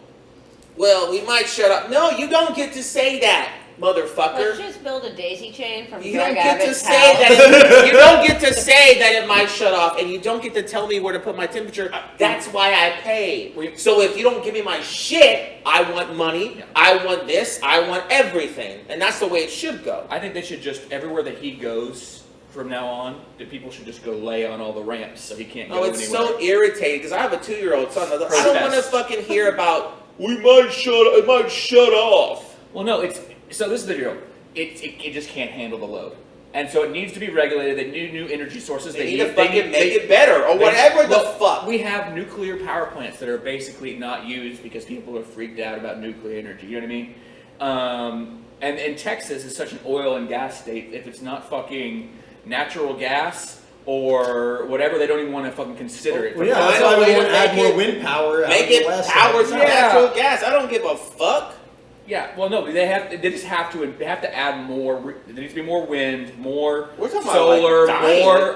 Speaker 2: "Well, we might shut up." No, you don't get to say that, motherfucker.
Speaker 3: Let's just build a daisy chain from
Speaker 2: you
Speaker 3: Greg
Speaker 2: don't get
Speaker 3: Abbott's
Speaker 2: to say
Speaker 3: house.
Speaker 2: that. You don't get to say that it might shut off, and you don't get to tell me where to put my temperature. That's why I pay. So if you don't give me my shit, I want money. I want this. I want everything, and that's the way it should go.
Speaker 1: I think they should just everywhere that he goes from now on, that people should just go lay on all the ramps so he can't go anywhere.
Speaker 2: Oh, it's so irritating because I have a 2-year-old son. I don't want to fucking hear about it might shut off.
Speaker 1: Well, no, so this is the deal. It just can't handle the load. And so it needs to be regulated. That new energy sources.
Speaker 2: They need to fucking make it better or whatever the fuck.
Speaker 1: We have nuclear power plants that are basically not used because people are freaked out about nuclear energy. You know what I mean? And Texas is such an oil and gas state. If it's not fucking natural gas or whatever, they don't even want to fucking consider it.
Speaker 4: Well, yeah, that's why we want to add more wind power.
Speaker 2: Make it powered from natural gas. I don't give a fuck.
Speaker 1: Yeah, well, no, they have to add more. There needs to be more wind, more solar,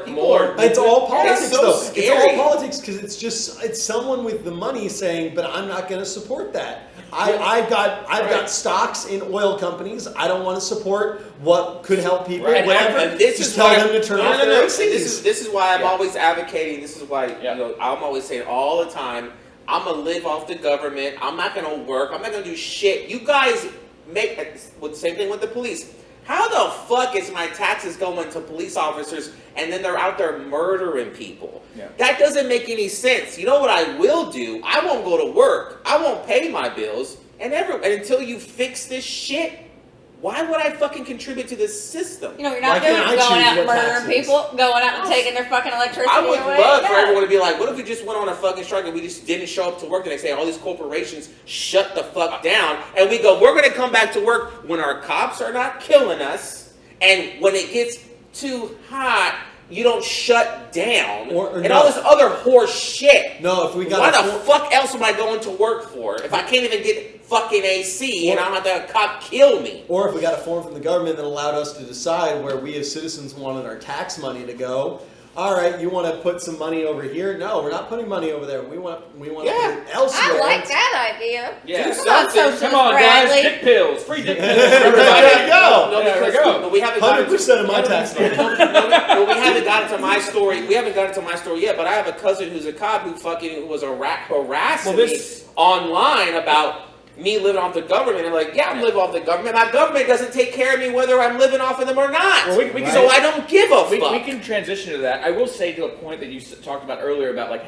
Speaker 1: more.
Speaker 4: It's all politics, though.
Speaker 2: Scary.
Speaker 4: It's all politics because it's someone with the money saying, "But I'm not going to support that. I've got stocks in oil companies. I don't want to support what could help people.
Speaker 2: Right.
Speaker 4: Whatever.
Speaker 2: And this
Speaker 4: just
Speaker 2: is
Speaker 4: tell
Speaker 2: why,
Speaker 4: them to turn off their ACs.
Speaker 2: This is why I'm always advocating. This is why I'm always saying all the time. I'm going to live off the government. I'm not going to work. I'm not going to do shit. You guys make the same thing with the police. How the fuck is my taxes going to police officers and then they're out there murdering people? Yeah. That doesn't make any sense. You know what I will do? I won't go to work. I won't pay my bills. And until you fix this shit, why would I fucking contribute to this system?
Speaker 3: You know, you're
Speaker 4: Why
Speaker 3: not doing
Speaker 4: can't I
Speaker 3: going
Speaker 4: choose
Speaker 3: out and
Speaker 4: what
Speaker 3: murdering
Speaker 4: taxes?
Speaker 3: people, going out and taking their fucking electricity
Speaker 2: I would
Speaker 3: away.
Speaker 2: love for
Speaker 3: Yeah.
Speaker 2: everyone to be like, what if we just went on a fucking strike and we just didn't show up to work the next day? All these corporations shut the fuck down, and we go, we're going to come back to work when our cops are not killing us, and when it gets too hot, you don't shut down, and all this other horse shit.
Speaker 4: No, if we got
Speaker 2: Why the fuck else am I going to work for if I can't even get fucking AC and I'm going to have a cop kill me?
Speaker 4: Or if we got a form from the government that allowed us to decide where we as citizens wanted our tax money to go. All right, you want to put some money over here? No, we're not putting money over there. We want to put it elsewhere.
Speaker 3: I like that idea.
Speaker 2: Yeah,
Speaker 3: Come on, Socialist
Speaker 1: Come on,
Speaker 3: Bradley.
Speaker 1: guys, dick pills, free dick pills.
Speaker 4: There you go.
Speaker 2: No,
Speaker 1: There we
Speaker 2: because
Speaker 1: go.
Speaker 2: but we haven't gotten
Speaker 4: 100% of my tax money.
Speaker 2: No, we haven't gotten to my story. We haven't gotten to my story yet. But I have a cousin who's a cop who was harassing me online about me living off the government. And like, yeah, I'm living off the government. My government doesn't take care of me whether I'm living off of them or not.
Speaker 1: Well, we can-
Speaker 2: so I don't give a fuck.
Speaker 1: We can transition to that. I will say to a point that you talked about earlier about like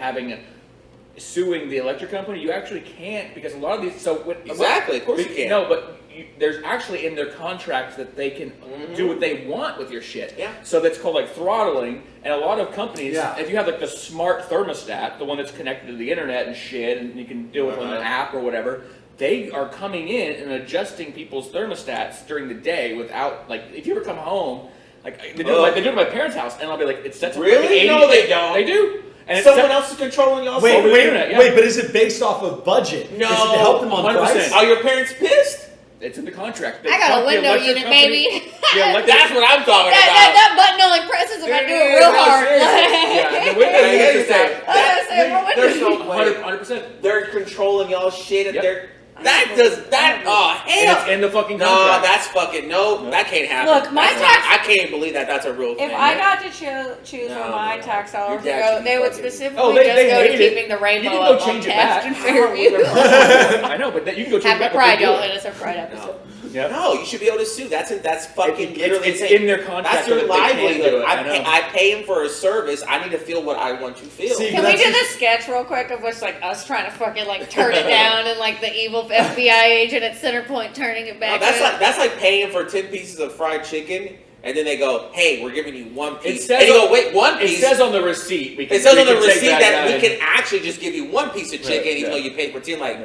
Speaker 1: suing the electric company. You actually can't because a lot of these.
Speaker 2: Exactly, of course you can.
Speaker 1: No, but there's actually in their contracts that they can do what they want with your shit.
Speaker 2: Yeah.
Speaker 1: So that's called like throttling. And a lot of companies,
Speaker 4: Yeah.
Speaker 1: if you have like the smart thermostat, the one that's connected to the internet and shit, and you can do it on an app or whatever. They are coming in and adjusting people's thermostats during the day without, like, if you ever come home, like, they do it at my parents' house, and I'll be like, it's set to
Speaker 2: Really?
Speaker 1: 80.
Speaker 2: No, they don't.
Speaker 1: They do. And it's
Speaker 2: Someone
Speaker 1: set-
Speaker 2: else is controlling y'all.
Speaker 4: Wait,
Speaker 1: over the internet, yeah.
Speaker 4: but is it based off of budget?
Speaker 2: No,
Speaker 4: Is it to help them on
Speaker 1: 100%.
Speaker 4: price?
Speaker 2: Are your parents pissed?
Speaker 1: It's in the contract.
Speaker 3: I got a window unit, baby.
Speaker 2: That's what I'm talking about.
Speaker 3: That button only presses if I do it real hard.
Speaker 1: Yeah, the window
Speaker 2: Yeah,
Speaker 1: unit is the
Speaker 2: There's no way.
Speaker 1: 100%.
Speaker 2: They're controlling y'all shit. And
Speaker 1: Yep.
Speaker 2: Oh
Speaker 1: And it's
Speaker 2: hell.
Speaker 1: in the fucking
Speaker 2: No,
Speaker 1: contract.
Speaker 2: that's fucking no. That can't happen.
Speaker 3: Look, my
Speaker 2: That's
Speaker 3: tax-
Speaker 2: I can't believe that. That's a real thing.
Speaker 3: If I got to choose
Speaker 2: No,
Speaker 3: where my
Speaker 2: no.
Speaker 3: tax dollars to
Speaker 2: Your
Speaker 3: go,
Speaker 2: tax
Speaker 3: they would
Speaker 2: fucking-
Speaker 3: specifically
Speaker 1: they
Speaker 3: just go to
Speaker 1: hate it.
Speaker 3: keeping the
Speaker 1: You
Speaker 3: rainbow
Speaker 1: can go
Speaker 3: up on
Speaker 1: change it
Speaker 3: Taft
Speaker 1: back.
Speaker 3: and Fairview.
Speaker 1: I know, but you can go change
Speaker 3: Happy
Speaker 1: it back.
Speaker 3: Pride,
Speaker 1: if they do
Speaker 3: y'all.
Speaker 1: it.
Speaker 3: It is a Pride episode.
Speaker 1: Yeah.
Speaker 2: No, you should be able to sue. That's fucking literally.
Speaker 1: It's in their contract.
Speaker 2: That's your
Speaker 1: that they can't do
Speaker 2: livelihood.
Speaker 1: it. I know.
Speaker 2: I pay him for a service. I need to feel what I want to feel.
Speaker 4: See,
Speaker 3: Can we
Speaker 4: That's
Speaker 3: do
Speaker 4: just-
Speaker 3: this sketch real quick of what's like us trying to fucking like turn it down and like the evil FBI agent at Center Point turning it
Speaker 2: No,
Speaker 3: back?
Speaker 2: that's like paying for 10 pieces of fried chicken, and then they go, "Hey, we're giving you one piece."
Speaker 1: It says
Speaker 2: and you go,
Speaker 1: on-
Speaker 2: "Wait, one
Speaker 1: It
Speaker 2: piece."
Speaker 1: says on the receipt.
Speaker 2: It says on the
Speaker 1: we can take
Speaker 2: receipt that
Speaker 1: down
Speaker 2: we
Speaker 1: and-
Speaker 2: can actually just give you one piece of chicken, even
Speaker 1: yeah.
Speaker 2: though you paid for 10. Like,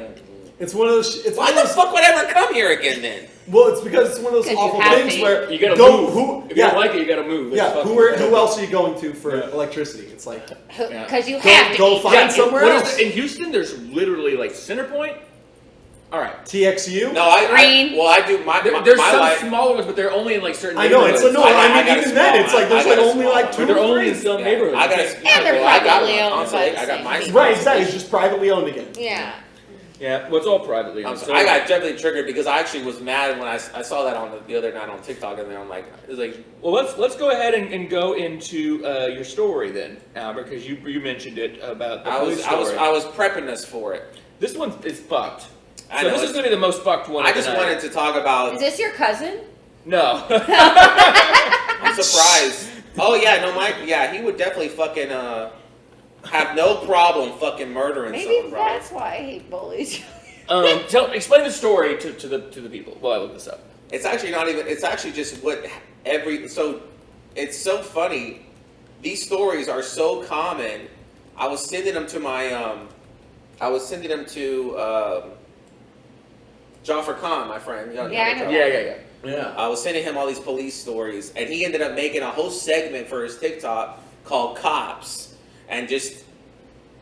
Speaker 4: It's one of those. It's
Speaker 2: why
Speaker 4: one
Speaker 2: the
Speaker 4: of those.
Speaker 2: fuck would I ever come here again then?
Speaker 4: Well, it's because it's one of those
Speaker 3: 'Cause you
Speaker 4: awful
Speaker 3: have
Speaker 4: things
Speaker 3: to.
Speaker 4: where
Speaker 1: You gotta
Speaker 4: go
Speaker 1: move.
Speaker 4: who.
Speaker 1: If you
Speaker 4: Yeah,
Speaker 1: don't like it, you gotta move.
Speaker 4: yeah.
Speaker 1: It's
Speaker 4: Who else are you going to for
Speaker 1: Yeah.
Speaker 4: electricity? It's like
Speaker 3: Because you have to.
Speaker 4: go
Speaker 3: eat.
Speaker 4: find
Speaker 1: Yeah,
Speaker 4: somewhere
Speaker 1: what is
Speaker 4: else.
Speaker 1: it? In Houston, there's literally like Centerpoint. All right.
Speaker 4: TXU.
Speaker 2: No, I
Speaker 3: Green.
Speaker 2: do my
Speaker 1: There's
Speaker 2: my
Speaker 1: some
Speaker 2: life.
Speaker 1: smaller ones, but they're only in like certain.
Speaker 4: I know. It's
Speaker 1: neighborhoods.
Speaker 4: no.
Speaker 2: I
Speaker 4: I mean,
Speaker 2: got a
Speaker 4: even then,
Speaker 2: small
Speaker 4: it's like
Speaker 2: one.
Speaker 4: there's
Speaker 2: I
Speaker 4: like
Speaker 2: got a
Speaker 4: only
Speaker 2: small
Speaker 4: like
Speaker 2: one.
Speaker 4: two
Speaker 1: But they're
Speaker 4: or
Speaker 1: only in
Speaker 4: three.
Speaker 1: some neighborhoods.
Speaker 2: I got
Speaker 1: You
Speaker 2: a,
Speaker 1: can't-
Speaker 3: And they're
Speaker 2: well, I got
Speaker 3: privately
Speaker 2: one.
Speaker 3: owned
Speaker 2: Honestly,
Speaker 3: by
Speaker 2: I
Speaker 3: the
Speaker 2: got
Speaker 3: same
Speaker 2: mine.
Speaker 3: people.
Speaker 4: Right, exactly. It's just privately owned again.
Speaker 3: Yeah.
Speaker 1: Yeah, well, it's all privately owned. So
Speaker 2: I got definitely triggered because I actually was mad when I saw that on the other night on TikTok, and then I'm like, it's like,
Speaker 1: Well, let's go ahead and go into your story then, Albert, because you mentioned it about the police story.
Speaker 2: I was prepping us for it.
Speaker 1: This one is fucked.
Speaker 2: I
Speaker 1: So
Speaker 2: know,
Speaker 1: this is
Speaker 2: it's-
Speaker 1: going to be the most fucked one.
Speaker 2: I
Speaker 1: of the
Speaker 2: just
Speaker 1: night.
Speaker 2: wanted to talk about.
Speaker 3: Is this your cousin?
Speaker 1: No.
Speaker 2: I'm surprised. Oh yeah, no, he would definitely fucking have no problem fucking murdering
Speaker 3: Maybe
Speaker 2: someone. Probably.
Speaker 3: that's why he bullies you.
Speaker 1: Explain the story to the people while I look this up.
Speaker 2: It's actually not even. It's actually just what so. It's so funny. These stories are so common. I was sending them to my. I was sending them to Jafar Khan, my friend. You know,
Speaker 3: Yeah, I know.
Speaker 1: Yeah.
Speaker 4: Yeah.
Speaker 2: I was sending him all these police stories, and he ended up making a whole segment for his TikTok called Cops, and just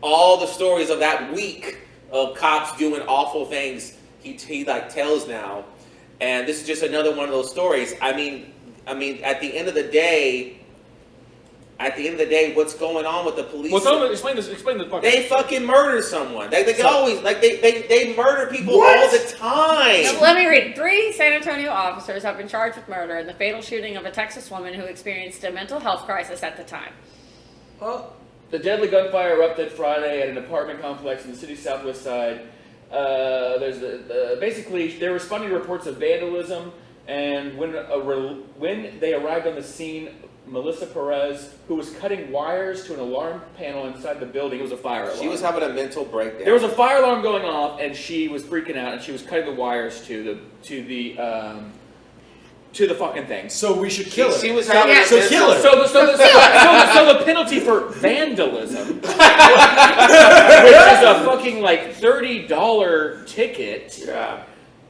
Speaker 2: all the stories of that week of cops doing awful things. He like tells now, and this is just another one of those stories. I mean, at the end of the day, what's going on with the police?
Speaker 1: Well, tell me, explain the part.
Speaker 2: They fucking murder someone. They always like they murder people all the time.
Speaker 3: So let me read. 3 San Antonio officers have been charged with murder in the fatal shooting of a Texas woman who experienced a mental health crisis at the time.
Speaker 1: Well, the deadly gunfire erupted Friday at an apartment complex in the city's southwest side. Basically, they're responding to reports of vandalism, and when they arrived on the scene, Melissa Perez, who was cutting wires to an alarm panel inside the building, it was a fire alarm.
Speaker 2: She was having a mental breakdown.
Speaker 1: There was a fire alarm going off, and she was freaking out, and she was cutting the wires to the to the fucking thing.
Speaker 4: So we should kill her.
Speaker 2: She was having
Speaker 3: Yeah.
Speaker 2: a
Speaker 4: So kill her.
Speaker 1: So the penalty for vandalism, which is a fucking like $30 ticket,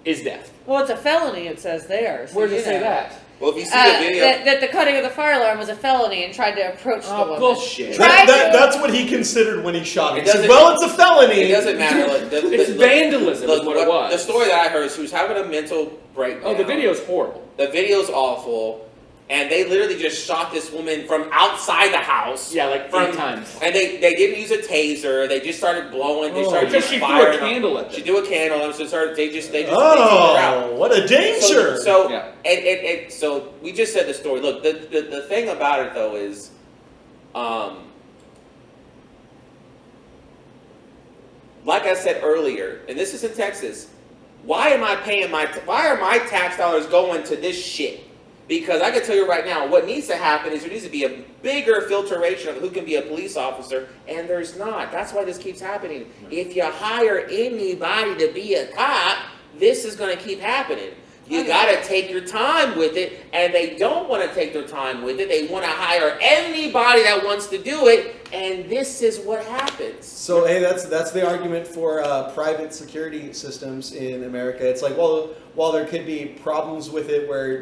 Speaker 1: is death.
Speaker 3: Well, it's a felony, it says there. So
Speaker 1: Where does
Speaker 3: you
Speaker 1: it say
Speaker 3: know.
Speaker 1: that?
Speaker 2: Well, if you see the video,
Speaker 3: That the cutting of the fire alarm was a felony and tried to approach the woman.
Speaker 1: Bullshit.
Speaker 4: That's what he considered when he shot her.
Speaker 2: It
Speaker 4: He said,
Speaker 2: doesn't-
Speaker 4: well, it's a felony.
Speaker 2: it doesn't matter. Like,
Speaker 1: It's vandalism is what it was.
Speaker 2: The story that I heard is she was having a mental breakdown.
Speaker 1: Oh, the video's horrible.
Speaker 2: The video's awful. And they literally just shot this woman from outside the house.
Speaker 1: Yeah, like 3 times.
Speaker 2: And they didn't use a taser. They just started blowing. They started
Speaker 1: Because
Speaker 2: just
Speaker 1: she threw
Speaker 2: firing
Speaker 1: a candle at them.
Speaker 2: She threw a candle, and so they just they took her
Speaker 4: Oh,
Speaker 2: out.
Speaker 4: what a danger!
Speaker 2: So
Speaker 1: Yeah.
Speaker 2: so we just said the story. Look, the thing about it though is, like I said earlier, and this is in Texas. Why are my tax dollars going to this shit? Because I can tell you right now, what needs to happen is there needs to be a bigger filtration of who can be a police officer, and there's not. That's why this keeps happening. If you hire anybody to be a cop, this is going to keep happening. You got to take your time with it, and they don't want to take their time with it. They want to hire anybody that wants to do it, and this is what happens.
Speaker 4: So, hey, that's the argument for private security systems in America. It's like, well, while there could be problems with it where,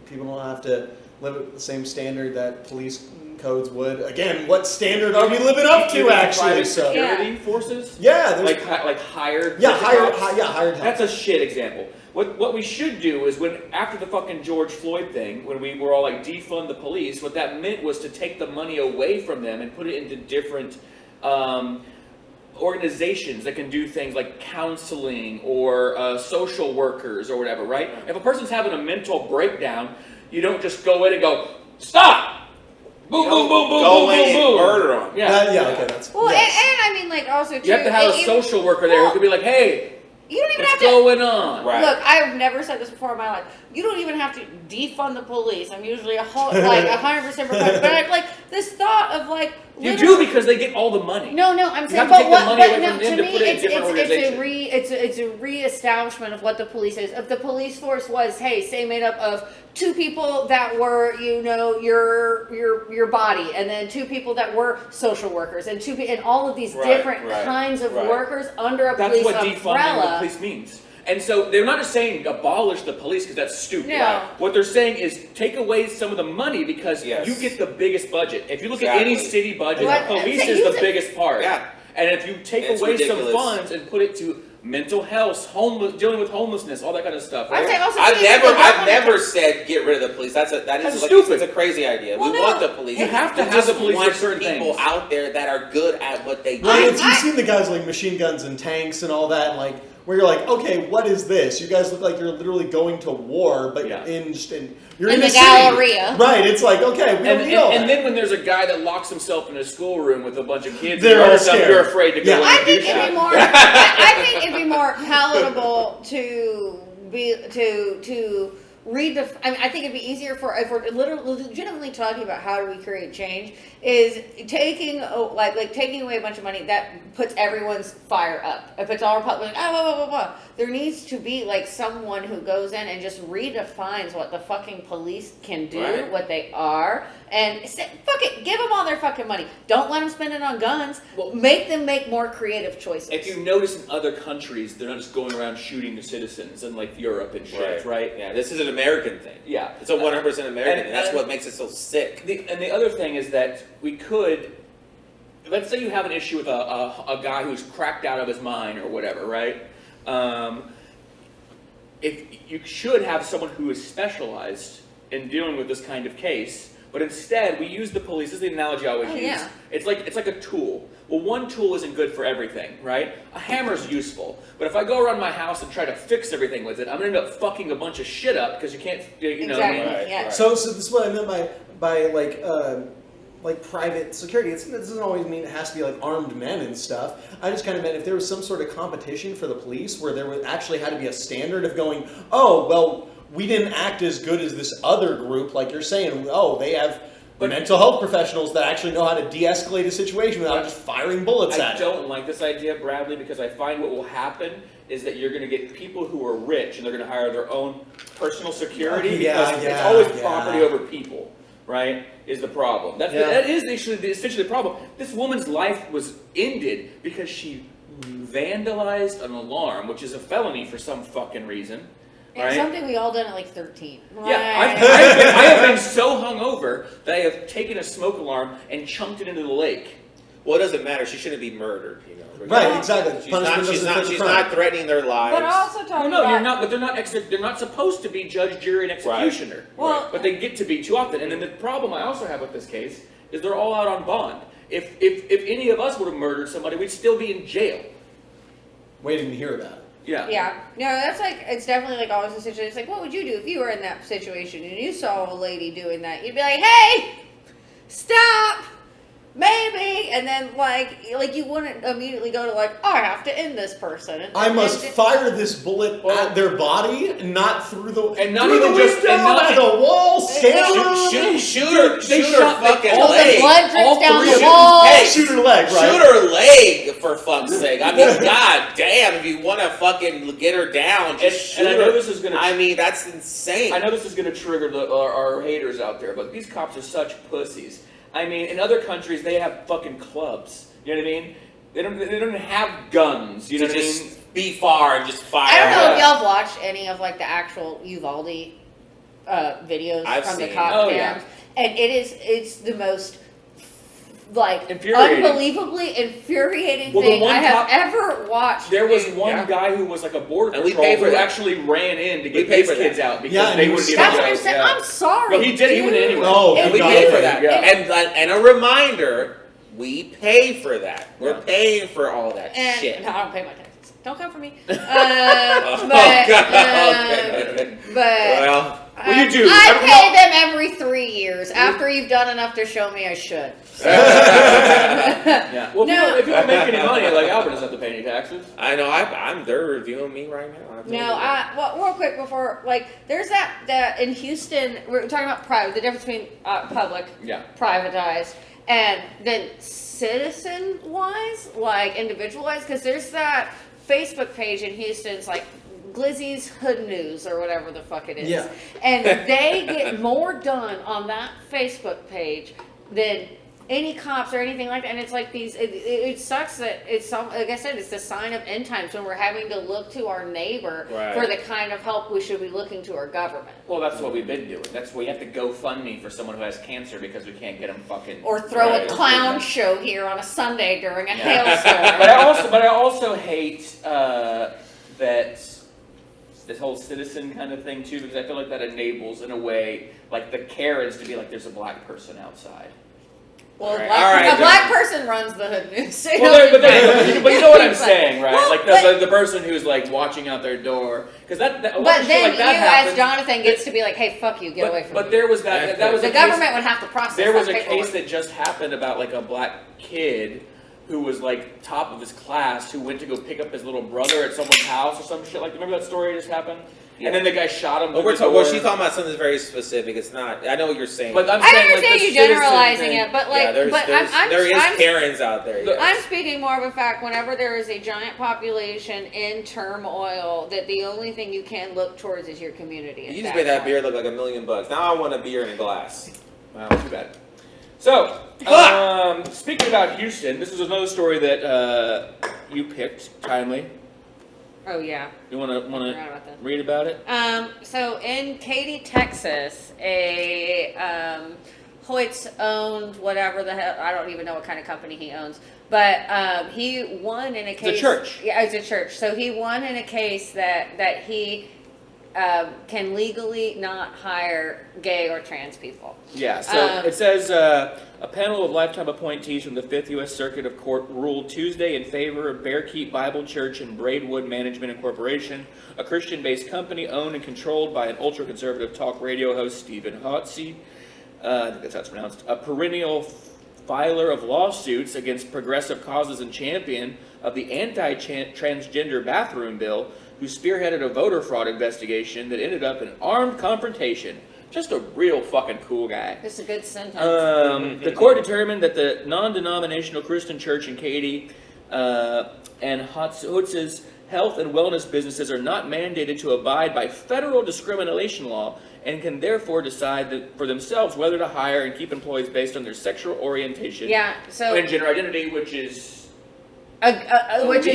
Speaker 4: people don't have to live at the same standard that police codes would. Again, what standard are we living up to, actually?
Speaker 1: Private
Speaker 4: So,
Speaker 1: security forces?
Speaker 4: yeah,
Speaker 1: Like hired.
Speaker 4: hired help.
Speaker 1: That's a shit example. What we should do is after the fucking George Floyd thing, when we were all like defund the police, what that meant was to take the money away from them and put it into different organizations that can do things like counseling or social workers or whatever, right? If a person's having a mental breakdown, you don't just go in and go, stop! Boom, boom, boom, boom,
Speaker 2: Go
Speaker 1: boom,
Speaker 2: in
Speaker 1: boom,
Speaker 2: and
Speaker 1: boom.
Speaker 2: murder them.
Speaker 1: Yeah.
Speaker 4: Okay, that's...
Speaker 3: Well,
Speaker 4: yes.
Speaker 3: and I mean, like, also, too...
Speaker 1: You have to have a social worker there who could be like, hey,
Speaker 3: You don't even
Speaker 1: what's
Speaker 3: have to...
Speaker 1: going on?
Speaker 2: Right.
Speaker 3: Look, I've never said this before in my life. You don't even have to defund the police. I'm usually 100% but like this thought of like
Speaker 1: You do because they get all the money.
Speaker 3: No, I'm
Speaker 1: You
Speaker 3: saying,
Speaker 1: have to
Speaker 3: but
Speaker 1: take the
Speaker 3: what?
Speaker 1: money
Speaker 3: But
Speaker 1: away
Speaker 3: no,
Speaker 1: from them
Speaker 3: to
Speaker 1: to
Speaker 3: me,
Speaker 1: put it in a different organization.
Speaker 3: it's a reestablishment of what the police is. If the police force was, hey, say made up of 2 people that were, your body, and then 2 people that were social workers, and and all of these different kinds of workers under a police umbrella.
Speaker 1: That's what defunding the police means. And so they're not just saying abolish the police because that's stupid.
Speaker 3: No.
Speaker 1: Right? What they're saying is take away some of the money because
Speaker 2: Yes.
Speaker 1: you get the biggest budget. If you look at any city budget,
Speaker 3: What?
Speaker 1: the police is the biggest part.
Speaker 2: Yeah.
Speaker 1: And if you take
Speaker 2: It's
Speaker 1: away
Speaker 2: ridiculous.
Speaker 1: some funds and put it to mental health, dealing with homelessness, all that kind of stuff.
Speaker 3: I'd
Speaker 1: Right?
Speaker 3: say also
Speaker 2: I've never said get rid of the police. That's
Speaker 1: stupid.
Speaker 2: It's a crazy idea.
Speaker 3: Well,
Speaker 2: we
Speaker 3: no.
Speaker 2: want the police.
Speaker 1: You have to
Speaker 2: We
Speaker 1: have
Speaker 2: just
Speaker 1: the police for
Speaker 2: want
Speaker 1: certain
Speaker 2: people
Speaker 1: things.
Speaker 2: out there that are good at what they do.
Speaker 4: Well, you've seen the guys like machine guns and tanks and all that, and like where you're like, okay, what is this? You guys look like you're literally going to war, but you're in
Speaker 3: In the
Speaker 4: a city.
Speaker 3: Galleria.
Speaker 4: Right? It's like, okay, we don't need all
Speaker 1: And
Speaker 4: that.
Speaker 1: then when there's a guy that locks himself in a schoolroom with a bunch of kids,
Speaker 4: They're all
Speaker 1: and
Speaker 4: scared.
Speaker 1: you're afraid to go in
Speaker 3: I
Speaker 1: and do
Speaker 3: think it'd
Speaker 1: shit.
Speaker 3: be more. I think it'd be more palatable to redefine. I mean, I think it'd be easier if we're legitimately talking about how do we create change, is taking away a bunch of money that puts everyone's fire up. If it's all Republican, blah, blah, blah, blah. There needs to be like someone who goes in and just redefines what the fucking police can do,
Speaker 2: Right.
Speaker 3: what they are, and fuck it, give them all their fucking money. Don't let them spend it on guns.
Speaker 1: Well,
Speaker 3: Make them make more creative choices.
Speaker 1: If you notice in other countries, they're not just going around shooting the citizens in like Europe and shit, right?
Speaker 2: Yeah, this is an American thing.
Speaker 1: Yeah.
Speaker 2: It's a 100% American thing. That's
Speaker 1: and-
Speaker 2: what makes it so sick.
Speaker 1: And the other thing is that we could, let's say you have an issue with a guy who's cracked out of his mind or whatever, right? If you should have someone who is specialized in dealing with this kind of case, but instead we use the police. This is the analogy I always use.
Speaker 3: Yeah.
Speaker 1: It's like a tool. Well, one tool isn't good for everything, right? A hammer's useful, but if I go around my house and try to fix everything with it, I'm gonna end up fucking a bunch of shit up because you can't,
Speaker 3: Exactly.
Speaker 2: Right,
Speaker 3: Yeah.
Speaker 2: right.
Speaker 4: So this is what I meant by like private security. It doesn't always mean it has to be like armed men and stuff. I just kind of meant if there was some sort of competition for the police where there would actually had to be a standard of going, oh, well, we didn't act as good as this other group, like you're saying, oh, they have mental health professionals that actually know how to de-escalate a situation without just firing bullets at it.
Speaker 1: I don't like this idea, Bradley, because I find what will happen is that you're going to get people who are rich and they're going to hire their own personal security because it's always property over people, right? Is the problem. That is essentially the problem. This woman's life was ended because she vandalized an alarm, which is a felony for some fucking reason.
Speaker 3: And
Speaker 1: right?
Speaker 3: something we all done at like 13.
Speaker 1: Yeah, I have been so hungover that I have taken a smoke alarm and chunked it into the lake.
Speaker 2: Well, it doesn't matter. She shouldn't be murdered, you know.
Speaker 4: Right, exactly.
Speaker 2: She's not threatening their lives.
Speaker 3: But also talking
Speaker 1: no,
Speaker 3: about...
Speaker 1: you're not. But they're not supposed to be judge, jury, and executioner.
Speaker 3: Right. Well,
Speaker 1: but they get to be too often. And then the problem I also have with this case is they're all out on bond. If any of us would have murdered somebody, we'd still be in jail.
Speaker 4: Waiting to hear about it.
Speaker 1: Yeah.
Speaker 3: Yeah. No, that's like, it's definitely like always a situation. It's like, what would you do if you were in that situation and you saw a lady doing that? You'd be like, hey, stop, maybe. And then like you wouldn't immediately go to like, oh, I have to end this person.
Speaker 4: I must fire this bullet at their body, not through the
Speaker 1: not
Speaker 4: through
Speaker 1: even
Speaker 4: the
Speaker 1: just
Speaker 4: window,
Speaker 1: not
Speaker 4: the wall, scale.
Speaker 2: Shoot her fucking
Speaker 3: all
Speaker 2: leg.
Speaker 3: the blood drips down the
Speaker 2: shoot,
Speaker 3: wall.
Speaker 2: hey,
Speaker 4: Shoot her leg, right?
Speaker 2: Shoot her leg, for fuck's sake. I mean, god damn, if you want to fucking get her down, just shoot
Speaker 1: and I
Speaker 2: her.
Speaker 1: know this is gonna.
Speaker 2: I mean, that's insane.
Speaker 1: I know this is going to trigger our haters out there, but these cops are such pussies. I mean, in other countries, they have fucking clubs. You know what I mean? They don't have guns. You know what I mean?
Speaker 2: Be far and just fire.
Speaker 3: I don't know if y'all have watched any of like the actual Uvalde videos from the cop cams, and it's the most like unbelievably infuriating thing I have ever watched.
Speaker 1: There was one guy who was like a border patrol who actually ran in to get his kids out because they wouldn't.
Speaker 3: That's what I'm saying. I'm sorry.
Speaker 1: No, he did. He went in anyway.
Speaker 4: Oh,
Speaker 2: and we pay for that. And a reminder, we pay for that. We're paying for all that shit.
Speaker 3: No, I don't pay my taxes. Don't come for me. But
Speaker 1: well, you do.
Speaker 3: I pay them every 3 years. After you've done enough to show me I should.
Speaker 1: Yeah. Well, if you don't make any money, like Albert doesn't have to pay any taxes.
Speaker 2: I know. They're reviewing me right now.
Speaker 3: Well, real quick before, there's that in Houston. We're talking about private. The difference between public, privatized, and then citizen-wise, like individual-wise, because there's that Facebook page in Houston. It's like Glizzy's Hood News or whatever the fuck it is.
Speaker 4: Yeah.
Speaker 3: And they get more done on that Facebook page than any cops or anything like that. And it's like these, it sucks that it's, like I said, it's the sign of end times when we're having to look to our neighbor for the kind of help we should be looking to our government.
Speaker 1: Well, that's what we've been doing. That's why we have to GoFundMe for someone who has cancer because we can't get them fucking...
Speaker 3: Or throw a clown show here on a Sunday during a hailstorm.
Speaker 1: But I also hate that this whole citizen kind of thing too, because I feel like that enables, in a way, like the Karens to be like, there's a black person outside.
Speaker 3: Well, a black person runs the Hood News.
Speaker 1: Well, but you know what I'm saying, right? Well, the person who's like watching out their door, because that
Speaker 3: but then like that happens, as Jonathan gets to be like, hey, fuck you, get away from me.
Speaker 1: But there was that was
Speaker 3: the government would have to process.
Speaker 1: There was a case that just happened about like a black kid who was like top of his class who went to go pick up his little brother at someone's house or some shit. Like, remember that story just happened? Yeah. And then the guy shot him.
Speaker 2: Well, she's talking about something very specific. It's not. I know what you're saying.
Speaker 1: But
Speaker 3: I understand you generalizing it, but like,
Speaker 2: there is Karens out there. Yes.
Speaker 3: I'm speaking more of a fact. Whenever there is a giant population in turmoil, that the only thing you can look towards is your community.
Speaker 2: You just made that beer look like $1 million. Now I want a beer in a glass.
Speaker 1: Wow, too bad. So, speaking about Houston, this is another story that you picked timely.
Speaker 3: Oh yeah.
Speaker 1: You want to read about it?
Speaker 3: So in Katy, Texas, a Hoyt's owned whatever the hell, I don't even know what kind of company he owns, but he won in a case.
Speaker 1: It's a church.
Speaker 3: Yeah, it's a church. So he won in a case that he can legally not hire gay or trans people.
Speaker 1: Yeah, so it says a panel of lifetime appointees from the 5th U.S. Circuit of Court ruled Tuesday in favor of Bearkeep Bible Church and Braidwood Management Incorporation, a Christian-based company owned and controlled by an ultra-conservative talk radio host, Stephen Hotze. I think that's how it's pronounced. A perennial filer of lawsuits against progressive causes and champion of the anti-transgender bathroom bill, who spearheaded a voter fraud investigation that ended up in an armed confrontation Just a real fucking cool guy.
Speaker 3: It's a good sentence.
Speaker 1: The court determined that the non-denominational Christian church in Katy and Hutz's health and wellness businesses are not mandated to abide by federal discrimination law and can therefore decide for themselves whether to hire and keep employees based on their sexual orientation and gender identity, which is
Speaker 3: which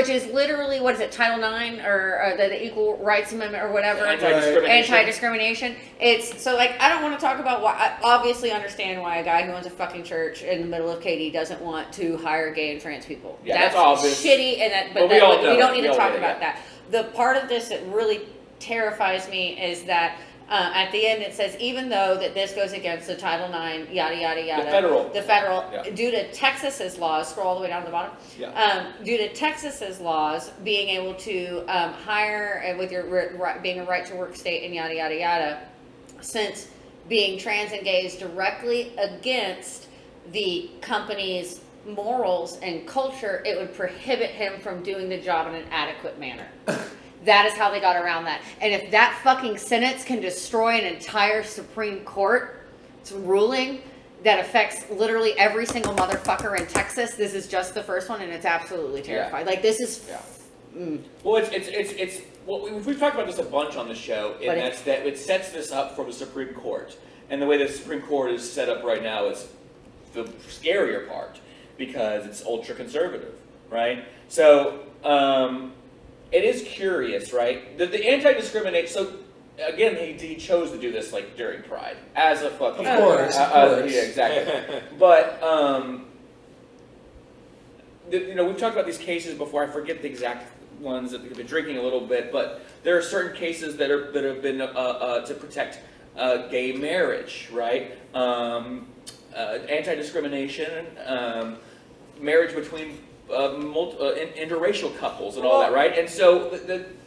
Speaker 3: is literally, what is it, Title IX or the Equal Rights Amendment or whatever, anti-discrimination. It's so like I don't want to talk about why. I obviously understand why a guy who owns a fucking church in the middle of Katy doesn't want to hire gay and trans people.
Speaker 1: Yeah, that's obvious.
Speaker 3: Shitty, and we don't need to talk about that. The part of this that really terrifies me is that. At the end, it says, even though that this goes against the Title IX, yada, yada, yada.
Speaker 1: The federal. Yeah.
Speaker 3: Due to Texas's laws, scroll all the way down to the bottom.
Speaker 1: Yeah.
Speaker 3: Due to Texas's laws, being able to hire with your being a right to work state and yada, yada, yada, since being trans and gay is directly against the company's morals and culture, it would prohibit him from doing the job in an adequate manner. That is how they got around that. And if that fucking sentence can destroy an entire Supreme Court ruling that affects literally every single motherfucker in Texas, this is just the first one, and it's absolutely terrifying. Like, this is...
Speaker 1: Well, it's well, we've talked about this a bunch on the show, and that's that it sets this up for the Supreme Court. And the way the Supreme Court is set up right now is the scarier part, because it's ultra-conservative, right? So... it is curious, right? The anti-discrimination. So again, he chose to do this like during Pride as a fucking.
Speaker 4: Of course.
Speaker 1: Yeah, exactly. But we've talked about these cases before. I forget the exact ones that have been drinking a little bit, but there are certain cases that have been to protect gay marriage, right? Anti-discrimination, marriage between. Interracial couples and all that, right? And so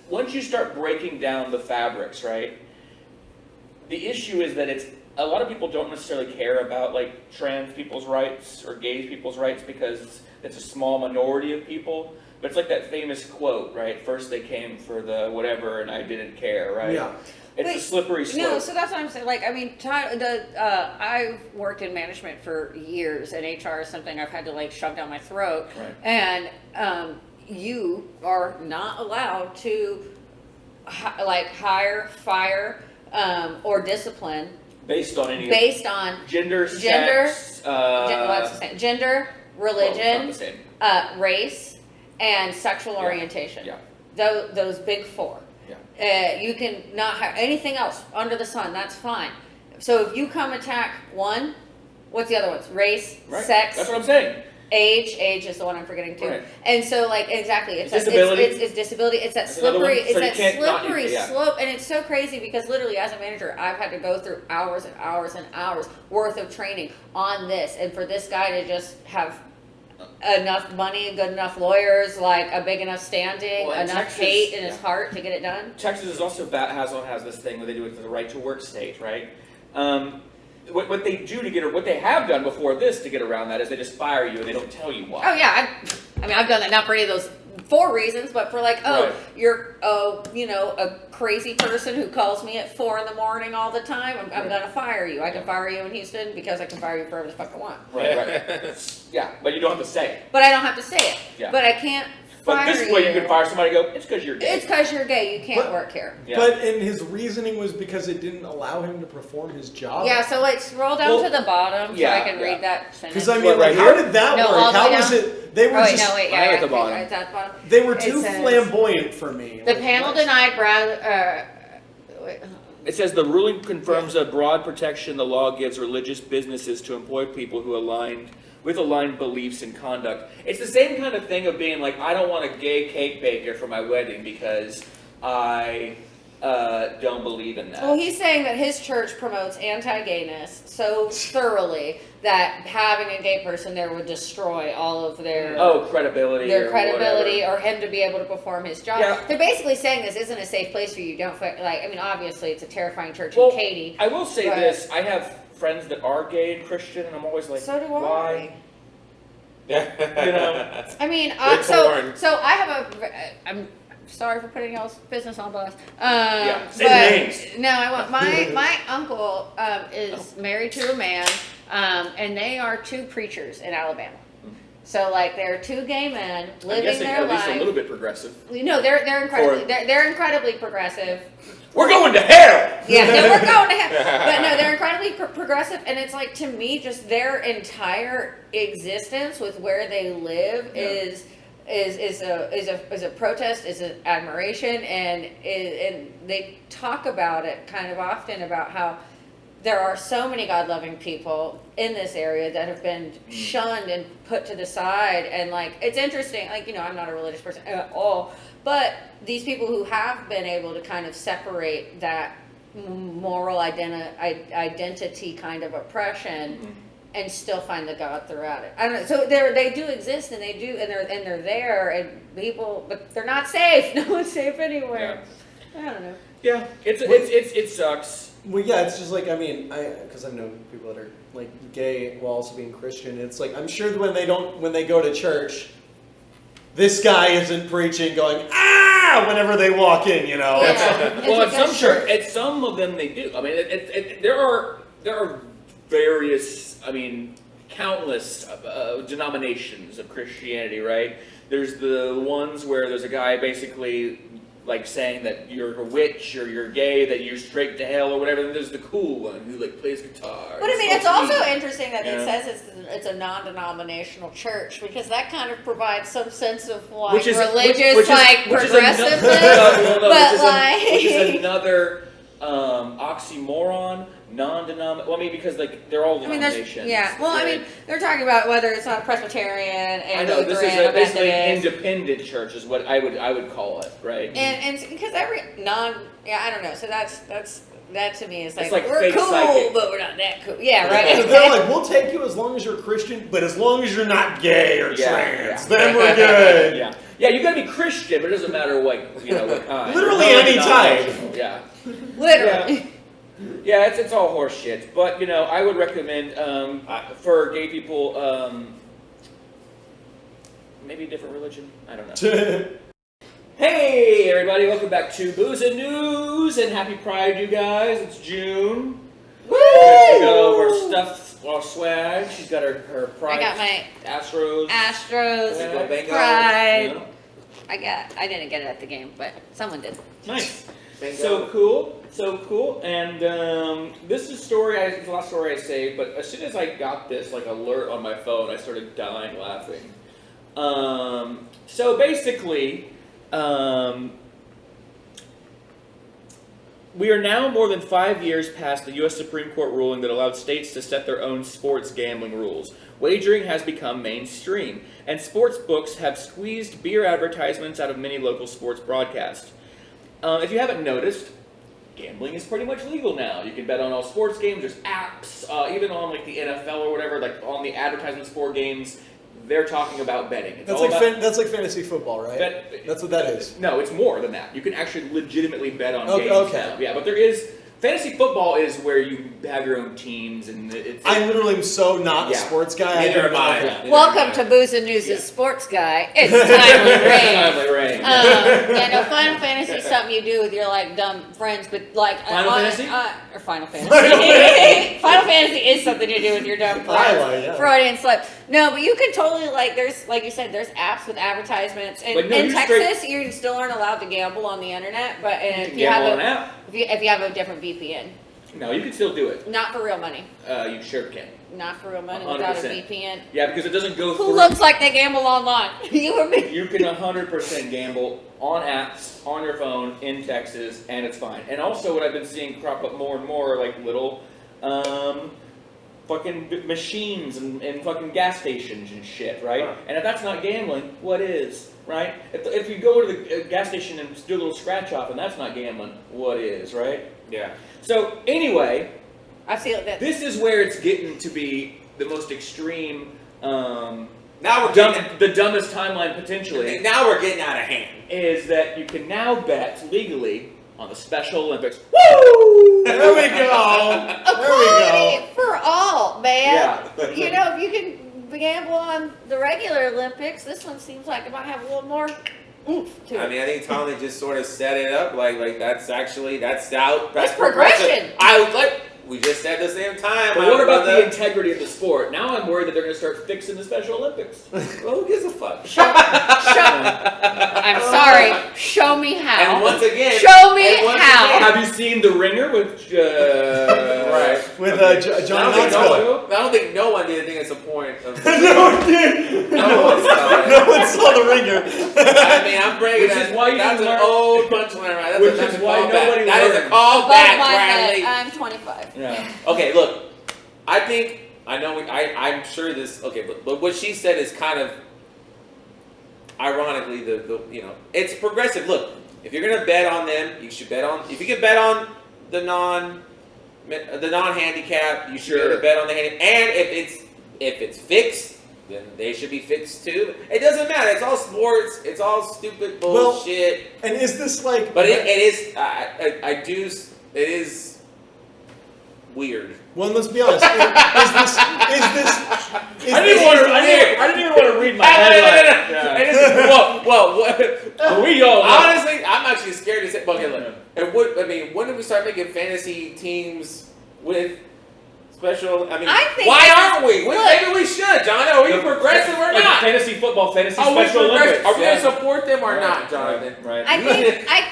Speaker 1: once you start breaking down the fabrics, right, the issue is that a lot of people don't necessarily care about like trans people's rights or gay people's rights because it's a small minority of people. But it's like that famous quote, right? First they came for the whatever and I didn't care, right? Yeah. It's a slippery slope.
Speaker 3: No, so that's what I'm saying. Like, I mean, I've worked in management for years, and HR is something I've had to like shove down my throat.
Speaker 1: Right.
Speaker 3: And you are not allowed to hire, fire, or discipline
Speaker 1: based on gender,
Speaker 3: sex,
Speaker 1: well,
Speaker 3: gender, religion, race, and sexual
Speaker 1: Yeah.
Speaker 3: orientation.
Speaker 1: Yeah.
Speaker 3: Those big four.
Speaker 1: Yeah.
Speaker 3: You can not have anything else under the sun. That's fine. So if you come attack one, what's the other ones? Race,
Speaker 1: right.
Speaker 3: sex.
Speaker 1: That's what I'm saying.
Speaker 3: Age is the one I'm forgetting too.
Speaker 1: Right.
Speaker 3: And so, like, exactly, it's
Speaker 1: disability.
Speaker 3: It's disability. It's that slippery.
Speaker 1: So
Speaker 3: it's that slippery
Speaker 1: yeah.
Speaker 3: slope, and it's so crazy because literally, as a manager, I've had to go through hours and hours and hours worth of training on this, and for this guy to just have enough money, good enough lawyers, like a big enough standing, enough
Speaker 1: Texas,
Speaker 3: hate in his heart to get it done.
Speaker 1: Texas is also has this thing where they do it to the right to work state, right? What they do what they have done before this to get around that is they just fire you and they don't tell you why.
Speaker 3: Oh yeah, I mean I've done that not for any of those 4 reasons, but for like,
Speaker 1: right.
Speaker 3: You're a crazy person who calls me at 4 a.m. all the time. I'm gonna fire you. I can fire you in Houston because I can fire you forever the fuck I want.
Speaker 1: Right. Yeah, but you don't have to say it.
Speaker 3: But I don't have to say it.
Speaker 1: Yeah.
Speaker 3: But I can't.
Speaker 1: But this is where you can fire somebody and go, it's because you're gay.
Speaker 3: It's because you're gay. You can't work here.
Speaker 1: Yeah.
Speaker 4: But and his reasoning was because it didn't allow him to perform his job.
Speaker 3: Yeah, so like scroll down to the bottom so I can read that sentence.
Speaker 4: Because I mean, like, how did that work?
Speaker 3: How
Speaker 4: was it? They were
Speaker 1: at the bottom.
Speaker 3: At that bottom.
Speaker 4: They were too flamboyant for me.
Speaker 3: The panel denied Brad.
Speaker 1: It says the ruling confirms a broad protection the law gives religious businesses to employ people who aligned beliefs and conduct. It's the same kind of thing of being like, I don't want a gay cake baker for my wedding because I don't believe in that.
Speaker 3: Well, he's saying that his church promotes anti-gayness so thoroughly that having a gay person there would destroy all of their
Speaker 1: credibility.
Speaker 3: Their credibility, or him to be able to perform his job.
Speaker 1: Yeah.
Speaker 3: They're basically saying this isn't a safe place for you. Don't like. I mean, obviously, it's a terrifying church in Katy.
Speaker 1: I will say this: I have friends that are gay and Christian, and I'm always like,
Speaker 3: so do
Speaker 1: why?
Speaker 3: I. I mean, so I have sorry for putting y'all's business on blast.
Speaker 1: Say the names.
Speaker 3: No, I want my uncle is married to a man, and they are 2 preachers in Alabama. So like they're 2 gay men living their
Speaker 1: at least
Speaker 3: life.
Speaker 1: a little bit progressive.
Speaker 3: They're incredibly they're incredibly progressive.
Speaker 1: We're going to hell.
Speaker 3: Yeah, no, we're going to hell. But no, they're incredibly progressive, and it's like, to me, just their entire existence with where they live is a protest, is an admiration, and they talk about it kind of often about how there are so many God-loving people in this area that have been shunned and put to the side. And like, it's interesting, like, I'm not a religious person at all, but these people who have been able to kind of separate that moral identity kind of oppression and still find the God throughout it. I don't know. So they do exist, and they're there, and people, but they're not safe. No one's safe anywhere. Yeah. I don't know.
Speaker 1: Yeah, it sucks.
Speaker 4: Well, yeah, it's just like, because I've known people that are like gay while also being Christian. It's like, I'm sure when they go to church, this guy isn't preaching going whenever they walk in,
Speaker 3: Yeah.
Speaker 1: Well, at some of them they do. I mean, there are various, countless denominations of Christianity, right? There's the ones where there's a guy basically like saying that you're a witch or you're gay, that you're straight to hell or whatever. Then there's the cool one who like plays guitar.
Speaker 3: But it's also interesting that it says it's a non-denominational church, because that kind of provides some sense of like religious progressiveness.
Speaker 1: Which is another oxymoron. Non-denominational. Well, because like they're all denominations.
Speaker 3: Well, they're talking about whether it's not Presbyterian and
Speaker 1: I know
Speaker 3: Lutheran,
Speaker 1: this is basically an
Speaker 3: Methodist.
Speaker 1: independent church is what I would call it, right?
Speaker 3: And because I don't know. So that to me is like,
Speaker 1: like
Speaker 3: we're
Speaker 1: fake
Speaker 3: cool,
Speaker 1: psychic.
Speaker 3: but we're not that cool. Yeah, right.
Speaker 4: They're like, we'll take you as long as you're Christian, but as long as you're not gay or trans, then
Speaker 1: Yeah.
Speaker 4: we're good.
Speaker 1: Yeah, you gotta be Christian, but it doesn't matter what kind.
Speaker 4: Literally any type.
Speaker 1: Yeah.
Speaker 3: Literally.
Speaker 1: Yeah, it's all horse shit. But I would recommend for gay people maybe a different religion. I don't know. Hey everybody, welcome back to Booze and News, and happy Pride, you guys. It's June.
Speaker 3: Woo!
Speaker 1: We got all of our stuff, our swag. She's got her Pride.
Speaker 3: I got my
Speaker 1: Astros.
Speaker 2: Bingo.
Speaker 3: Pride. I didn't get it at the game, but someone did.
Speaker 1: Nice.
Speaker 2: Bingo.
Speaker 1: So cool. And this is a story. It's the last story I saved. But as soon as I got this alert on my phone, I started dying laughing. So basically, we are now more than 5 years past the U.S. Supreme Court ruling that allowed states to set their own sports gambling rules. Wagering has become mainstream, and sports books have squeezed beer advertisements out of many local sports broadcasts. If you haven't noticed, gambling is pretty much legal now. You can bet on all sports games. There's apps, even on the NFL or whatever, on the advertisements for games. They're talking about betting.
Speaker 4: That's like fantasy football, right? That's what that is.
Speaker 1: No, it's more than that. You can actually legitimately bet on games
Speaker 4: okay.
Speaker 1: now. Yeah, but there is... Fantasy football is where you have your own teams, and it's...
Speaker 4: I literally am so not a sports guy.
Speaker 2: Neither am I.
Speaker 3: Welcome to Booze and News' Sports Guy. It's Timely Rain.
Speaker 1: Timely Rain.
Speaker 3: Final Fantasy is something you do with your dumb friends, but
Speaker 1: Final Fantasy?
Speaker 3: Or Final Fantasy. Final Fantasy is something you do with your dumb friends. Freudian slip. No, but you can totally there's like you said, there's apps with advertisements, and in Texas you still aren't allowed to gamble on the internet, but if you have a different VPN.
Speaker 1: No, you can still do it.
Speaker 3: Not for real money.
Speaker 1: You sure can.
Speaker 3: Not for real money
Speaker 1: 100%.
Speaker 3: without a VPN.
Speaker 1: Yeah, because it doesn't go through.
Speaker 3: Who looks like they gamble online? You or me?
Speaker 1: You can 100% gamble on apps, on your phone, in Texas, and it's fine. And also what I've been seeing crop up more and more are little fucking machines and fucking gas stations and shit, right?
Speaker 2: Huh.
Speaker 1: And if that's not gambling, what is, right? If you go to the gas station and do a little scratch off and that's not gambling, what is, right?
Speaker 2: Yeah.
Speaker 1: So anyway,
Speaker 3: I feel that
Speaker 1: this is where it's getting to be the most extreme,
Speaker 2: Now we're getting
Speaker 1: the dumbest timeline potentially.
Speaker 2: Now we're getting out of hand.
Speaker 1: Is that you can now bet legally on the Special Olympics. Woo!
Speaker 4: There we go.
Speaker 3: equality for all, man.
Speaker 1: Yeah.
Speaker 3: If you can gamble on the regular Olympics, this one seems like it might have a little more oomph to it.
Speaker 2: I mean, I think Tomlin just sort of set it up like that's
Speaker 3: That's progression.
Speaker 2: I was like, we just said the same time.
Speaker 1: But what about the integrity of the sport? Now I'm worried that they're going to start fixing the Special Olympics.
Speaker 2: Well, who gives a fuck?
Speaker 3: I'm sorry. Show me how.
Speaker 2: And once again,
Speaker 3: show me how.
Speaker 1: Have you seen The Ringer with
Speaker 2: right
Speaker 4: with John
Speaker 2: I
Speaker 4: Knoxville?
Speaker 2: don't think no one did think it's a point of
Speaker 4: No one did.
Speaker 2: No one saw it.
Speaker 4: No one saw The Ringer.
Speaker 2: I mean, I'm bringing
Speaker 1: Which is why you
Speaker 2: that's an
Speaker 1: learn-
Speaker 2: old punchline, right?
Speaker 1: Which
Speaker 2: That's
Speaker 1: is
Speaker 2: a
Speaker 1: why
Speaker 2: callback.
Speaker 1: nobody
Speaker 2: That is a
Speaker 1: learned.
Speaker 2: callback,
Speaker 3: Above my
Speaker 2: Bradley.
Speaker 3: head. I'm 25.
Speaker 1: Yeah.
Speaker 2: Okay, look. I'm sure this. Okay, but what she said is kind of, ironically, the it's progressive. Look, if you're gonna bet on them, you should bet on. If you can bet on the non-handicap, you should be able to bet on the handicap. And if it's fixed, then they should be fixed too. It doesn't matter. It's all sports. It's all stupid bullshit.
Speaker 4: And is this like?
Speaker 2: But it is. It is weird.
Speaker 4: Well, let's be honest. Is this?
Speaker 1: I didn't even want to read my headline.
Speaker 2: Well,
Speaker 1: We all know.
Speaker 2: honestly, I'm actually scared to say. Okay, look. And when did we start making fantasy teams with special? I mean,
Speaker 3: I think
Speaker 2: why aren't we?
Speaker 3: look,
Speaker 2: Maybe we should, John. Are we progressive or
Speaker 1: Like
Speaker 2: not?
Speaker 1: fantasy football, fantasy
Speaker 2: Are we
Speaker 1: Special Olympics.
Speaker 2: Are we
Speaker 1: Yeah.
Speaker 2: gonna support them or
Speaker 1: Right,
Speaker 2: not, Jonathan?
Speaker 1: Right.
Speaker 3: I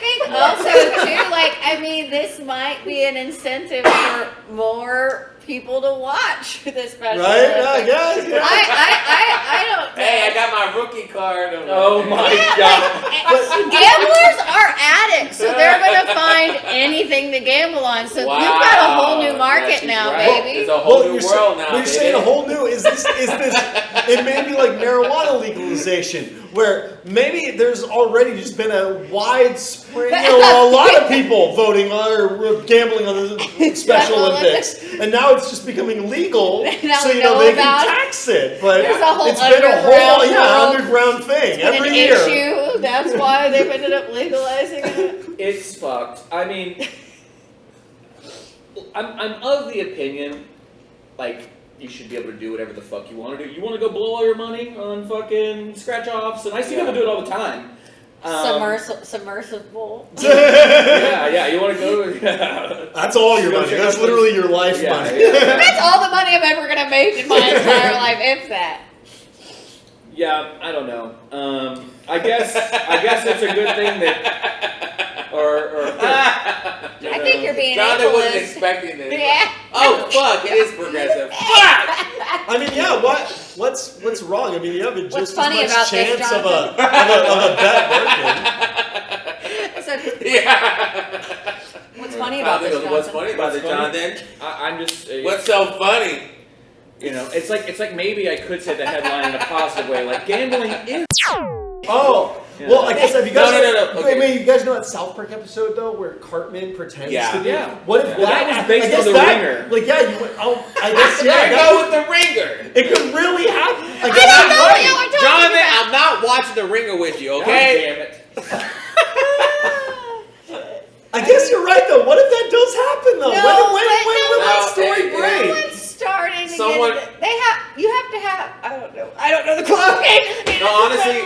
Speaker 3: think also too, like, I mean, this might be an incentive for more people to watch the Special
Speaker 4: Right?
Speaker 3: Olympics.
Speaker 4: Yeah.
Speaker 3: I don't know.
Speaker 2: Hey, I got my rookie card.
Speaker 1: Oh my
Speaker 3: Yeah,
Speaker 1: God.
Speaker 3: like, gamblers are addicts, so they're gonna find anything to gamble on. So
Speaker 2: Wow.
Speaker 3: you've got a whole new
Speaker 2: Yeah,
Speaker 3: market
Speaker 2: she's
Speaker 3: now,
Speaker 2: right.
Speaker 3: baby.
Speaker 2: It's a whole new
Speaker 4: you're
Speaker 2: world now.
Speaker 4: Well, you're saying a whole new. Is this? It may be like marijuana legalization, where maybe there's already just been a widespread, a lot of people voting on or gambling on the Special Olympics, and now it's just becoming legal,
Speaker 3: Now
Speaker 4: so
Speaker 3: we
Speaker 4: they
Speaker 3: know
Speaker 4: can
Speaker 3: about-
Speaker 4: tax it. But
Speaker 3: There's a whole
Speaker 4: it's been a whole
Speaker 3: underground world.
Speaker 4: underground thing
Speaker 3: An
Speaker 4: every year.
Speaker 3: issue. That's why they've ended up legalizing it.
Speaker 1: It's fucked. I mean, I'm of the opinion, like, you should be able to do whatever the fuck you want to do. You want to go blow all your money on fucking scratch-offs? And I see people do it all the time.
Speaker 3: Submersible.
Speaker 1: Yeah, you want to go? Yeah.
Speaker 4: That's all your
Speaker 1: Go
Speaker 4: money.
Speaker 1: check
Speaker 4: That's
Speaker 1: out
Speaker 4: literally
Speaker 1: those-
Speaker 4: your life
Speaker 1: Yeah,
Speaker 4: money.
Speaker 1: yeah.
Speaker 3: That's all the money I'm ever gonna make in my entire life, if that.
Speaker 1: Yeah, I don't know. I guess it's a good thing that,
Speaker 3: I think you're being
Speaker 2: Jonathan wasn't
Speaker 3: ableist.
Speaker 2: expecting this.
Speaker 3: Yeah.
Speaker 2: Oh fuck! It is progressive. Fuck!
Speaker 4: I mean, yeah. What's wrong? I mean, you have just
Speaker 3: What's
Speaker 4: as
Speaker 3: funny
Speaker 4: much
Speaker 3: about this,
Speaker 4: chance of a
Speaker 3: Jonathan?
Speaker 4: bet working.
Speaker 3: So,
Speaker 2: Yeah.
Speaker 3: what's funny about this,
Speaker 2: What's
Speaker 3: Jonathan?
Speaker 2: funny about
Speaker 1: What's
Speaker 2: it,
Speaker 1: funny?
Speaker 2: Jonathan?
Speaker 1: I'm just.
Speaker 2: What's so funny?
Speaker 1: You know, it's like maybe I could say the headline in a positive way, like gambling is.
Speaker 4: Oh,
Speaker 1: Yeah.
Speaker 4: well, I guess have you guys?
Speaker 2: No. Okay.
Speaker 4: I mean, you guys know that South Park episode though, where Cartman pretends
Speaker 2: Yeah.
Speaker 4: to be.
Speaker 1: Yeah.
Speaker 4: What if
Speaker 1: Well, that was based
Speaker 4: I guess
Speaker 1: on The
Speaker 4: that,
Speaker 1: Ringer.
Speaker 4: Like, yeah, you went. Oh, I guess
Speaker 2: There
Speaker 4: yeah.
Speaker 2: you
Speaker 4: that-
Speaker 2: go with the ringer.
Speaker 4: It could really happen. I
Speaker 3: I
Speaker 4: guess
Speaker 3: don't
Speaker 4: you're
Speaker 3: know what
Speaker 4: right.
Speaker 3: y'all are talking
Speaker 2: Jonathan,
Speaker 3: about.
Speaker 2: I'm not watching the ringer with you,
Speaker 1: God
Speaker 2: okay?
Speaker 1: damn it.
Speaker 4: I guess you're right though. What if that does happen though?
Speaker 3: No,
Speaker 4: when will
Speaker 3: but
Speaker 4: that
Speaker 2: no,
Speaker 4: story
Speaker 2: yeah.
Speaker 4: break?
Speaker 3: Someone's starting to
Speaker 2: Someone-
Speaker 3: get it. You have to have, I don't know the qualifications.
Speaker 2: No, honestly,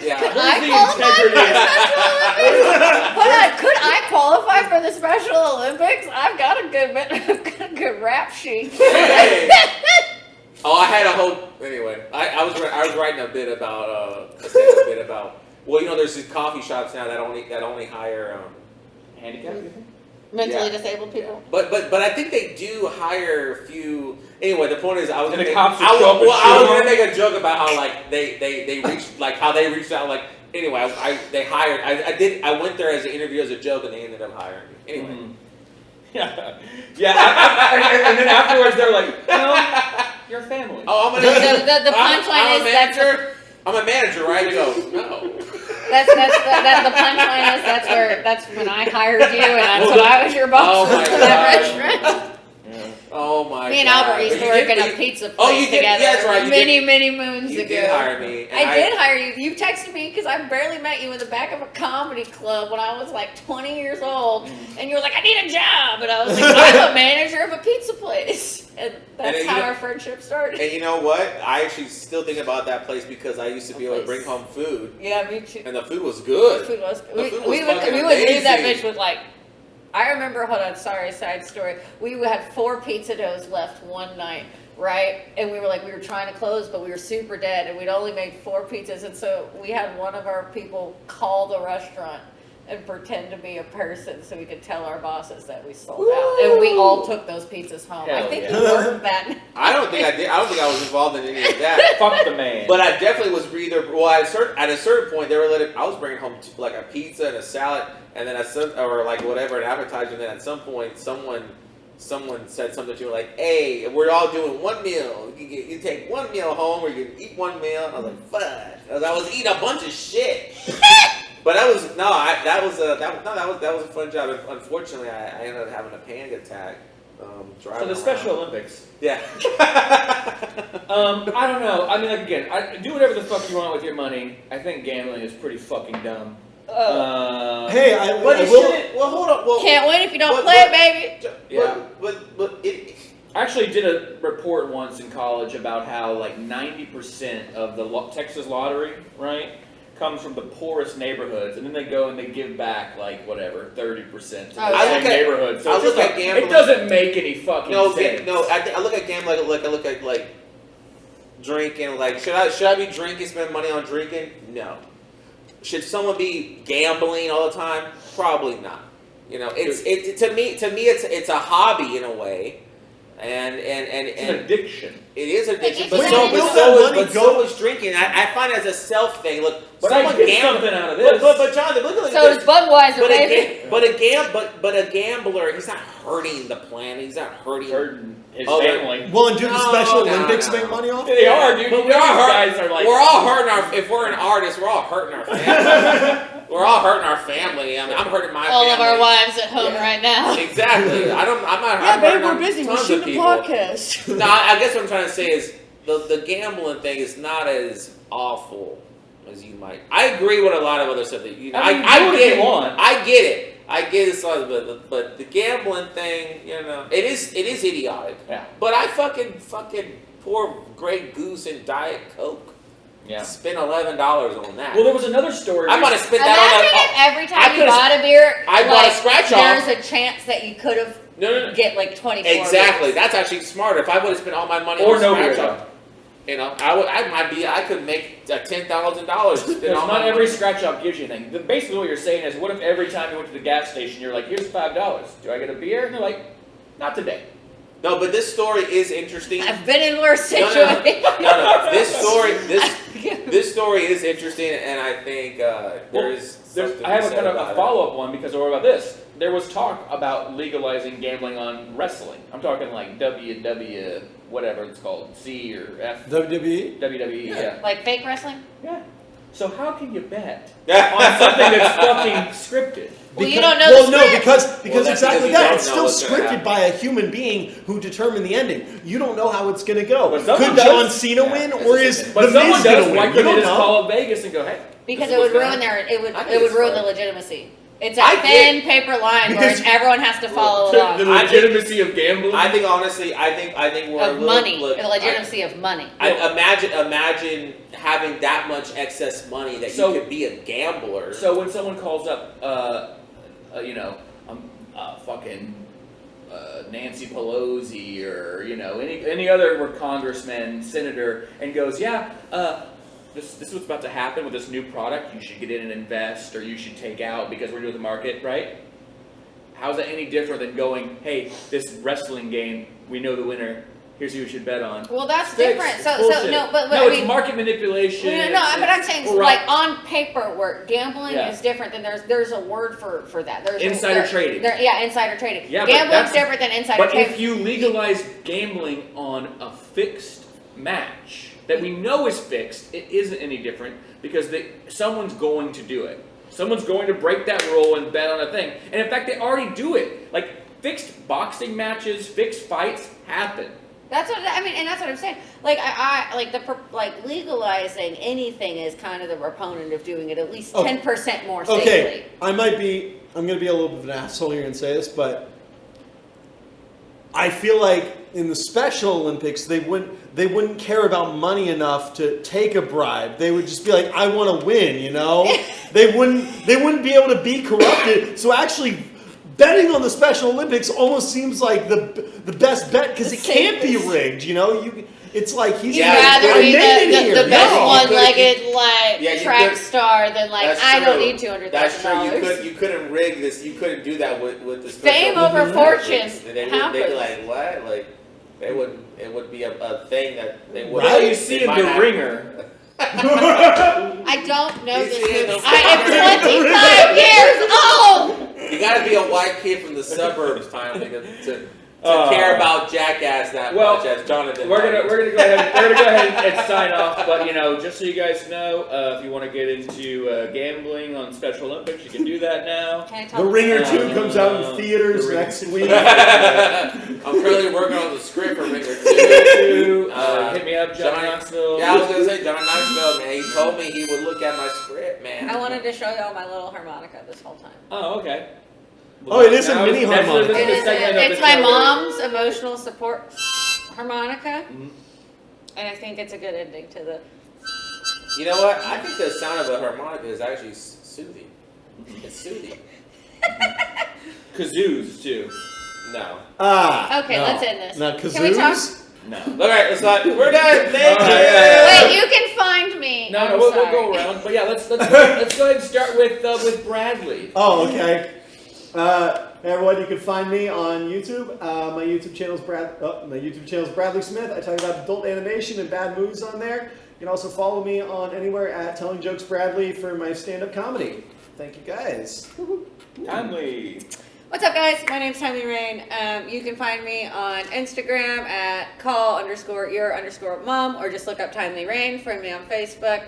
Speaker 2: yeah.
Speaker 3: Could
Speaker 1: Where's
Speaker 3: I
Speaker 1: the
Speaker 3: qualify for
Speaker 1: integrity?
Speaker 3: the Special Olympics? Could I qualify for the Special Olympics? I've got a good rap sheet.
Speaker 2: Hey. Oh, I had a whole. Anyway, I was writing a bit about Well, you know, there's these coffee shops now that only hire.
Speaker 1: Handicap? You think?
Speaker 3: Mentally
Speaker 2: Yeah.
Speaker 3: disabled people.
Speaker 2: But I think they do hire a few. Anyway, the point is, I was
Speaker 1: And
Speaker 2: gonna
Speaker 1: the
Speaker 2: make,
Speaker 1: cops would
Speaker 2: I,
Speaker 1: show up
Speaker 2: was- well,
Speaker 1: with
Speaker 2: I was
Speaker 1: shoes
Speaker 2: gonna
Speaker 1: on?
Speaker 2: make a joke about how like they reached like how they reached out like anyway they hired I went there as an interview as a joke and they ended up hiring me anyway.
Speaker 1: Mhm. Yeah. And then afterwards they're like, no, you're family.
Speaker 2: Oh, I'm
Speaker 3: The punchline
Speaker 2: I'm
Speaker 3: is
Speaker 2: a manager. I'm a manager, right? They go no.
Speaker 3: the punchline is that's when I hired you and I was your boss
Speaker 2: Oh my
Speaker 3: for that
Speaker 2: God.
Speaker 3: restaurant.
Speaker 1: Yeah.
Speaker 2: Oh my
Speaker 3: Me and
Speaker 2: God.
Speaker 3: Albert used to
Speaker 2: You
Speaker 3: work
Speaker 2: did-
Speaker 3: in a
Speaker 2: you-
Speaker 3: pizza place
Speaker 2: Oh, you did?
Speaker 3: together
Speaker 2: Yeah, that's right. You
Speaker 3: many moons
Speaker 2: You
Speaker 3: ago.
Speaker 2: did hire me. and
Speaker 3: I did hire you. You texted me because I barely met you in the back of a comedy club when I was like 20 years old, and you were like, "I need a job," and I was like, "I'm a manager of a pizza place," and that's
Speaker 2: And
Speaker 3: how
Speaker 2: you know-
Speaker 3: our friendship started.
Speaker 2: And you know what? I actually still think about that place because I used to be able to bring home food,
Speaker 3: Yeah, me too.
Speaker 2: and the food was
Speaker 3: The
Speaker 2: good.
Speaker 3: food was.
Speaker 2: The food was
Speaker 3: We
Speaker 2: fucking
Speaker 3: would leave that
Speaker 2: amazing.
Speaker 3: bitch with like. I remember. Hold on. Sorry. Side story. We had 4 pizza doughs left one night. Right, and we were trying to close, but we were super dead, and we'd only made 4 pizzas, and so we had one of our people call the restaurant and pretend to be a person so we could tell our bosses that we sold out, and we all took those pizzas home. I
Speaker 1: Hell
Speaker 3: think
Speaker 1: yeah.
Speaker 3: we worked that night.
Speaker 2: I don't think I did. I don't think I was involved in any of that.
Speaker 1: Fuck the man.
Speaker 2: But I definitely was either. Well, at a certain point, they were letting. I was bringing home like a pizza and a salad, and then or like whatever, an appetizer. And then at some point, someone said something to me like, "Hey, we're all doing one meal. You take one meal home, or you can eat one meal." And I was like, "Fuck!" I was eating a bunch of shit. But that was a fun job. Unfortunately, I ended up having a panic attack.
Speaker 1: So
Speaker 2: Driving
Speaker 1: the
Speaker 2: around.
Speaker 1: Special Olympics.
Speaker 2: Yeah.
Speaker 1: I don't know. I mean, like, again, do whatever the fuck you want with your money. I think gambling is pretty fucking dumb.
Speaker 4: Hey, I
Speaker 2: But
Speaker 4: I
Speaker 2: it
Speaker 4: will.
Speaker 2: shouldn't. Well, hold on. Well,
Speaker 3: Can't win if you don't
Speaker 2: But-
Speaker 3: play,
Speaker 2: but-
Speaker 3: baby.
Speaker 1: Yeah.
Speaker 2: But it.
Speaker 1: I actually did a report once in college about how like 90% of the Texas lottery, right, comes from the poorest neighborhoods, and then they go and they give back like whatever 30% to the
Speaker 3: I
Speaker 1: same
Speaker 2: look at-
Speaker 1: neighborhood. So
Speaker 2: I
Speaker 1: it's
Speaker 2: look
Speaker 1: just
Speaker 2: at
Speaker 1: like,
Speaker 2: gambling-
Speaker 1: it doesn't make any fucking
Speaker 2: No,
Speaker 1: sense.
Speaker 2: I look at gambling like I look at like drinking. Like, should I be drinking, spend money on drinking? No. Should someone be gambling all the time? Probably not. You know, to me it's a hobby in a way, and
Speaker 1: It's an addiction.
Speaker 2: it is an addiction.
Speaker 3: If
Speaker 2: But
Speaker 3: you
Speaker 2: so
Speaker 3: don't
Speaker 2: but
Speaker 3: know
Speaker 2: so
Speaker 4: that
Speaker 2: is
Speaker 4: money
Speaker 2: but
Speaker 4: go-
Speaker 2: so is drinking. I find it as a self thing. Look,
Speaker 1: But I
Speaker 2: someone
Speaker 1: get
Speaker 2: gamble-
Speaker 1: something out of this.
Speaker 2: But Jonathan, look at
Speaker 3: So does Budweiser,
Speaker 2: but
Speaker 3: baby.
Speaker 2: a gambler, he's not hurting the planet. He's not hurting.
Speaker 1: Hurting his
Speaker 2: Oh,
Speaker 1: family.
Speaker 4: Well, and do the
Speaker 2: No,
Speaker 4: Special
Speaker 2: no,
Speaker 4: Olympics
Speaker 2: no.
Speaker 4: make money off?
Speaker 1: They are, dude.
Speaker 2: But
Speaker 1: You know these guys are like.
Speaker 2: we're all hurting our. If we're an artist, we're all hurting our family. We're all hurting our family. I mean, I'm hurting my
Speaker 3: All
Speaker 2: family.
Speaker 3: of our wives at home right now.
Speaker 2: Exactly. I'm not.
Speaker 3: Yeah,
Speaker 2: I'm
Speaker 3: babe,
Speaker 2: hurting
Speaker 3: we're
Speaker 2: on
Speaker 3: busy. We're
Speaker 2: tons of
Speaker 3: shooting a
Speaker 2: people.
Speaker 3: podcast.
Speaker 2: No, I guess what I'm trying to say is the gambling thing is not as awful as you might. I agree with a lot of other stuff that you know.
Speaker 1: I mean,
Speaker 2: I
Speaker 1: do what
Speaker 2: get
Speaker 1: you
Speaker 2: it.
Speaker 1: want.
Speaker 2: I get it. I get it, but the gambling thing, you know, it is idiotic.
Speaker 1: Yeah.
Speaker 2: But I fucking pour Grey Goose and Diet Coke.
Speaker 1: Yeah.
Speaker 2: Spend $11 on that.
Speaker 1: Well, there was another story.
Speaker 2: I might have spent
Speaker 3: Imagine
Speaker 2: that
Speaker 3: if every
Speaker 2: I
Speaker 3: time you
Speaker 2: could've-
Speaker 3: bought a beer,
Speaker 2: I bought a scratch off.
Speaker 3: There's a chance that you could have
Speaker 2: No.
Speaker 3: get like 24.
Speaker 2: Exactly.
Speaker 3: beers.
Speaker 2: That's actually smarter. If I would have spent all my money
Speaker 1: Or
Speaker 2: on
Speaker 1: no
Speaker 2: scratch
Speaker 1: beer,
Speaker 2: off, you know, I could make $10,000. Spend
Speaker 1: Because
Speaker 2: all
Speaker 1: not
Speaker 2: my
Speaker 1: every
Speaker 2: money.
Speaker 1: scratch off gives you anything. Basically, what you're saying is, what if every time you went to the gas station, you're like, "Here's $5. Do I get a beer?" And they're like, "Not today."
Speaker 2: No, but this story is interesting.
Speaker 3: I've been in worse
Speaker 2: No, no,
Speaker 3: situations.
Speaker 2: no. This story is interesting, and I think there is. something
Speaker 1: I have
Speaker 2: to
Speaker 1: a
Speaker 2: say
Speaker 1: kind of
Speaker 2: about
Speaker 1: a
Speaker 2: it.
Speaker 1: follow-up one because what about this? There was talk about legalizing gambling on wrestling. I'm talking like WW, whatever it's called, C or F,
Speaker 4: WWE?
Speaker 1: WWE, yeah.
Speaker 3: Like fake wrestling?
Speaker 1: Yeah. So how can you bet
Speaker 2: Yeah.
Speaker 1: on something that's fucking scripted?
Speaker 3: Well, you don't know
Speaker 4: Well,
Speaker 3: the
Speaker 4: no,
Speaker 3: script.
Speaker 4: because
Speaker 2: Well, that's
Speaker 4: exactly
Speaker 2: because you
Speaker 4: that.
Speaker 2: don't
Speaker 4: It's
Speaker 2: know
Speaker 4: still
Speaker 2: what's gonna
Speaker 4: scripted
Speaker 2: happen.
Speaker 4: by a human being who determined the ending. You don't know how it's going to go.
Speaker 1: But someone
Speaker 4: Could
Speaker 1: does.
Speaker 4: John Cena
Speaker 2: Yeah,
Speaker 4: win,
Speaker 2: that's
Speaker 4: or
Speaker 2: the
Speaker 4: is
Speaker 2: thing.
Speaker 1: But
Speaker 4: the
Speaker 1: someone
Speaker 4: Miz going
Speaker 1: does.
Speaker 4: to
Speaker 1: Why
Speaker 4: win? You
Speaker 1: couldn't they
Speaker 4: don't
Speaker 1: just
Speaker 4: know.
Speaker 1: call Vegas and go, "Hey"?
Speaker 3: Because
Speaker 2: This
Speaker 3: it
Speaker 2: is
Speaker 3: would
Speaker 2: what's
Speaker 3: ruin
Speaker 2: gonna-
Speaker 3: their
Speaker 2: I
Speaker 3: it
Speaker 2: think
Speaker 3: would
Speaker 2: it's
Speaker 3: ruin
Speaker 2: fun.
Speaker 3: the legitimacy. It's
Speaker 2: I
Speaker 3: a
Speaker 2: get-
Speaker 3: thin paper line where
Speaker 4: Because-
Speaker 3: everyone has to follow
Speaker 1: The
Speaker 3: along.
Speaker 1: legitimacy of gambling.
Speaker 2: I think honestly, I think we're a
Speaker 3: Of
Speaker 2: little.
Speaker 3: money.
Speaker 2: Look,
Speaker 3: The legitimacy of money.
Speaker 2: I imagine having that much excess money that
Speaker 1: So-
Speaker 2: you could be a gambler.
Speaker 1: So when someone calls up, fucking Nancy Pelosi or any other congressman, senator, and goes, "Yeah, this is what's about to happen with this new product. You should get in and invest, or you should take out because we're doing the market, right?" How's that any different than going, "Hey, this wrestling game, we know the winner. Here's who you should bet on."
Speaker 3: Well, that's
Speaker 1: Sticks.
Speaker 3: different.
Speaker 1: It's
Speaker 3: So
Speaker 1: bullshit.
Speaker 3: no, but
Speaker 1: no,
Speaker 3: I
Speaker 1: it's
Speaker 3: mean,
Speaker 1: market manipulation.
Speaker 3: no,
Speaker 1: it's-
Speaker 3: but I'm
Speaker 1: it's
Speaker 3: saying
Speaker 1: corrupt.
Speaker 3: like on paperwork, gambling
Speaker 1: Yeah.
Speaker 3: is different than there's a word for that. There's
Speaker 1: Insider trading.
Speaker 3: Yeah, insider trading.
Speaker 1: Yeah, but
Speaker 3: Gambling's
Speaker 1: that's-
Speaker 3: different than insider
Speaker 1: But
Speaker 3: trading.
Speaker 1: if you legalize gambling on a fixed match that we know is fixed, it isn't any different because someone's going to do it. Someone's going to break that rule and bet on a thing. And in fact, they already do it. Like, fixed boxing matches, fixed fights happen.
Speaker 3: That's what I mean, and that's what I'm saying. Like I like legalizing anything is kind of the proponent of doing it at least 10% more safely.
Speaker 4: Okay, I'm going to be a little bit of an asshole here and say this, but I feel like in the Special Olympics they wouldn't care about money enough to take a bribe. They would just be like, I want to win, you know? They wouldn't be able to be corrupted. So actually betting on the Special Olympics almost seems like the best bet because it can't be rigged, you know? It's like he's
Speaker 3: You'd rather be the best one-legged track star than I don't need $200,000.
Speaker 2: That's true. You couldn't rig this. You couldn't do that with the
Speaker 3: fame over fortune.
Speaker 2: They'd be like, what? Like they wouldn't. It would be a thing that they would.
Speaker 1: Well, you see in The Ringer.
Speaker 3: I don't know this movie. I am 25 years old.
Speaker 2: You gotta be a white kid from the suburbs, finally, to care about Jackass that much as Jonathan.
Speaker 1: We're gonna go ahead and sign off. But just so you guys know, if you want to get into gambling on Special Olympics, you can do that now.
Speaker 4: The Ringer 2 comes out in theaters next week.
Speaker 2: I'm currently working on the script for Ringer 2.
Speaker 1: Hit me up, John Knoxville.
Speaker 2: Yeah, I was gonna say John Knoxville, man. He told me he would look at my script, man.
Speaker 3: I wanted to show y'all my little harmonica this whole time.
Speaker 1: Oh, okay.
Speaker 4: Oh, it is a mini harmonica.
Speaker 3: It's my mom's emotional support harmonica, and I think it's a good ending to the.
Speaker 2: You know what? I think the sound of a harmonica is actually soothing. It's soothing.
Speaker 1: Kazoos too.
Speaker 2: No.
Speaker 3: Okay,
Speaker 4: no.
Speaker 3: let's end this.
Speaker 4: Not kazoos?
Speaker 3: Can we talk?
Speaker 2: No. All right, let's not. We're done. Thank you.
Speaker 3: Wait, you can find me.
Speaker 1: No, we'll go around. But yeah, let's go ahead and start with Bradley.
Speaker 4: Oh, okay. Hey everyone, you can find me on YouTube. My YouTube channel is Bradley Smith. I talk about adult animation and bad movies on there. You can also follow me on anywhere at Telling Jokes Bradley for my stand-up comedy. Thank you guys.
Speaker 1: Timely.
Speaker 3: What's up, guys? My name's Timely Rain. You can find me on Instagram at call_your_mom, or just look up Timely Rain. Friend me on Facebook.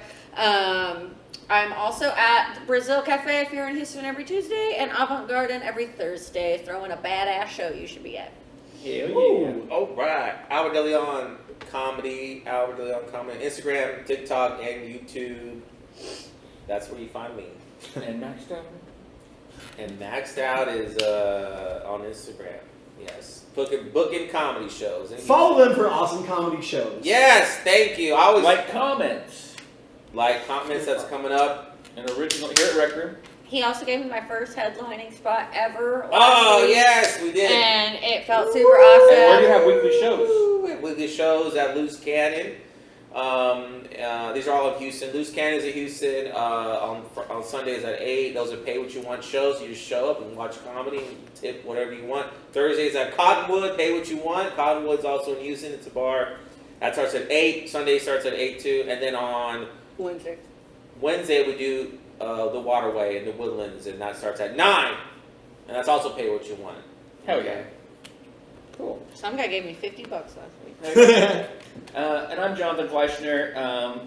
Speaker 3: I'm also at Brazil Cafe if you're in Houston every Tuesday, and Avant Garden every Thursday, throwing a badass show you should be at.
Speaker 1: Hell yeah.
Speaker 2: All right. Albert DeLeon Comedy, Instagram, TikTok, and YouTube. That's where you find me.
Speaker 1: And Maxed Out?
Speaker 2: And Maxed Out is on Instagram. Yes. Booking comedy shows.
Speaker 4: Follow them for awesome comedy shows.
Speaker 2: Yes, thank you. I always
Speaker 1: like comments.
Speaker 2: Like comments that's coming up.
Speaker 1: An original here at Rec Room.
Speaker 3: He also gave me my first headlining spot ever.
Speaker 2: Oh, yes, we did.
Speaker 3: And it felt super awesome.
Speaker 1: And where do you have weekly shows?
Speaker 2: We have weekly shows at Loose Cannon. These are all in Houston. Loose Cannon's in Houston on Sundays at 8. Those are pay what you want shows. You just show up and watch comedy and tip whatever you want. Thursdays at Cottonwood, pay what you want. Cottonwood's also in Houston. It's a bar. That starts at 8. Sunday starts at 8 too. And then on Wednesday we do the Waterway in the Woodlands, and that starts at 9. And that's also pay what you want.
Speaker 1: Hell yeah. Cool.
Speaker 3: Some guy gave me $50 last week.
Speaker 1: And I'm Jonathan Fleissner.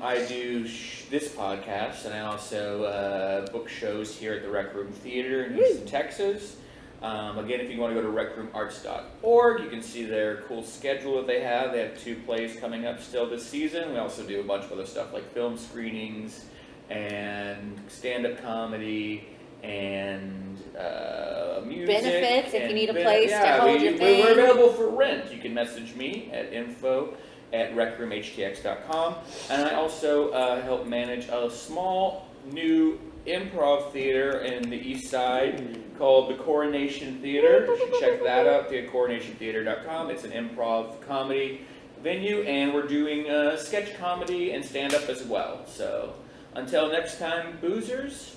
Speaker 1: I do this podcast, and I also book shows here at the Rec Room Theater in Houston, Texas. Again, if you want to go to recroomarts.org, you can see their cool schedule that they have. They have 2 plays coming up still this season. We also do a bunch of other stuff like film screenings and stand-up comedy and music.
Speaker 3: Benefits, if you need a place to hold your thing.
Speaker 1: We're available for rent. You can message me at info@recroomhtx.com. And I also help manage a small new improv theater in the East Side called the Coronation Theater. You should check that out at coronationtheater.com. It's an improv comedy venue, and we're doing sketch comedy and stand-up as well. So until next time, boozers,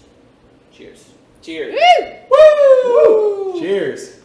Speaker 1: cheers.
Speaker 2: Cheers.
Speaker 3: Woo!
Speaker 4: Cheers.